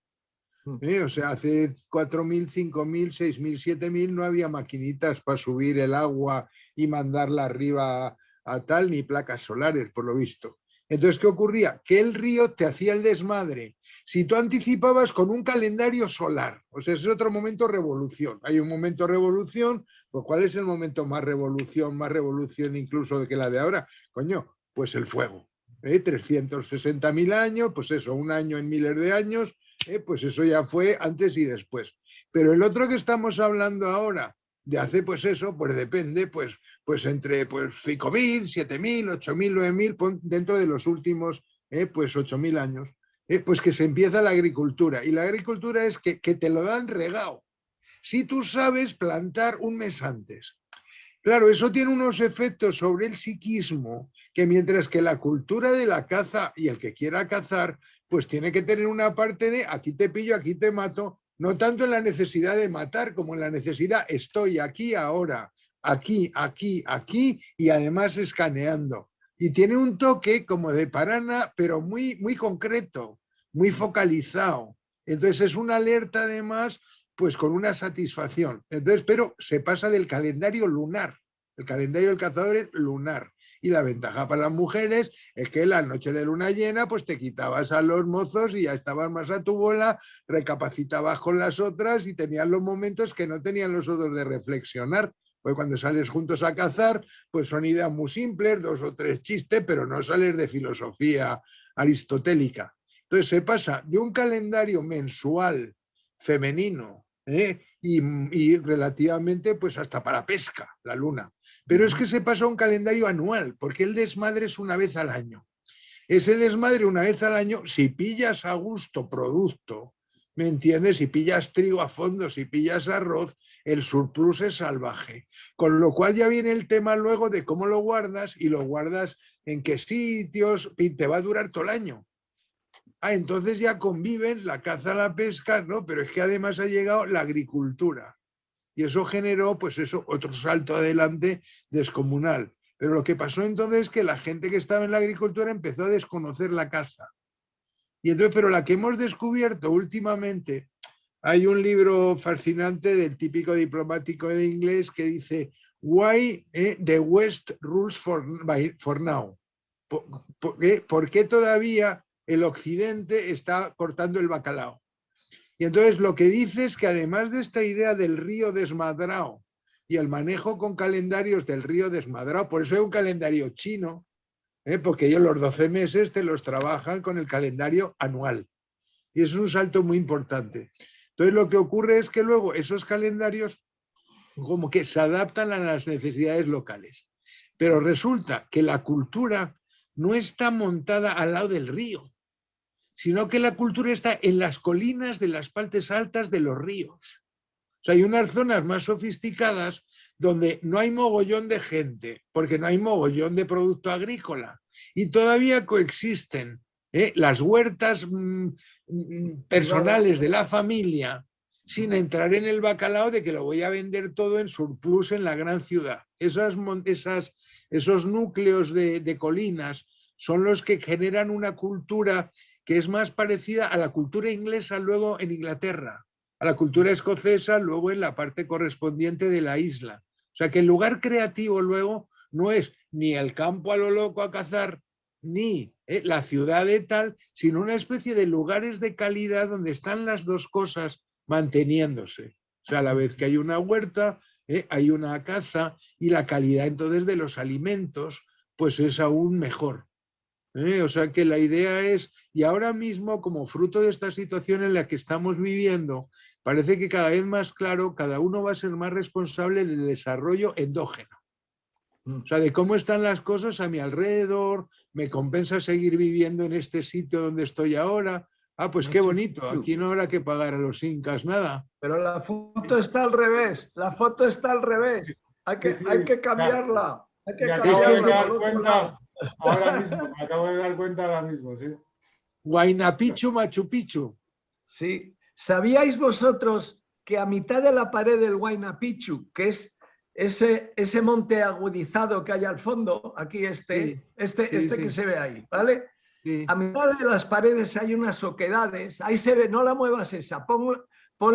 O sea, hace 4.000, 5.000, 6.000, 7.000 no había maquinitas para subir el agua y mandarla arriba a tal, ni placas solares, por lo visto. Entonces, ¿qué ocurría? Que el río te hacía el desmadre. Si tú anticipabas con un calendario solar, o sea, ese es otro momento revolución. Hay un momento revolución, pues ¿cuál es el momento más revolución incluso de que la de ahora? Coño, pues el fuego. 360.000 años, pues eso, un año en miles de años, pues eso ya fue antes y después. Pero el otro que estamos hablando ahora, de hace pues eso, pues depende, pues entre pues 5.000, 7.000, 8.000, 9.000, dentro de los últimos pues 8.000 años, pues que se empieza la agricultura. Y la agricultura es que te lo dan regado. Si tú sabes plantar un mes antes. Claro, eso tiene unos efectos sobre el psiquismo que mientras que la cultura de la caza y el que quiera cazar, pues tiene que tener una parte de aquí te pillo, aquí te mato, no tanto en la necesidad de matar como en la necesidad estoy aquí ahora, aquí, aquí, aquí y además escaneando. Y tiene un toque como de parana, pero muy, muy concreto, muy focalizado. Entonces es una alerta además pues con una satisfacción. Entonces, pero se pasa del calendario lunar. El calendario del cazador es lunar. Y la ventaja para las mujeres es que la noche de luna llena, pues te quitabas a los mozos y ya estabas más a tu bola, recapacitabas con las otras y tenías los momentos que no tenían los otros de reflexionar. Pues cuando sales juntos a cazar, pues son ideas muy simples, 2 o 3 chistes, pero no sales de filosofía aristotélica. Entonces se pasa de un calendario mensual femenino, y relativamente pues hasta para pesca, la luna. Pero es que se pasa a un calendario anual, porque el desmadre es una vez al año. Ese desmadre una vez al año, si pillas a gusto producto, ¿me entiendes? Si pillas trigo a fondo, si pillas arroz, el surplus es salvaje. Con lo cual ya viene el tema luego de cómo lo guardas y lo guardas en qué sitios, y te va a durar todo el año. Entonces ya conviven la caza, la pesca, ¿no? Pero es que además ha llegado la agricultura. Y eso generó, pues eso, otro salto adelante descomunal. Pero lo que pasó entonces es que la gente que estaba en la agricultura empezó a desconocer la caza. Y entonces, pero la que hemos descubierto últimamente, hay un libro fascinante del típico diplomático de inglés que dice Why the West rules for now? ¿Por qué todavía el occidente está cortando el bacalao? Y entonces lo que dice es que además de esta idea del río desmadrado y el manejo con calendarios del río desmadrado, por eso hay un calendario chino, porque ellos los 12 meses te los trabajan con el calendario anual. Y eso es un salto muy importante. Entonces lo que ocurre es que luego esos calendarios como que se adaptan a las necesidades locales. Pero resulta que la cultura no está montada al lado del río, sino que la cultura está en las colinas de las partes altas de los ríos. O sea, hay unas zonas más sofisticadas donde no hay mogollón de gente, porque no hay mogollón de producto agrícola, y todavía coexisten las huertas personales de la familia, sin entrar en el bacalao de que lo voy a vender todo en surplus en la gran ciudad. Esos núcleos de colinas son los que generan una cultura que es más parecida a la cultura inglesa luego en Inglaterra, a la cultura escocesa luego en la parte correspondiente de la isla. O sea que el lugar creativo luego no es ni el campo a lo loco a cazar, ni la ciudad de tal, sino una especie de lugares de calidad donde están las dos cosas manteniéndose. O sea, a la vez que hay una huerta, hay una caza y la calidad entonces de los alimentos pues es aún mejor. O sea que la idea es, y ahora mismo como fruto de esta situación en la que estamos viviendo, parece que cada vez más claro, cada uno va a ser más responsable del desarrollo endógeno. O sea, de cómo están las cosas a mi alrededor, me compensa seguir viviendo en este sitio donde estoy ahora. Pues qué bonito, aquí no habrá que pagar a los incas nada. Pero la foto está al revés, la foto está al revés. Hay que cambiarla. Hay que acabo de dar cuenta ahora mismo, me acabo de dar cuenta ahora mismo, sí. Huayna Picchu, Machu Picchu. Sí. ¿Sabíais vosotros que a mitad de la pared del Huayna Picchu, que es ese monte agudizado que hay al fondo, aquí que se ve ahí, ¿vale? Sí. A mitad de las paredes hay unas oquedades, ahí se ve, no la muevas esa, pon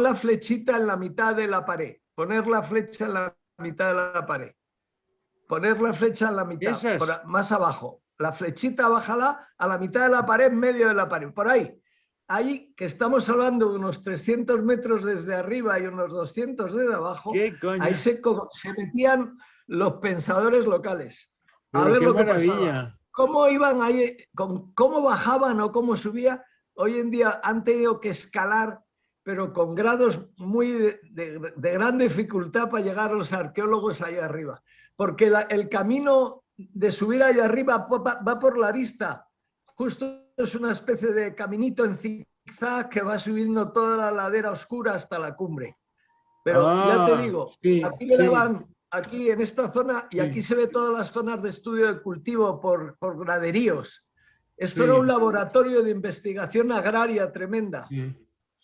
la flechita en la mitad de la pared, poner la flecha en la mitad de la pared, poner la flecha en la mitad, Esas. más abajo, la flechita bájala a la mitad de la pared, medio de la pared, por ahí. Ahí, que estamos hablando de unos 300 metros desde arriba y unos 200 desde abajo, ¿Qué coño? ahí se metían los pensadores locales a Pero ver qué lo que maravilla. pasaba. ¿Cómo iban ahí, cómo bajaban o cómo subía? Hoy en día han tenido que escalar, pero con grados muy de gran dificultad para llegar a los arqueólogos ahí arriba. Porque el camino de subir allá arriba va por la arista. Justo es una especie de caminito en zigzag que va subiendo toda la ladera oscura hasta la cumbre. Pero ya te digo, sí, aquí le sí, daban, aquí en esta zona, y sí. aquí se ve todas las zonas de estudio de cultivo por graderíos. Esto Sí. era un laboratorio de investigación agraria tremenda. Sí.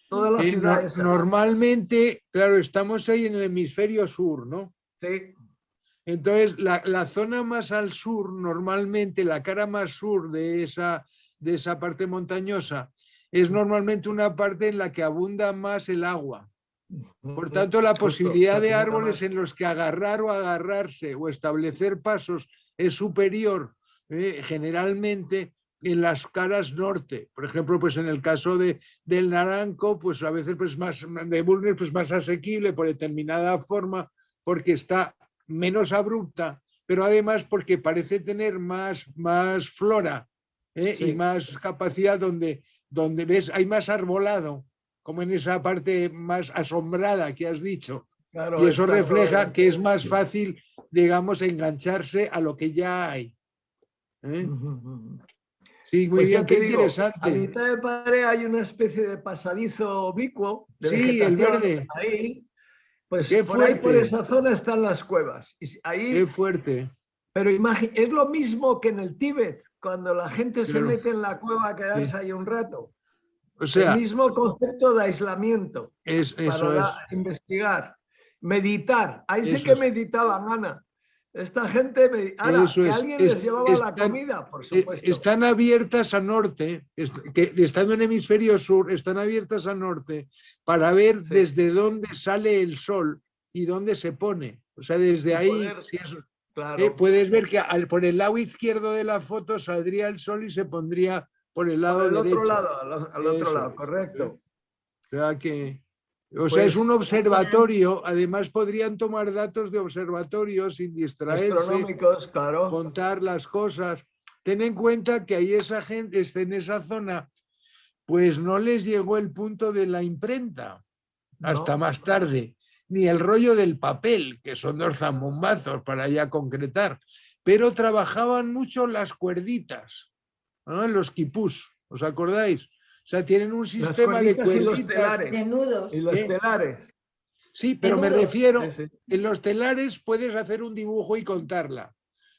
Toda la ciudad esa. Normalmente, claro, estamos ahí en el hemisferio sur, ¿no? Sí, Entonces, la zona más al sur, normalmente, la cara más sur de esa parte montañosa, es normalmente una parte en la que abunda más el agua. Por tanto, la justo, posibilidad se de acumula árboles más. en los que agarrar o agarrarse o establecer pasos es superior, generalmente en las caras norte. Por ejemplo, pues en el caso del naranco, pues a veces pues más de Bulnes, pues más asequible por determinada forma, porque está menos abrupta, pero además porque parece tener más flora, Sí. y más capacidad donde ves, hay más arbolado, como en esa parte más asombrada que has dicho. Claro, Y eso está refleja todo. que es más fácil, digamos, engancharse a lo que ya hay. Sí, muy Pues bien, ya qué te digo, a interesante. mitad de pared hay una especie de pasadizo oblicuo de Sí, el vegetación. verde. Ahí, pues Qué por ahí, por fuerte, esa zona están las cuevas. Y ahí, qué fuerte. pero es lo mismo que en el Tíbet, cuando la gente se Claro, mete en la cueva a quedarse sí. ahí un rato. O El sea, mismo concepto de aislamiento eso es. investigar, meditar. Ahí sí Eso que es. meditaban, Ana. Esta gente, ahora, Eso que es. alguien les llevaba la comida, por supuesto. Están abiertas a norte, que estando en hemisferio sur, están abiertas a norte para ver Sí. desde dónde sale el sol y dónde se pone. O sea, desde Y ahí, poder, si es, claro, puedes ver que por el lado izquierdo de la foto saldría el sol y se pondría por el por lado el otro derecho. lado, al otro Eso lado, es. correcto. O sea que, o sea, es un Pues observatorio. Además, podrían tomar datos de observatorio sin distraerse, astronómicos, claro. contar las cosas. Ten en cuenta que ahí esa gente está en esa zona, pues no les llegó el punto de la imprenta hasta ¿No? más tarde, ni el rollo del papel, que son dos zambombazos para ya concretar, pero trabajaban mucho las cuerditas, ¿no? Los quipús, ¿os acordáis? O sea, tienen un Las sistema de cuerditas y los cuerditas. de telares. nudos. Y los telares. Sí, De pero me nudos. refiero, Sí, sí. en los telares puedes hacer un dibujo y contarla,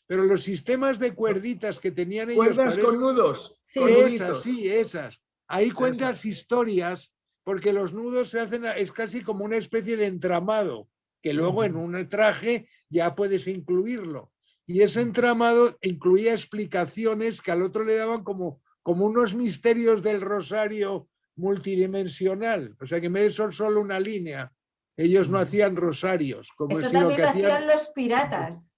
pero los sistemas de cuerditas que tenían ellos Cuerdas para con nudos, Sí. con esas, nuditos. sí, esas. Ahí cuentas Esas. historias, porque los nudos se hacen, es casi como una especie de entramado, que luego en un traje ya puedes incluirlo. Y ese entramado incluía explicaciones que al otro le daban como unos misterios del rosario multidimensional. O sea que en vez de ser solo una línea, ellos no hacían rosarios, como Eso si lo también que lo hacían. hacían los piratas.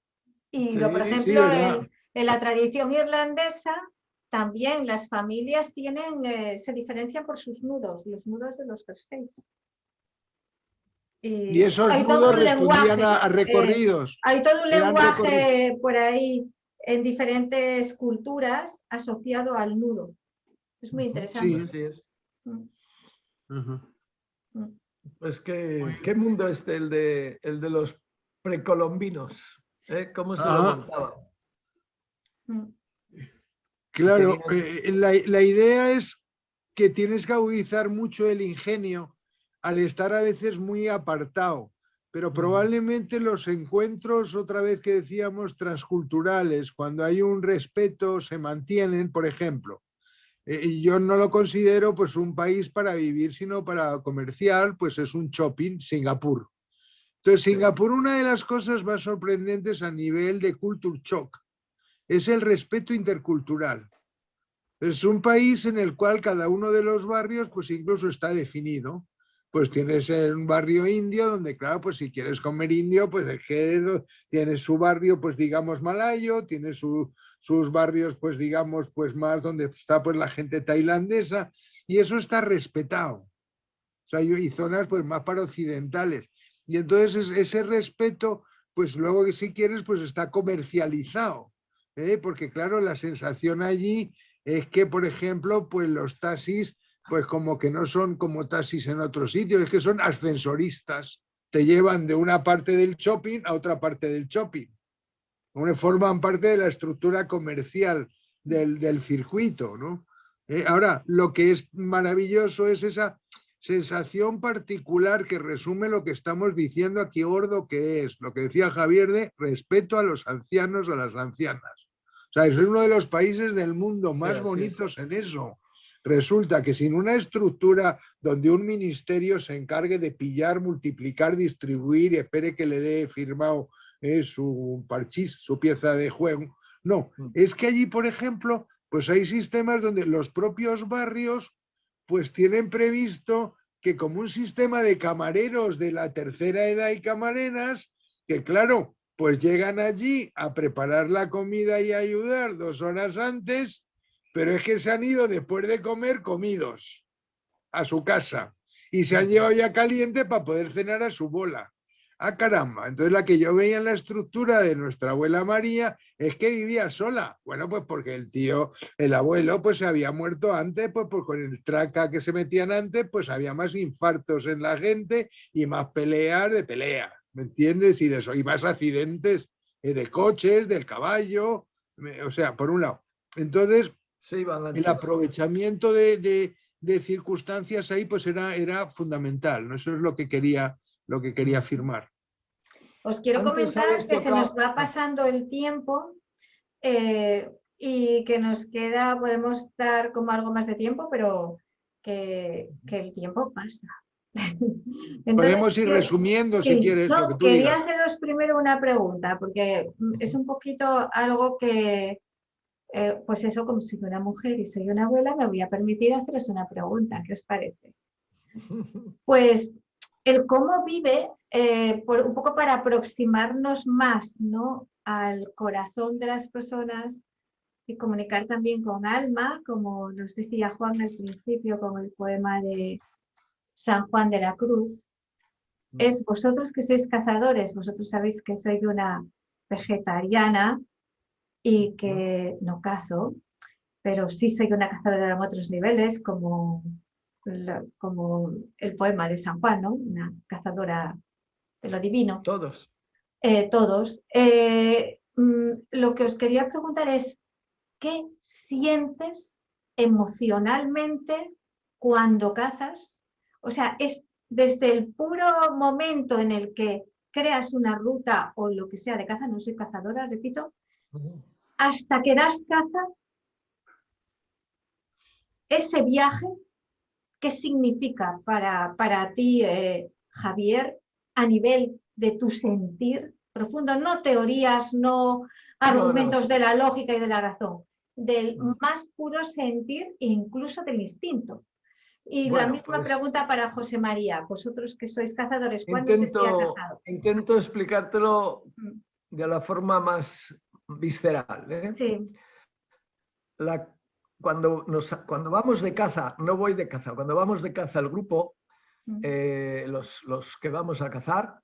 Y por Sí, Sí, ejemplo, ¿verdad? en la tradición irlandesa, también las familias se diferencian por sus nudos, los nudos de los jerseys. Y Y esos hay todo nudos un respondían lenguaje, a recorridos. hay todo un Eran recorridos. lenguaje por ahí en diferentes culturas asociado al nudo. Es muy interesante. Sí. Así es. Ajá. Pues qué mundo es el de los precolombinos. ¿Cómo se lo Ajá. montaban? Claro, Tenían- la idea es que tienes que agudizar mucho el ingenio al estar a veces muy apartado, pero probablemente los encuentros, otra vez que decíamos, transculturales, cuando hay un respeto, se mantienen, por ejemplo. Y yo no lo considero pues un país para vivir, sino para comercial, pues es un shopping, Singapur. Entonces, Singapur, una de las cosas más sorprendentes a nivel de culture shock es el respeto intercultural. Es un país en el cual cada uno de los barrios pues incluso está definido. Pues tienes un barrio indio donde, claro, pues si quieres comer indio, pues es que tienes su barrio, pues digamos malayo, tiene sus barrios, pues digamos, pues más donde está pues la gente tailandesa, y eso está respetado. O sea, y zonas pues más para occidentales. Y entonces ese respeto, pues luego que si quieres, pues está comercializado. Porque claro, la sensación allí es que, por ejemplo, pues los taxis, pues como que no son como taxis en otros sitios, es que son ascensoristas. Te llevan de una parte del shopping a otra parte del shopping. Forman parte de la estructura comercial del circuito, ¿no? Ahora, lo que es maravilloso es esa sensación particular que resume lo que estamos diciendo aquí, gordo, que es lo que decía Javier de respeto a los ancianos, a las ancianas. O sea, es uno de los países del mundo más bonitos en eso. Resulta que sin una estructura donde un ministerio se encargue de pillar, multiplicar, distribuir y espere que le dé firmado su parchís, su pieza de juego, no, es que allí, por ejemplo, pues hay sistemas donde los propios barrios pues tienen previsto que como un sistema de camareros de la tercera edad y camareras, que claro, pues llegan allí a preparar la comida y a ayudar 2 horas antes, pero es que se han ido después de comer comidos a su casa y se han llevado ya caliente para poder cenar a su bola. Ah, caramba. Entonces la que yo veía en la estructura de nuestra abuela María es que vivía sola. Bueno, pues porque el abuelo, pues se había muerto antes, pues con el traca que se metían antes, pues había más infartos en la gente y más peleas de pelea, ¿me entiendes? Y de eso, y más accidentes de coches, del caballo, o sea, por un lado. Entonces, sí, el aprovechamiento de circunstancias ahí, pues era fundamental, ¿no? Eso es lo que quería afirmar. Os quiero comentar que se nos va pasando el tiempo y que nos queda, podemos dar como algo más de tiempo, pero que el tiempo pasa. Entonces, podemos ir resumiendo si quieres. No, lo que tú quería digas. haceros primero una pregunta, porque es un poquito algo que, pues eso, como soy una mujer y soy una abuela, me voy a permitir haceros una pregunta. ¿Qué os parece? Pues el cómo vive, un poco para aproximarnos más, ¿no?, al corazón de las personas y comunicar también con alma, como nos decía Juan al principio con el poema de San Juan de la Cruz. Es vosotros que sois cazadores, vosotros sabéis que soy una vegetariana y que no cazo, pero sí soy una cazadora en otros niveles, como el poema de San Juan, ¿no? Una cazadora de lo divino. Todos. Todos. Lo que os quería preguntar es, ¿qué sientes emocionalmente cuando cazas? O sea, es desde el puro momento en el que creas una ruta o lo que sea de caza, no soy cazadora, repito, hasta que das caza, ese viaje, ¿qué significa para ti, Javier, a nivel de tu sentir profundo? No teorías, no argumentos de la lógica y de la razón, del más puro sentir, incluso del instinto. Y bueno, la misma pregunta para José María, vosotros que sois cazadores, ¿cuándo se ha cazado? Intento explicártelo de la forma más visceral, ¿eh? Sí. Cuando vamos de caza, no voy de caza, cuando vamos de caza el grupo, los que vamos a cazar,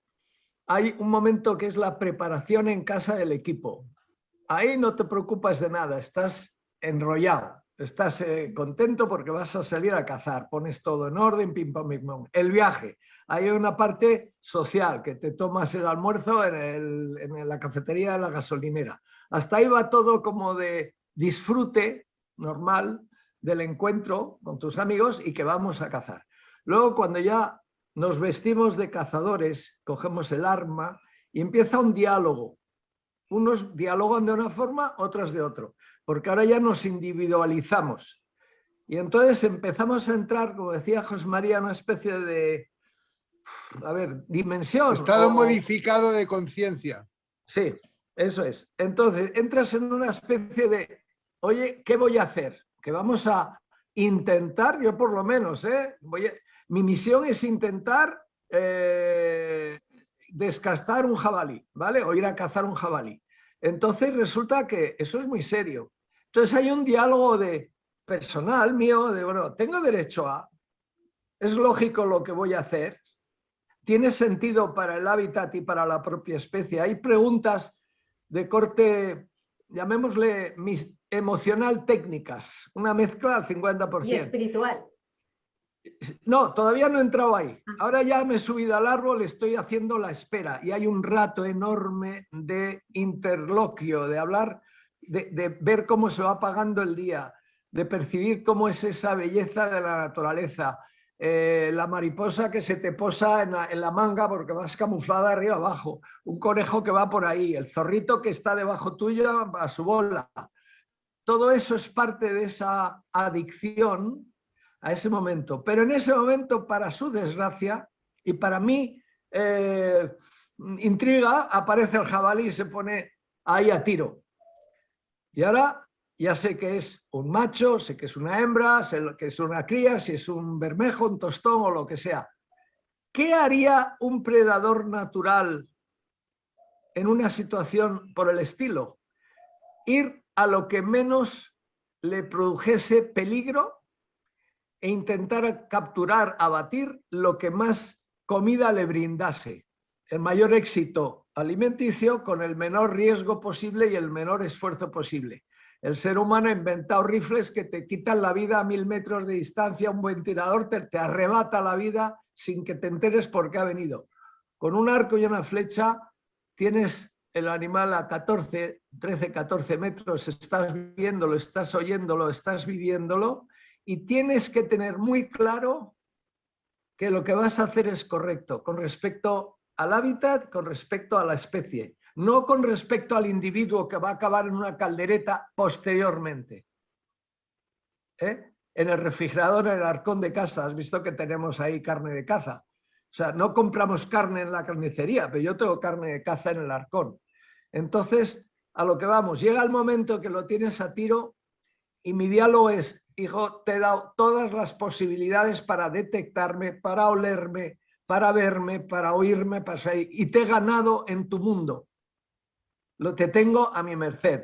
hay un momento que es la preparación en casa del equipo. Ahí no te preocupas de nada, estás enrollado, estás contento porque vas a salir a cazar, pones todo en orden, pim, pam, pim, pam. El viaje, hay una parte social, que te tomas el almuerzo en la cafetería de la gasolinera. Hasta ahí va todo como de disfrute normal del encuentro con tus amigos y que vamos a cazar. Luego, cuando ya nos vestimos de cazadores, cogemos el arma y empieza un diálogo. Unos dialogan de una forma, otros de otro, porque ahora ya nos individualizamos. Y entonces empezamos a entrar, como decía José María, una especie de, dimensión. Estado modificado de conciencia. Sí, eso es. Entonces entras en una especie de, oye, ¿qué voy a hacer? que vamos a intentar, yo por lo menos, mi misión es intentar descastar un jabalí, ¿vale? O ir a cazar un jabalí. Entonces resulta que eso es muy serio. Entonces hay un diálogo personal mío de, bueno, tengo derecho a, es lógico lo que voy a hacer, tiene sentido para el hábitat y para la propia especie. Hay preguntas de corte, llamémosle emocional técnicas, una mezcla al 50%. Y espiritual. No, todavía no he entrado ahí. Ahora ya me he subido al árbol, estoy haciendo la espera y hay un rato enorme de interloquio, de hablar, de ver cómo se va apagando el día, de percibir cómo es esa belleza de la naturaleza. La mariposa que se te posa en la manga porque vas camuflada arriba abajo, un conejo que va por ahí, el zorrito que está debajo tuyo a su bola. Todo eso es parte de esa adicción a ese momento. Pero en ese momento, para su desgracia, y para mí intriga, aparece el jabalí y se pone ahí a tiro. Y ahora ya sé que es un macho, sé que es una hembra, sé que es una cría, si es un bermejo, un tostón o lo que sea. ¿Qué haría un predador natural en una situación por el estilo? Ir a lo que menos le produjese peligro e intentar capturar, abatir lo que más comida le brindase. El mayor éxito alimenticio con el menor riesgo posible y el menor esfuerzo posible. El ser humano ha inventado rifles que te quitan la vida a 1000 metros de distancia. Un buen tirador te arrebata la vida sin que te enteres por qué ha venido. Con un arco y una flecha tienes el animal a 13, 14 metros, estás viéndolo, estás oyéndolo, estás viviéndolo y tienes que tener muy claro que lo que vas a hacer es correcto con respecto al hábitat, con respecto a la especie, no con respecto al individuo que va a acabar en una caldereta posteriormente. En el refrigerador, en el arcón de casa, has visto que tenemos ahí carne de caza. O sea, no compramos carne en la carnicería, pero yo tengo carne de caza en el arcón. Entonces, a lo que vamos, llega el momento que lo tienes a tiro y mi diálogo es, hijo, te he dado todas las posibilidades para detectarme, para olerme, para verme, para oírme, y te he ganado en tu mundo. Te tengo a mi merced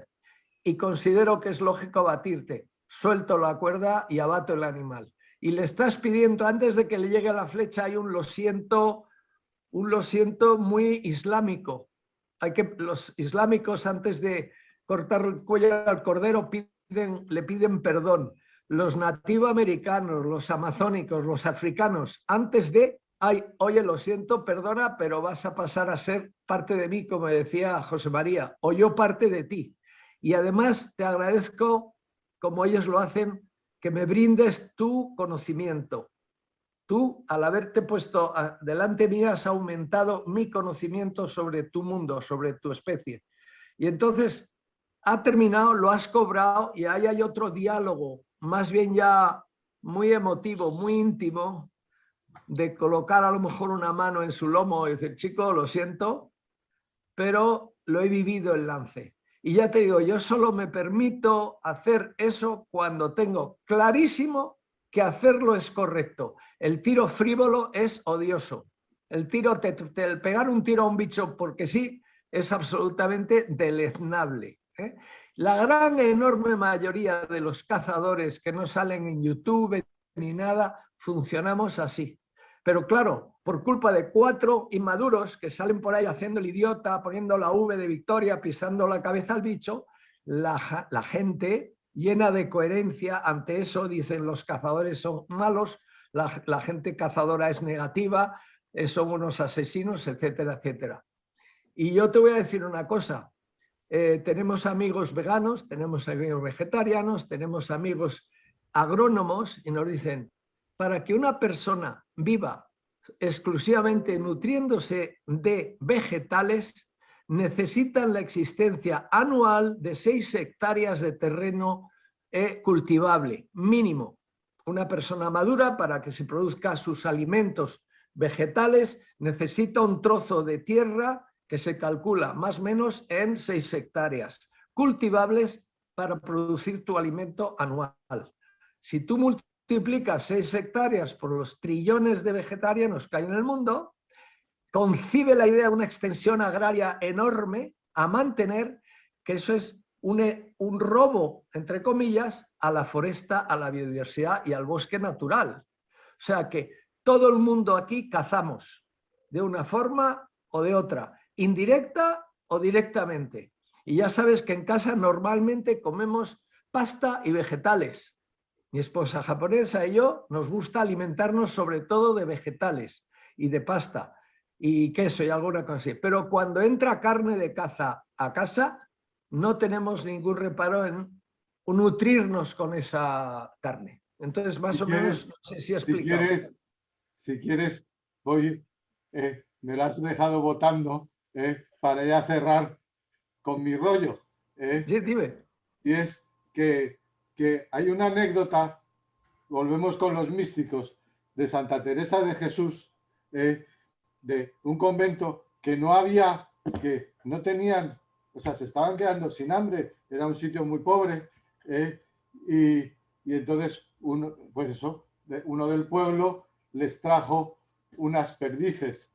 y considero que es lógico abatirte. Suelto la cuerda y abato el animal. Y le estás pidiendo, antes de que le llegue la flecha, hay un lo siento muy islámico. Los islámicos, antes de cortar el cuello al cordero, le piden perdón. Los nativoamericanos, los amazónicos, los africanos, antes de, oye, lo siento, perdona, pero vas a pasar a ser parte de mí, como decía José María, o yo parte de ti. Y además te agradezco, como ellos lo hacen, que me brindes tu conocimiento. Tú, al haberte puesto delante mía, has aumentado mi conocimiento sobre tu mundo, sobre tu especie. Y entonces ha terminado, lo has cobrado y ahí hay otro diálogo, más bien ya muy emotivo, muy íntimo, de colocar a lo mejor una mano en su lomo y decir, chico, lo siento, pero lo he vivido el lance. Y ya te digo, yo solo me permito hacer eso cuando tengo clarísimo que hacerlo es correcto. El tiro frívolo es odioso. El pegar un tiro a un bicho porque sí es absolutamente deleznable. La gran, enorme mayoría de los cazadores que no salen en YouTube ni nada, funcionamos así. Pero claro, por culpa de 4 inmaduros que salen por ahí haciendo el idiota, poniendo la V de victoria, pisando la cabeza al bicho, la gente llena de coherencia ante eso, dicen los cazadores son malos, la gente cazadora es negativa, son unos asesinos, etcétera, etcétera. Y yo te voy a decir una cosa, tenemos amigos veganos, tenemos amigos vegetarianos, tenemos amigos agrónomos y nos dicen, para que una persona viva exclusivamente nutriéndose de vegetales, necesitan la existencia anual de 6 hectáreas de terreno cultivable, mínimo. Una persona madura, para que se produzca sus alimentos vegetales, necesita un trozo de tierra que se calcula más o menos en 6 hectáreas, cultivables para producir tu alimento anual. Si tú multiplicas 6 hectáreas por los trillones de vegetarianos que hay en el mundo, concibe la idea de una extensión agraria enorme a mantener, que eso es un robo, entre comillas, a la foresta, a la biodiversidad y al bosque natural. O sea que todo el mundo aquí cazamos de una forma o de otra, indirecta o directamente. Y ya sabes que en casa normalmente comemos pasta y vegetales. Mi esposa japonesa y yo nos gusta alimentarnos sobre todo de vegetales y de pasta y queso y alguna cosa así. Pero cuando entra carne de caza a casa, no tenemos ningún reparo en nutrirnos con esa carne. Entonces, más o menos, no sé si he explicado. Si quieres, voy, me la has dejado votando para ya cerrar con mi rollo. Sí, dime. Y es que hay una anécdota, volvemos con los místicos, de Santa Teresa de Jesús, de un convento que no tenían, o sea, se estaban quedando sin hambre, era un sitio muy pobre, y entonces uno del pueblo les trajo unas perdices,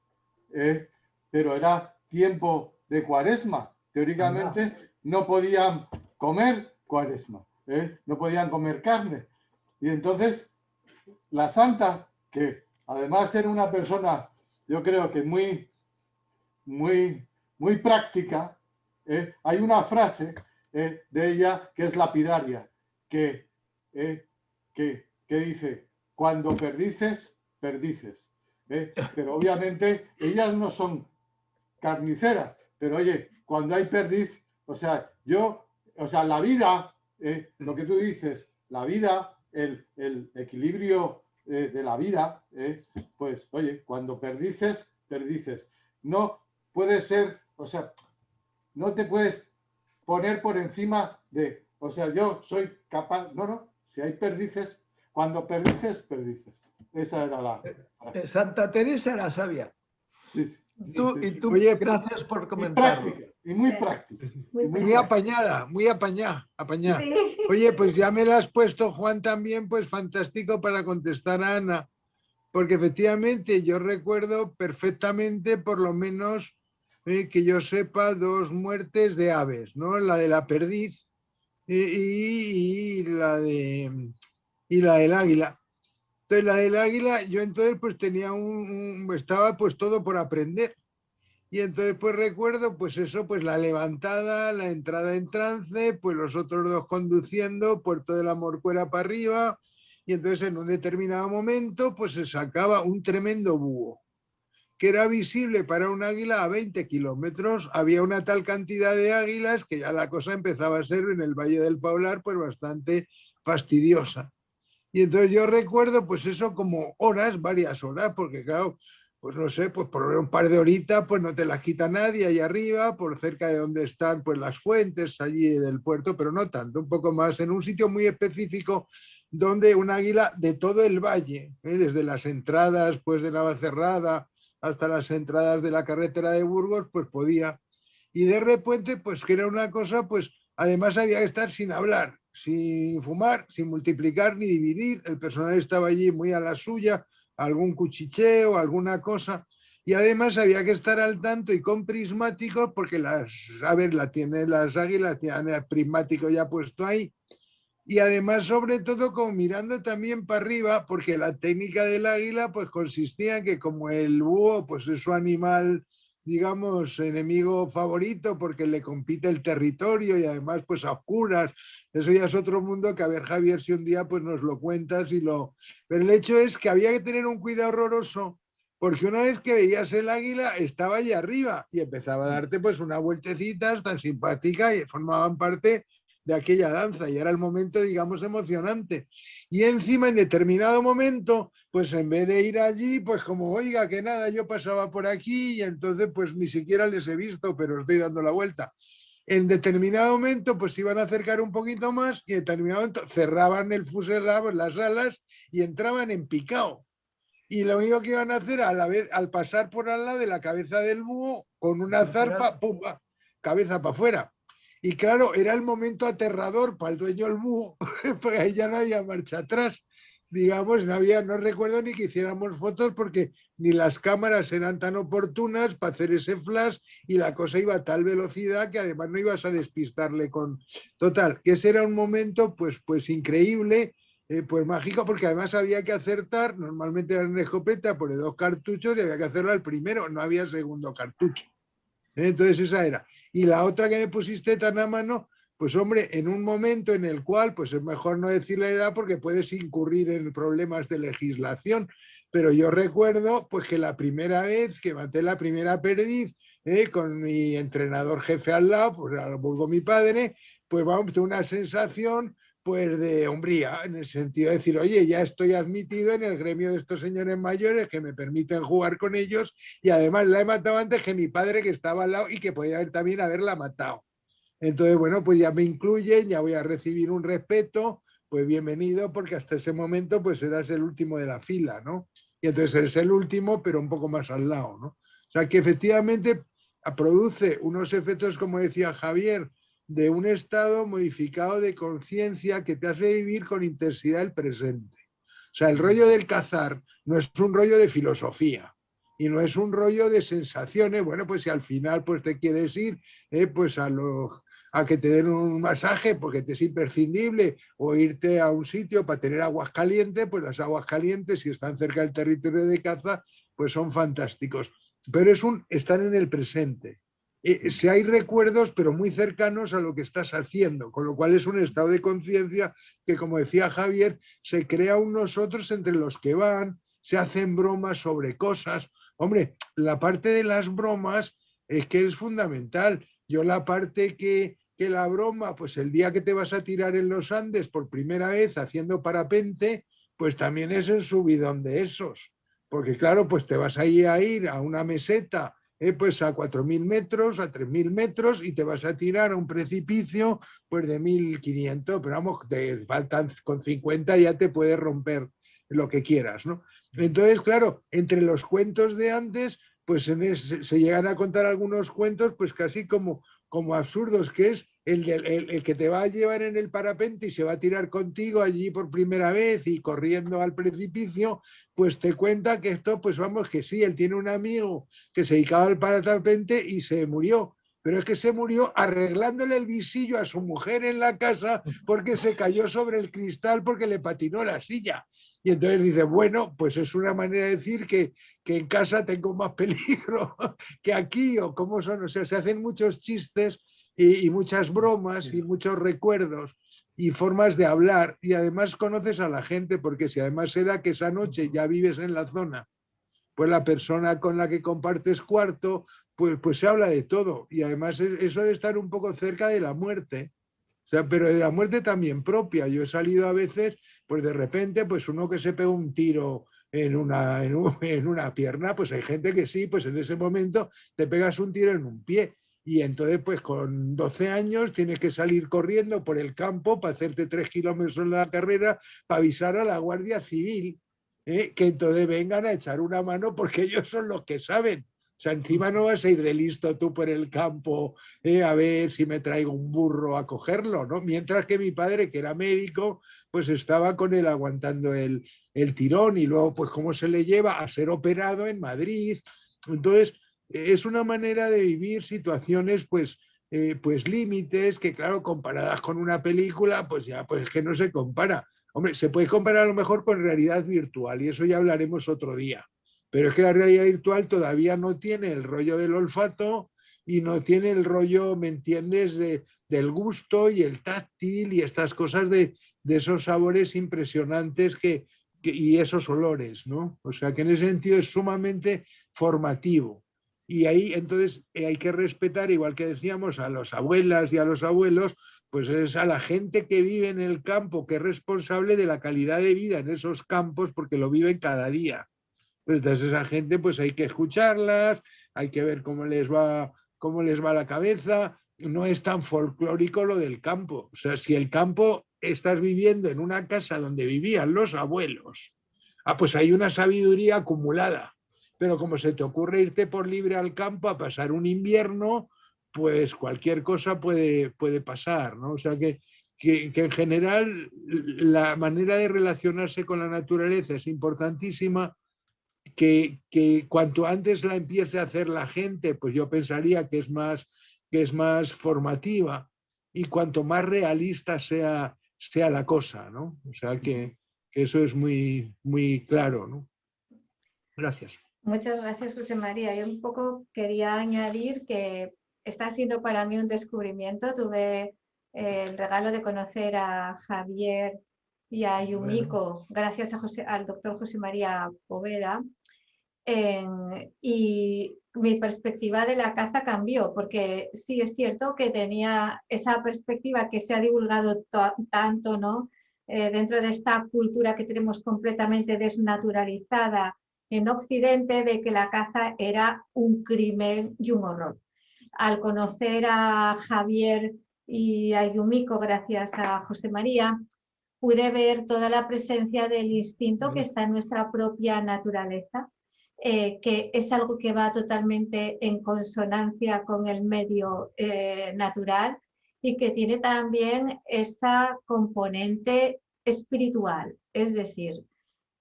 pero era tiempo de Cuaresma, teóricamente no podían comer Cuaresma, no podían comer carne, y entonces la santa, que además era una persona, yo creo que muy práctica, hay una frase de ella que es lapidaria, que dice: cuando perdices, perdices. Pero obviamente ellas no son carniceras, pero oye, cuando hay perdiz, o sea, la vida, lo que tú dices, la vida, el equilibrio de la vida, pues oye, cuando perdices, perdices. No puede ser, o sea, no te puedes poner por encima de, o sea, yo soy capaz, no, si hay perdices, cuando perdices, perdices. Esa era la frase. Santa Teresa era sabia. Sí, sí. Y tú, Oye, gracias por comentarlo. Muy práctica. Muy apañada, muy apañada. Sí. Oye, pues ya me la has puesto, Juan, también, pues fantástico para contestar a Ana, porque efectivamente yo recuerdo perfectamente, por lo menos que yo sepa, 2 muertes de aves, ¿no? La de la perdiz y la del águila. Entonces, la del águila, yo entonces pues tenía estaba pues todo por aprender. Y entonces pues recuerdo pues eso, pues la levantada, la entrada en trance, pues los otros 2 conduciendo, Puerto de la Morcuera para arriba, y entonces en un determinado momento pues se sacaba un tremendo búho, que era visible para un águila a 20 kilómetros. Había una tal cantidad de águilas que ya la cosa empezaba a ser en el Valle del Paular pues bastante fastidiosa. Y entonces yo recuerdo pues eso como horas, varias horas, porque claro, pues no sé, pues por un par de horitas pues no te las quita nadie ahí arriba, por cerca de donde están pues las fuentes allí del puerto, pero no tanto, un poco más en un sitio muy específico donde un águila de todo el valle, desde las entradas pues de Navacerrada hasta las entradas de la carretera de Burgos, pues podía. Y de repente pues que era una cosa, pues además había que estar sin hablar, sin fumar, sin multiplicar ni dividir. El personal estaba allí muy a la suya, algún cuchicheo, alguna cosa. Y además había que estar al tanto y con prismáticos, porque las águilas tienen el prismático ya puesto ahí. Y además, sobre todo, como mirando también para arriba, porque la técnica del águila pues consistía en que como el búho pues es su animal, digamos, enemigo favorito, porque le compite el territorio y además pues a oscuras, eso ya es otro mundo que a ver, Javier, si un día pues nos lo cuentas Pero el hecho es que había que tener un cuidado horroroso, porque una vez que veías el águila estaba allá arriba y empezaba a darte pues una vueltecita tan simpática y formaban parte de aquella danza, y era el momento, digamos, emocionante. Y encima, en determinado momento, pues en vez de ir allí, pues como, oiga, que nada, yo pasaba por aquí y entonces pues ni siquiera les he visto, pero estoy dando la vuelta. En determinado momento, pues se iban a acercar un poquito más y en determinado momento cerraban el fuselado, las alas, y entraban en picado. Y lo único que iban a hacer al pasar por al lado de la cabeza del búho, con una zarpa, ¡pum!, cabeza para afuera. Y claro, era el momento aterrador para el dueño del búho, porque ahí ya no había marcha atrás. Digamos, no recuerdo ni que hiciéramos fotos porque ni las cámaras eran tan oportunas para hacer ese flash y la cosa iba a tal velocidad que además no ibas a despistarle con... Total, que ese era un momento pues increíble, pues mágico, porque además había que acertar, normalmente era en escopeta por 2 cartuchos y había que hacerlo al primero, no había segundo cartucho. Entonces esa era. Y la otra que me pusiste tan a mano, pues hombre, en un momento en el cual, pues es mejor no decir la edad porque puedes incurrir en problemas de legislación, pero yo recuerdo pues que la primera vez que maté la primera perdiz, con mi entrenador jefe al lado, pues al vulgo mi padre, pues vamos, tuve una sensación pues de hombría, en el sentido de decir, oye, ya estoy admitido en el gremio de estos señores mayores que me permiten jugar con ellos y además la he matado antes que mi padre que estaba al lado y que podía también haberla matado. Entonces, bueno, pues ya me incluyen, ya voy a recibir un respeto, pues bienvenido, porque hasta ese momento pues eras el último de la fila, ¿no? Y entonces eres el último, pero un poco más al lado, ¿no? O sea que efectivamente produce unos efectos, como decía Javier, de un estado modificado de conciencia que te hace vivir con intensidad el presente. O sea, el rollo del cazar no es un rollo de filosofía y no es un rollo de sensaciones. Bueno, pues si al final pues te quieres ir pues a que te den un masaje porque te es imprescindible o irte a un sitio para tener aguas calientes, pues las aguas calientes, si están cerca del territorio de caza, pues son fantásticos. Pero están en el presente. Si hay recuerdos, pero muy cercanos a lo que estás haciendo, con lo cual es un estado de conciencia que, como decía Javier, se crea un nosotros entre los que van, se hacen bromas sobre cosas. Hombre, la parte de las bromas es que es fundamental. Yo la parte que la broma, pues el día que te vas a tirar en los Andes por primera vez haciendo parapente, pues también es el subidón de esos. Porque claro, pues te vas a ir a una meseta, pues a 4.000 metros, a 3.000 metros y te vas a tirar a un precipicio pues de 1.500, pero vamos, te faltan con 50 ya te puedes romper lo que quieras, ¿no? Entonces, claro, entre los cuentos de antes, pues se llegan a contar algunos cuentos pues casi como absurdos, que es el que te va a llevar en el parapente y se va a tirar contigo allí por primera vez y corriendo al precipicio, pues te cuenta que esto, pues vamos, que sí, él tiene un amigo que se dedicaba al parapente y se murió. Pero es que se murió arreglándole el visillo a su mujer en la casa porque se cayó sobre el cristal porque le patinó la silla. Y entonces dice, bueno, pues es una manera de decir que en casa tengo más peligro que aquí, o cómo son, o sea, se hacen muchos chistes y muchas bromas y muchos recuerdos y formas de hablar, y además conoces a la gente, porque si además se da que esa noche ya vives en la zona, pues la persona con la que compartes cuarto, pues se habla de todo, y además eso de estar un poco cerca de la muerte, o sea, pero de la muerte también propia. Yo he salido a veces, pues de repente, pues uno que se pega un tiro en una pierna, pues hay gente que sí, pues en ese momento te pegas un tiro en un pie. Y entonces, pues con 12 años tienes que salir corriendo por el campo para hacerte 3 kilómetros en la carrera para avisar a la Guardia Civil, que entonces vengan a echar una mano porque ellos son los que saben. O sea, encima no vas a ir de listo tú por el campo a ver si me traigo un burro a cogerlo, ¿no? Mientras que mi padre, que era médico, pues estaba con él aguantando el tirón y luego, pues cómo se le lleva a ser operado en Madrid. Entonces, es una manera de vivir situaciones, pues límites, que claro, comparadas con una película, pues ya, pues que no se compara. Hombre, se puede comparar a lo mejor con realidad virtual y eso ya hablaremos otro día. Pero es que la realidad virtual todavía no tiene el rollo del olfato y no tiene el rollo, ¿me entiendes?, del gusto y el táctil y estas cosas de esos sabores impresionantes y esos olores, ¿no? O sea que en ese sentido es sumamente formativo. Y ahí entonces hay que respetar, igual que decíamos, a las abuelas y a los abuelos, pues es a la gente que vive en el campo, que es responsable de la calidad de vida en esos campos porque lo viven cada día. Pues entonces esa gente pues hay que escucharlas, hay que ver cómo les va la cabeza. No es tan folclórico lo del campo. O sea, si el campo estás viviendo en una casa donde vivían los abuelos, pues hay una sabiduría acumulada. Pero como se te ocurre irte por libre al campo a pasar un invierno, pues cualquier cosa puede pasar, ¿no? O sea que en general la manera de relacionarse con la naturaleza es importantísima, que cuanto antes la empiece a hacer la gente, pues yo pensaría que es más formativa, y cuanto más realista sea la cosa, ¿no? O sea que eso es muy, muy claro, ¿no? Gracias. Muchas gracias, José María. Yo un poco quería añadir que está siendo para mí un descubrimiento. Tuve el regalo de conocer a Javier y a Yumiko gracias al doctor José María Poveda. Y mi perspectiva de la caza cambió, porque sí es cierto que tenía esa perspectiva que se ha divulgado tanto, ¿no? Dentro de esta cultura que tenemos completamente desnaturalizada en Occidente, de que la caza era un crimen y un horror. Al conocer a Javier y a Yumiko gracias a José María, pude ver toda la presencia del instinto que está en nuestra propia naturaleza, que es algo que va totalmente en consonancia con el medio natural, y que tiene también esa componente espiritual, es decir,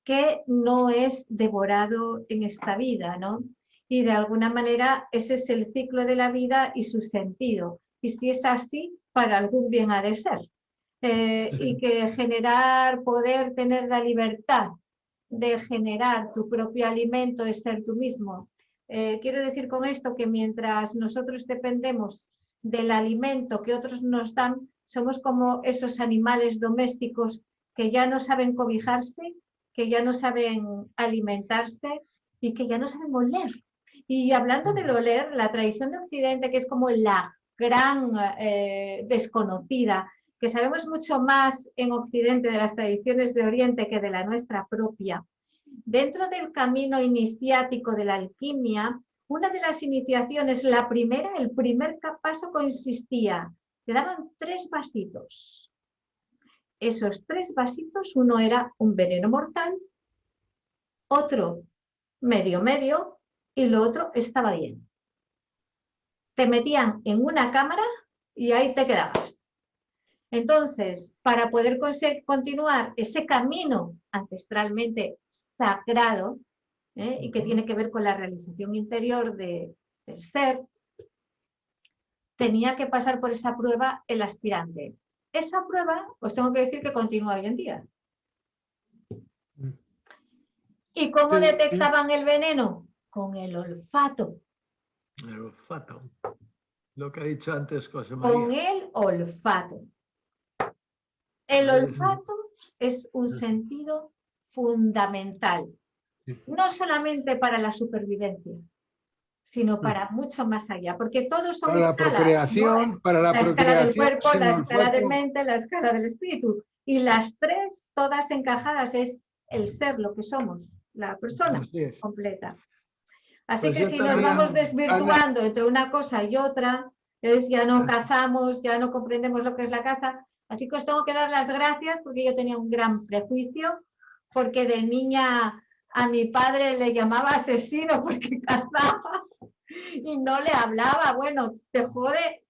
que no es devorado en esta vida, ¿no? Y de alguna manera ese es el ciclo de la vida y su sentido. Y si es así, para algún bien ha de ser. Y que poder tener la libertad de generar tu propio alimento es ser tú mismo. Quiero decir con esto que mientras nosotros dependemos del alimento que otros nos dan, somos como esos animales domésticos que ya no saben cobijarse, que ya no saben alimentarse y que ya no saben oler. Y hablando del oler, la tradición de Occidente, que es como la gran desconocida, que sabemos mucho más en Occidente de las tradiciones de Oriente que de la nuestra propia. Dentro del camino iniciático de la alquimia, una de las iniciaciones, la primera, el primer paso consistía, te daban 3 vasitos. Esos 3 vasitos, uno era un veneno mortal, otro medio y lo otro estaba bien. Te metían en una cámara y ahí te quedabas. Entonces, para poder continuar ese camino ancestralmente sagrado, y que tiene que ver con la realización interior del ser, tenía que pasar por esa prueba el aspirante. Esa prueba, os tengo que decir que continúa hoy en día. ¿Y cómo detectaban el veneno? Con el olfato. El olfato. Lo que ha dicho antes José María. Con el olfato. El olfato es un sentido fundamental, no solamente para la supervivencia, sino para mucho más allá, porque todos son para la procreación, ¿no? Para la escala del cuerpo, la escala de mente, la escala del espíritu, y las 3 todas encajadas es el ser, lo que somos, la persona completa. Así pues que si nos vamos desvirtuando entre una cosa y otra, ya no cazamos, ya no comprendemos lo que es la caza. Así que os tengo que dar las gracias, porque yo tenía un gran prejuicio, porque de niña a mi padre le llamaba asesino porque cazaba y no le hablaba. Bueno,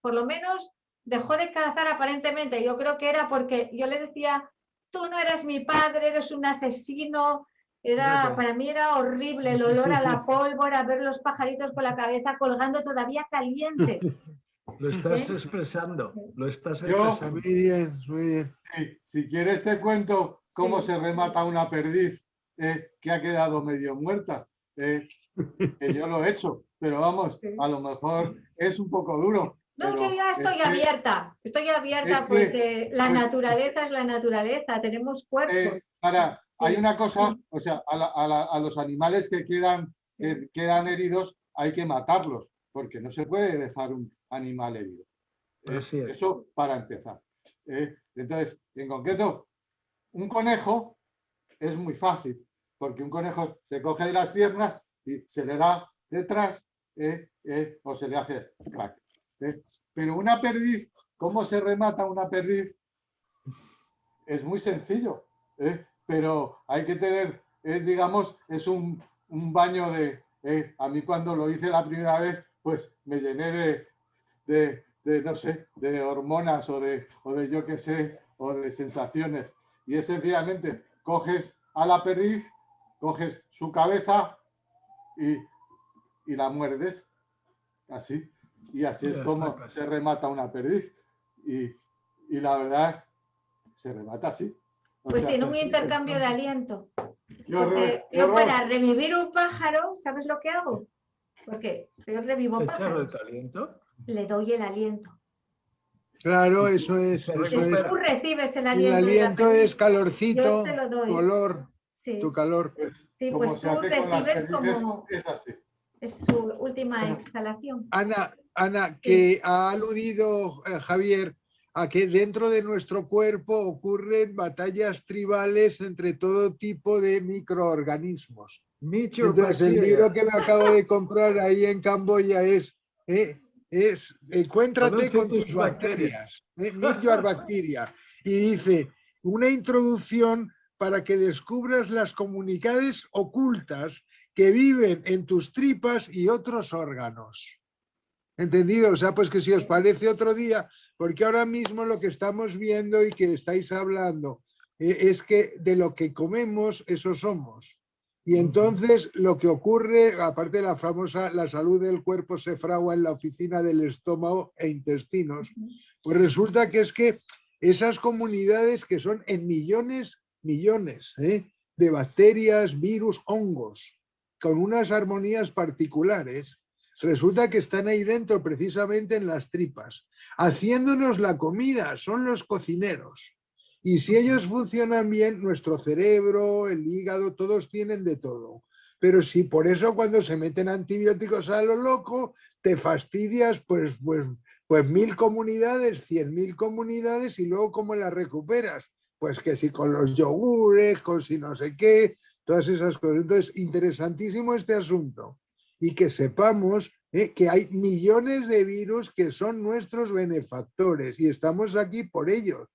por lo menos dejó de cazar aparentemente. Yo creo que era porque yo le decía, tú no eres mi padre, eres un asesino. Para mí era horrible el olor a la pólvora, ver los pajaritos con la cabeza colgando todavía calientes. Lo estás expresando, lo estás expresando. Muy bien, muy bien. Si quieres te cuento cómo se remata una perdiz que ha quedado medio muerta, que yo lo he hecho, pero vamos, a lo mejor es un poco duro. No, yo ya estoy abierta porque la naturaleza es la naturaleza, tenemos cuerpos. Hay una cosa, o sea, a los animales que quedan heridos hay que matarlos, porque no se puede dejar un animal herido. Eso para empezar. Entonces, en concreto, un conejo es muy fácil, porque un conejo se coge de las piernas y se le da detrás o se le hace clac. Pero una perdiz, ¿cómo se remata una perdiz? Es muy sencillo, pero hay que tener, digamos, es un baño de... a mí cuando lo hice la primera vez, pues me llené no sé, de hormonas o de yo qué sé, o de sensaciones. Y es sencillamente, coges a la perdiz, coges su cabeza y la muerdes, así. Y así es como se remata una perdiz. Y la verdad, se remata así. Pues tiene un intercambio de aliento. ¡Qué horror! Porque ¡Qué yo horror! para revivir un pájaro, ¿sabes lo que hago? Porque yo revivo ¿Echarle pájaros. aliento? Le doy el aliento. Claro, eso es. Se Eso es. recupera. Tú recibes el El aliento de la aliento perdiz. es calorcito, Yo se lo doy. tu olor, Sí, tu calor. Pues, sí, como pues se tú hace con las recibes perdices, como... es así. Es su última exhalación. Ana, Sí. que ha aludido Javier a que dentro de nuestro cuerpo ocurren batallas tribales entre todo tipo de microorganismos. Entonces, el libro que me acabo de comprar ahí en Camboya es Encuéntrate Conoce con tus tus bacterias. bacterias, Meet Your Bacteria. Y dice, una introducción para que descubras las comunidades ocultas que viven en tus tripas y otros órganos. ¿Entendido? O sea, pues que si os parece otro día, porque ahora mismo lo que estamos viendo y que estáis hablando es que de lo que comemos, eso somos. Y entonces lo que ocurre, aparte de la famosa, la salud del cuerpo se fragua en la oficina del estómago e intestinos, pues resulta que es que esas comunidades que son en millones de bacterias, virus, hongos, con unas armonías particulares, resulta que están ahí dentro precisamente en las tripas, haciéndonos la comida, son los cocineros. Y si ellos funcionan bien, nuestro cerebro, el hígado, todos tienen de todo. Pero si por eso cuando se meten antibióticos a lo loco, te fastidias pues 1000 comunidades, 100.000 comunidades y luego ¿cómo las recuperas? Pues que si con los yogures, con si no sé qué, todas esas cosas. Entonces, interesantísimo este asunto. Y que sepamos que hay millones de virus que son nuestros benefactores y estamos aquí por ellos.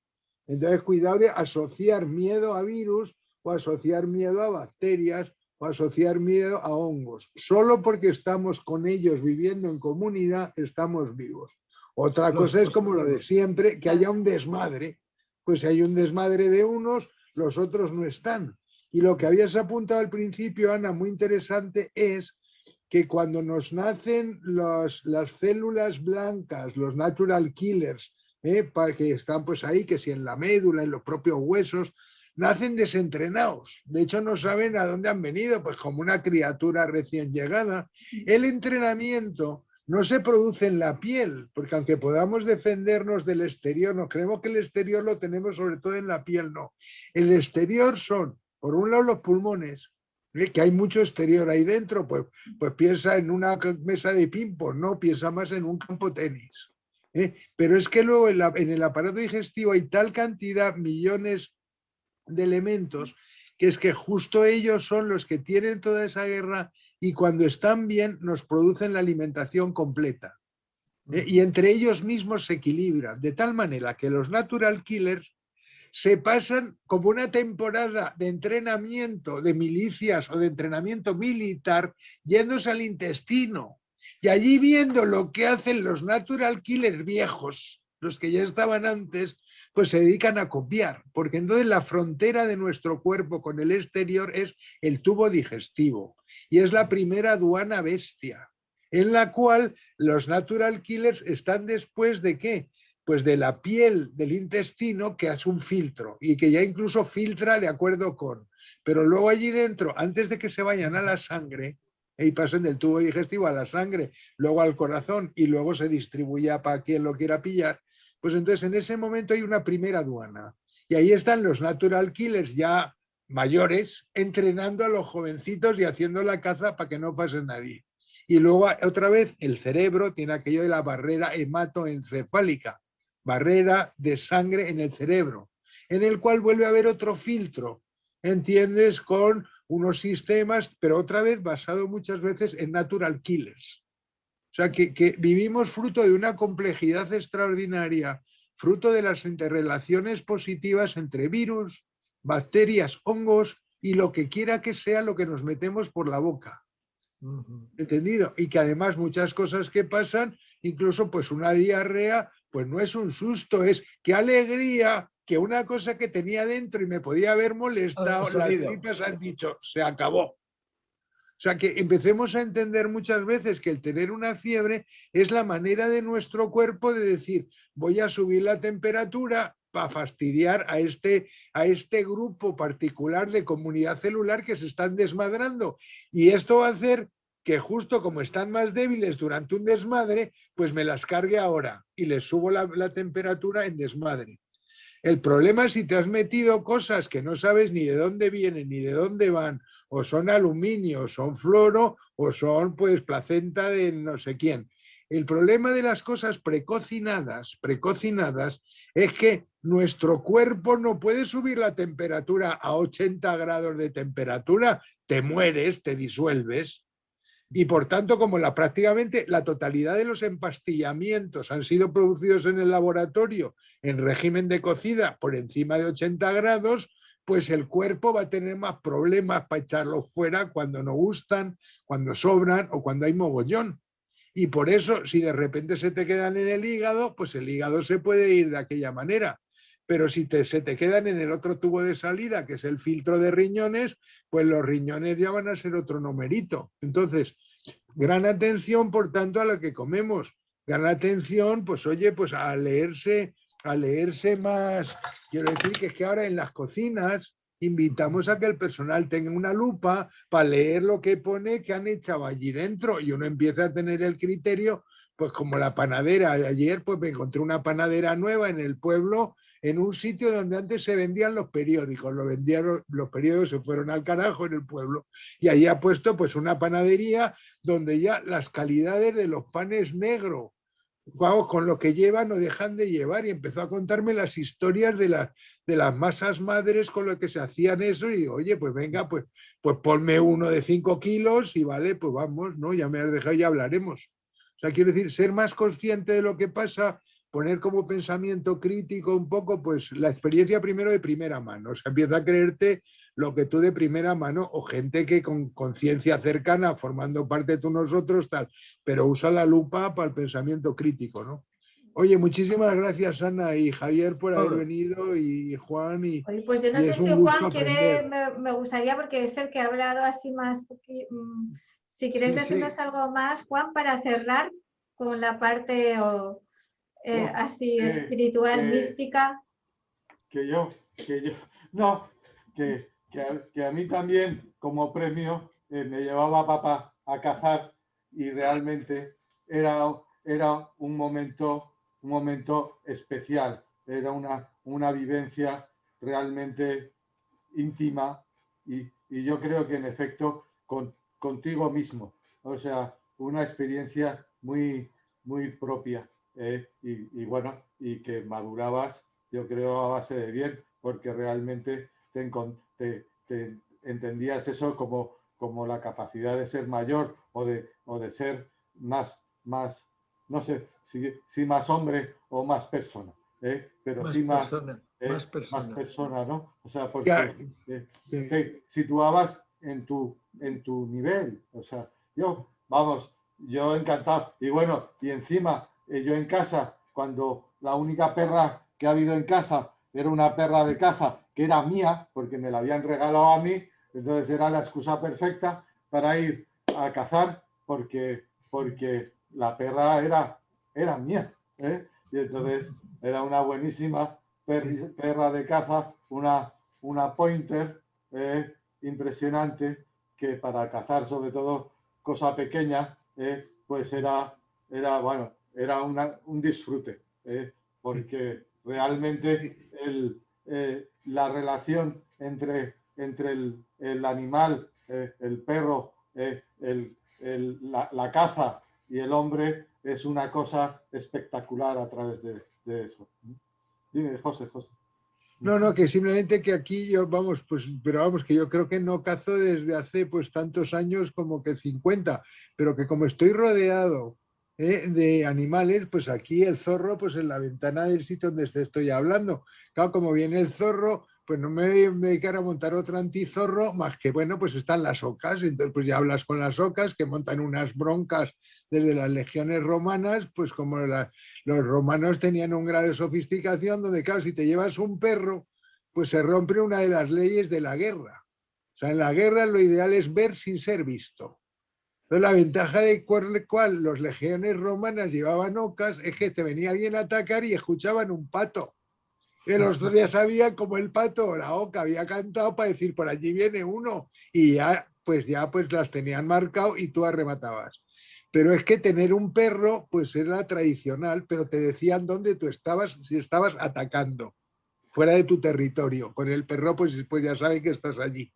Entonces, cuidado de asociar miedo a virus o asociar miedo a bacterias o asociar miedo a hongos. Solo porque estamos con ellos viviendo en comunidad, estamos vivos. Otra cosa es como lo de siempre, que haya un desmadre. Pues si hay un desmadre de unos, los otros no están. Y lo que habías apuntado al principio, Ana, muy interesante, es que cuando nos nacen las células blancas, los natural killers, para que están pues ahí, que si en la médula, en los propios huesos, nacen desentrenados. De hecho, no saben a dónde han venido, pues como una criatura recién llegada. El entrenamiento no se produce en la piel, porque aunque podamos defendernos del exterior, no creemos que el exterior lo tenemos sobre todo en la piel, no. El exterior son, por un lado, los pulmones, que hay mucho exterior ahí dentro, pues piensa en una mesa de ping-pong, no, piensa más en un campo tenis. Pero es que luego en el aparato digestivo hay tal cantidad, millones de elementos, que es que justo ellos son los que tienen toda esa guerra y cuando están bien nos producen la alimentación completa. Y entre ellos mismos se equilibran, de tal manera que los natural killers se pasan como una temporada de entrenamiento de milicias o de entrenamiento militar yéndose al intestino y allí viendo lo que hacen los natural killers viejos, los que ya estaban antes, pues se dedican a copiar, porque entonces la frontera de nuestro cuerpo con el exterior es el tubo digestivo y es la primera aduana bestia, en la cual los natural killers están después de ¿qué? Pues de la piel del intestino, que es un filtro y que ya incluso filtra de acuerdo con, pero luego allí dentro, antes de que se vayan a la sangre y pasen del tubo digestivo a la sangre, luego al corazón y luego se distribuya para quien lo quiera pillar, pues entonces en ese momento hay una primera aduana y ahí están los natural killers ya mayores entrenando a los jovencitos y haciendo la caza para que no pase nadie. Y luego otra vez el cerebro tiene aquello de la barrera hematoencefálica, barrera de sangre en el cerebro, en el cual vuelve a haber otro filtro, ¿entiendes? Con unos sistemas, pero otra vez basado muchas veces en natural killers. O sea, que vivimos fruto de una complejidad extraordinaria, fruto de las interrelaciones positivas entre virus, bacterias, hongos y lo que quiera que sea lo que nos metemos por la boca. ¿Entendido? Y que además muchas cosas que pasan incluso pues una diarrea, pues no es un susto, es qué alegría que una cosa que tenía dentro y me podía haber molestado, las tripas han dicho, se acabó. O sea, que empecemos a entender muchas veces que el tener una fiebre es la manera de nuestro cuerpo de decir, voy a subir la temperatura para fastidiar a este grupo particular de comunidad celular que se están desmadrando. Y esto va a hacer que justo como están más débiles durante un desmadre, pues me las cargue ahora y les subo la temperatura en desmadre. El problema es si te has metido cosas que no sabes ni de dónde vienen ni de dónde van, o son aluminio, o son fluoro, o son pues placenta de no sé quién. El problema de las cosas precocinadas es que nuestro cuerpo no puede subir la temperatura a 80 grados de temperatura, te mueres, te disuelves. Y por tanto, como prácticamente la totalidad de los empastillamientos han sido producidos en el laboratorio en régimen de cocida por encima de 80 grados, pues el cuerpo va a tener más problemas para echarlos fuera cuando no gustan, cuando sobran o cuando hay mogollón. Y por eso, si de repente se te quedan en el hígado, pues el hígado se puede ir de aquella manera. Pero si se te quedan en el otro tubo de salida, que es el filtro de riñones, pues los riñones ya van a ser otro numerito. Entonces, gran atención, por tanto, a lo que comemos. Gran atención, pues oye, pues a leerse más. Quiero decir que es que ahora en las cocinas invitamos a que el personal tenga una lupa para leer lo que pone que han echado allí dentro y uno empieza a tener el criterio, pues como la panadera. Ayer pues me encontré una panadera nueva en el pueblo, en un sitio donde antes se vendían los periódicos, los periódicos se fueron al carajo en el pueblo, y allí ha puesto pues una panadería donde ya las calidades de los panes negros, vamos, con lo que llevan o dejan de llevar, y empezó a contarme las historias de las masas madres con lo que se hacían eso, y digo, oye, pues venga, pues ponme uno de 5 kilos y vale, pues vamos, ¿no? Ya me has dejado, ya hablaremos. O sea, quiero decir, ser más consciente de lo que pasa, poner como pensamiento crítico un poco, pues la experiencia primero de primera mano. O sea, empieza a creerte lo que tú de primera mano, o gente que con conciencia cercana, formando parte de nosotros, tal, pero usa la lupa para el pensamiento crítico, ¿no? Oye, muchísimas gracias, Ana y Javier, por haber venido, y Juan, Oye, pues yo no sé si Juan quiere, me gustaría, porque es el que ha hablado así más, si quieres decirnos algo más, Juan, para cerrar con la parte así espiritual, mística. Que a mí también, como premio, me llevaba papá a cazar, y realmente era un momento especial, era una vivencia realmente íntima, y yo creo que en efecto contigo mismo, o sea, una experiencia muy, muy propia, y bueno, y que madurabas, yo creo, a base de bien, porque realmente te entendías eso como la capacidad de ser mayor, o de ser más, no sé si más hombre o más persona, pero más sí más persona, ¿no? O sea, porque te situabas en tu nivel. O sea, yo encantado. Y bueno, y encima, yo en casa, cuando la única perra que ha habido en casa era una perra de caza que era mía, porque me la habían regalado a mí, entonces era la excusa perfecta para ir a cazar, porque la perra era mía, y entonces era una buenísima perra de caza, una pointer, impresionante, que para cazar sobre todo cosa pequeña, pues era un disfrute, porque realmente la relación entre el animal, el perro, la caza y el hombre es una cosa espectacular a través de eso. Dime, José. No, que simplemente que aquí yo, pero vamos, que yo creo que no cazo desde hace pues tantos años como que 50, pero que como estoy rodeado de animales, pues aquí el zorro, pues en la ventana del sitio donde estoy hablando, claro, como viene el zorro, pues no me voy a dedicar a montar otro antizorro, más que, bueno, pues están las ocas. Entonces, pues ya hablas con las ocas que montan unas broncas desde las legiones romanas, pues como los romanos tenían un grado de sofisticación donde, claro, si te llevas un perro, pues se rompe una de las leyes de la guerra. O sea, en la guerra lo ideal es ver sin ser visto. Entonces, la ventaja de cual los legiones romanas llevaban ocas es que te venía alguien a atacar y escuchaban un pato. Que los dos ya sabían como el pato o la oca había cantado para decir por allí viene uno y ya pues las tenían marcado y tú arrematabas. Pero es que tener un perro pues era tradicional, pero te decían dónde tú estabas si estabas atacando, fuera de tu territorio. Con el perro pues ya saben que estás allí.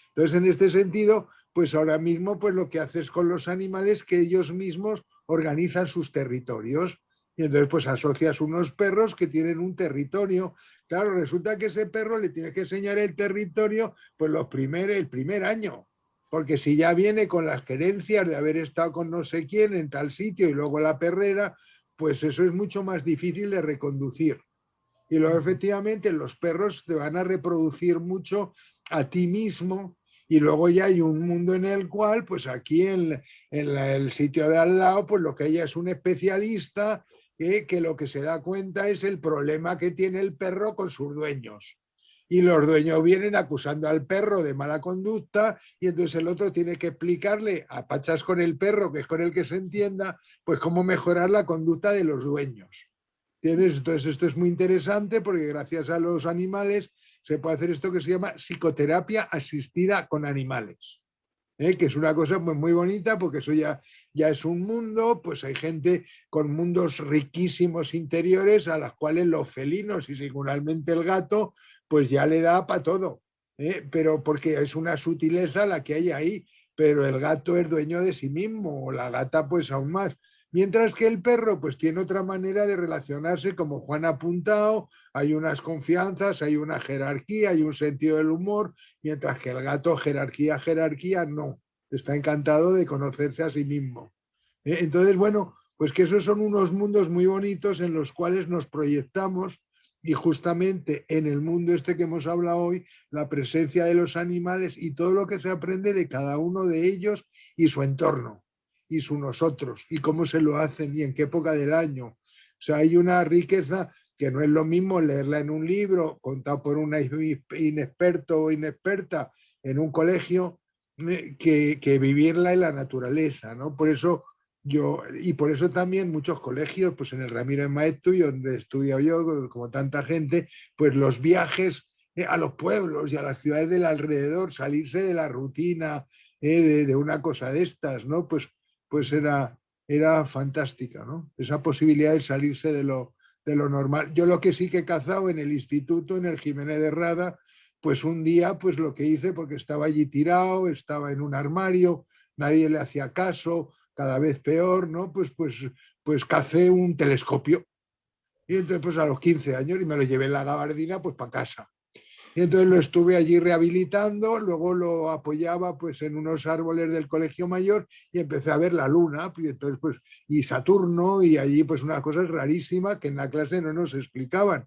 Entonces, en este sentido, pues ahora mismo pues lo que haces con los animales es que ellos mismos organizan sus territorios. Y entonces pues asocias unos perros que tienen un territorio. Claro, resulta que ese perro le tiene que enseñar el territorio pues el primer año. Porque si ya viene con las querencias de haber estado con no sé quién en tal sitio y luego la perrera, pues eso es mucho más difícil de reconducir. Y luego efectivamente los perros te van a reproducir mucho a ti mismo y luego ya hay un mundo en el cual, pues aquí en el sitio de al lado, pues lo que hay es un especialista que lo que se da cuenta es el problema que tiene el perro con sus dueños. Y los dueños vienen acusando al perro de mala conducta y entonces el otro tiene que explicarle a pachas con el perro, que es con el que se entienda, pues cómo mejorar la conducta de los dueños. ¿Entiendes? Entonces esto es muy interesante porque gracias a los animales se puede hacer esto que se llama psicoterapia asistida con animales, que es una cosa muy, muy bonita porque eso ya es un mundo, pues hay gente con mundos riquísimos interiores a las cuales los felinos y singularmente el gato, pues ya le da para todo, pero porque es una sutileza la que hay ahí, pero el gato es dueño de sí mismo, o la gata pues aún más. Mientras que el perro pues tiene otra manera de relacionarse, como Juan ha apuntado, hay unas confianzas, hay una jerarquía, hay un sentido del humor, mientras que el gato jerarquía no, está encantado de conocerse a sí mismo. Entonces, bueno, pues que esos son unos mundos muy bonitos en los cuales nos proyectamos y justamente en el mundo este que hemos hablado hoy, la presencia de los animales y todo lo que se aprende de cada uno de ellos y su entorno y su nosotros y cómo se lo hacen y en qué época del año. O sea, hay una riqueza que no es lo mismo leerla en un libro contado por un inexperto o inexperta en un colegio que vivirla en la naturaleza, ¿no? Por eso y por eso también muchos colegios, pues en el Ramiro de Maeztu, donde he estudiado yo, como tanta gente, pues los viajes a los pueblos y a las ciudades del alrededor, salirse de la rutina de una cosa de estas, ¿no? Pues era fantástica, ¿no? Esa posibilidad de salirse de lo normal. Yo lo que sí que he cazado en el instituto, en el Jiménez de Rada, pues un día, pues lo que hice, porque estaba allí tirado, estaba en un armario, nadie le hacía caso, cada vez peor, ¿no? Pues cacé un telescopio. Y entonces, pues a los 15 años, y me lo llevé en la gabardina, pues para casa. Y entonces lo estuve allí rehabilitando, luego lo apoyaba pues en unos árboles del Colegio Mayor y empecé a ver la luna, y entonces pues, y Saturno, y allí pues una cosa rarísima que en la clase no nos explicaban.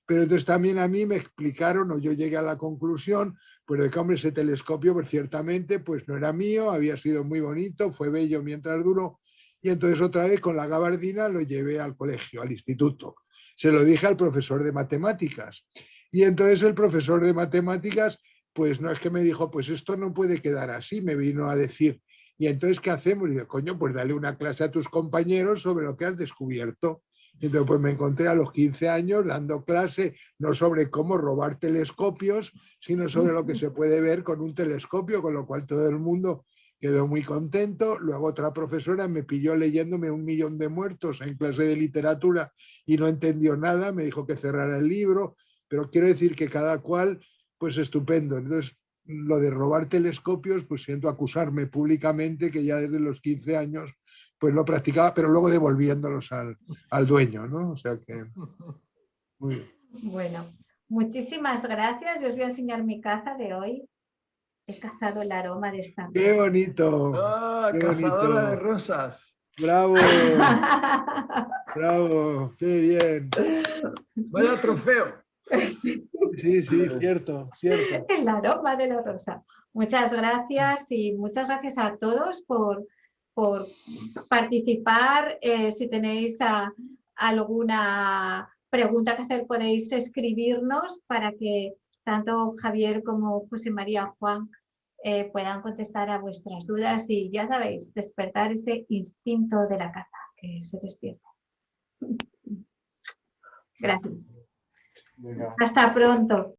Pero entonces también a mí me explicaron, o yo llegué a la conclusión, pues de que, hombre, ese telescopio, pues ciertamente, pues no era mío, había sido muy bonito, fue bello mientras duró, y entonces otra vez con la gabardina lo llevé al colegio, al instituto. Se lo dije al profesor de matemáticas. Y entonces el profesor de matemáticas, pues no es que me dijo, pues esto no puede quedar así, me vino a decir, ¿y entonces qué hacemos? Y digo, coño, pues dale una clase a tus compañeros sobre lo que has descubierto. Entonces, pues me encontré a los 15 años dando clase, no sobre cómo robar telescopios, sino sobre lo que se puede ver con un telescopio, con lo cual todo el mundo quedó muy contento. Luego otra profesora me pilló leyéndome 1 millón de muertos en clase de literatura y no entendió nada, me dijo que cerrara el libro, pero quiero decir que cada cual, pues estupendo. Entonces, lo de robar telescopios, pues siento acusarme públicamente que ya desde los 15 años pues lo practicaba, pero luego devolviéndolos al dueño, ¿no? O sea que... Muy bien. Bueno, muchísimas gracias. Yo os voy a enseñar mi caza de hoy. He cazado el aroma de esta. ¡Qué bonito! ¡Ah, ¡Qué cazadora bonito! de rosas! ¡Bravo! ¡Bravo! ¡Qué bien! Vaya trofeo. Sí, Sí, sí, cierto, cierto. el aroma de la rosa. Muchas gracias y muchas gracias a todos por participar. Si tenéis alguna pregunta que hacer, podéis escribirnos para que tanto Javier como José María o Juan puedan contestar a vuestras dudas y ya sabéis, despertar ese instinto de la caza que se despierta. Gracias. Venga. Hasta pronto.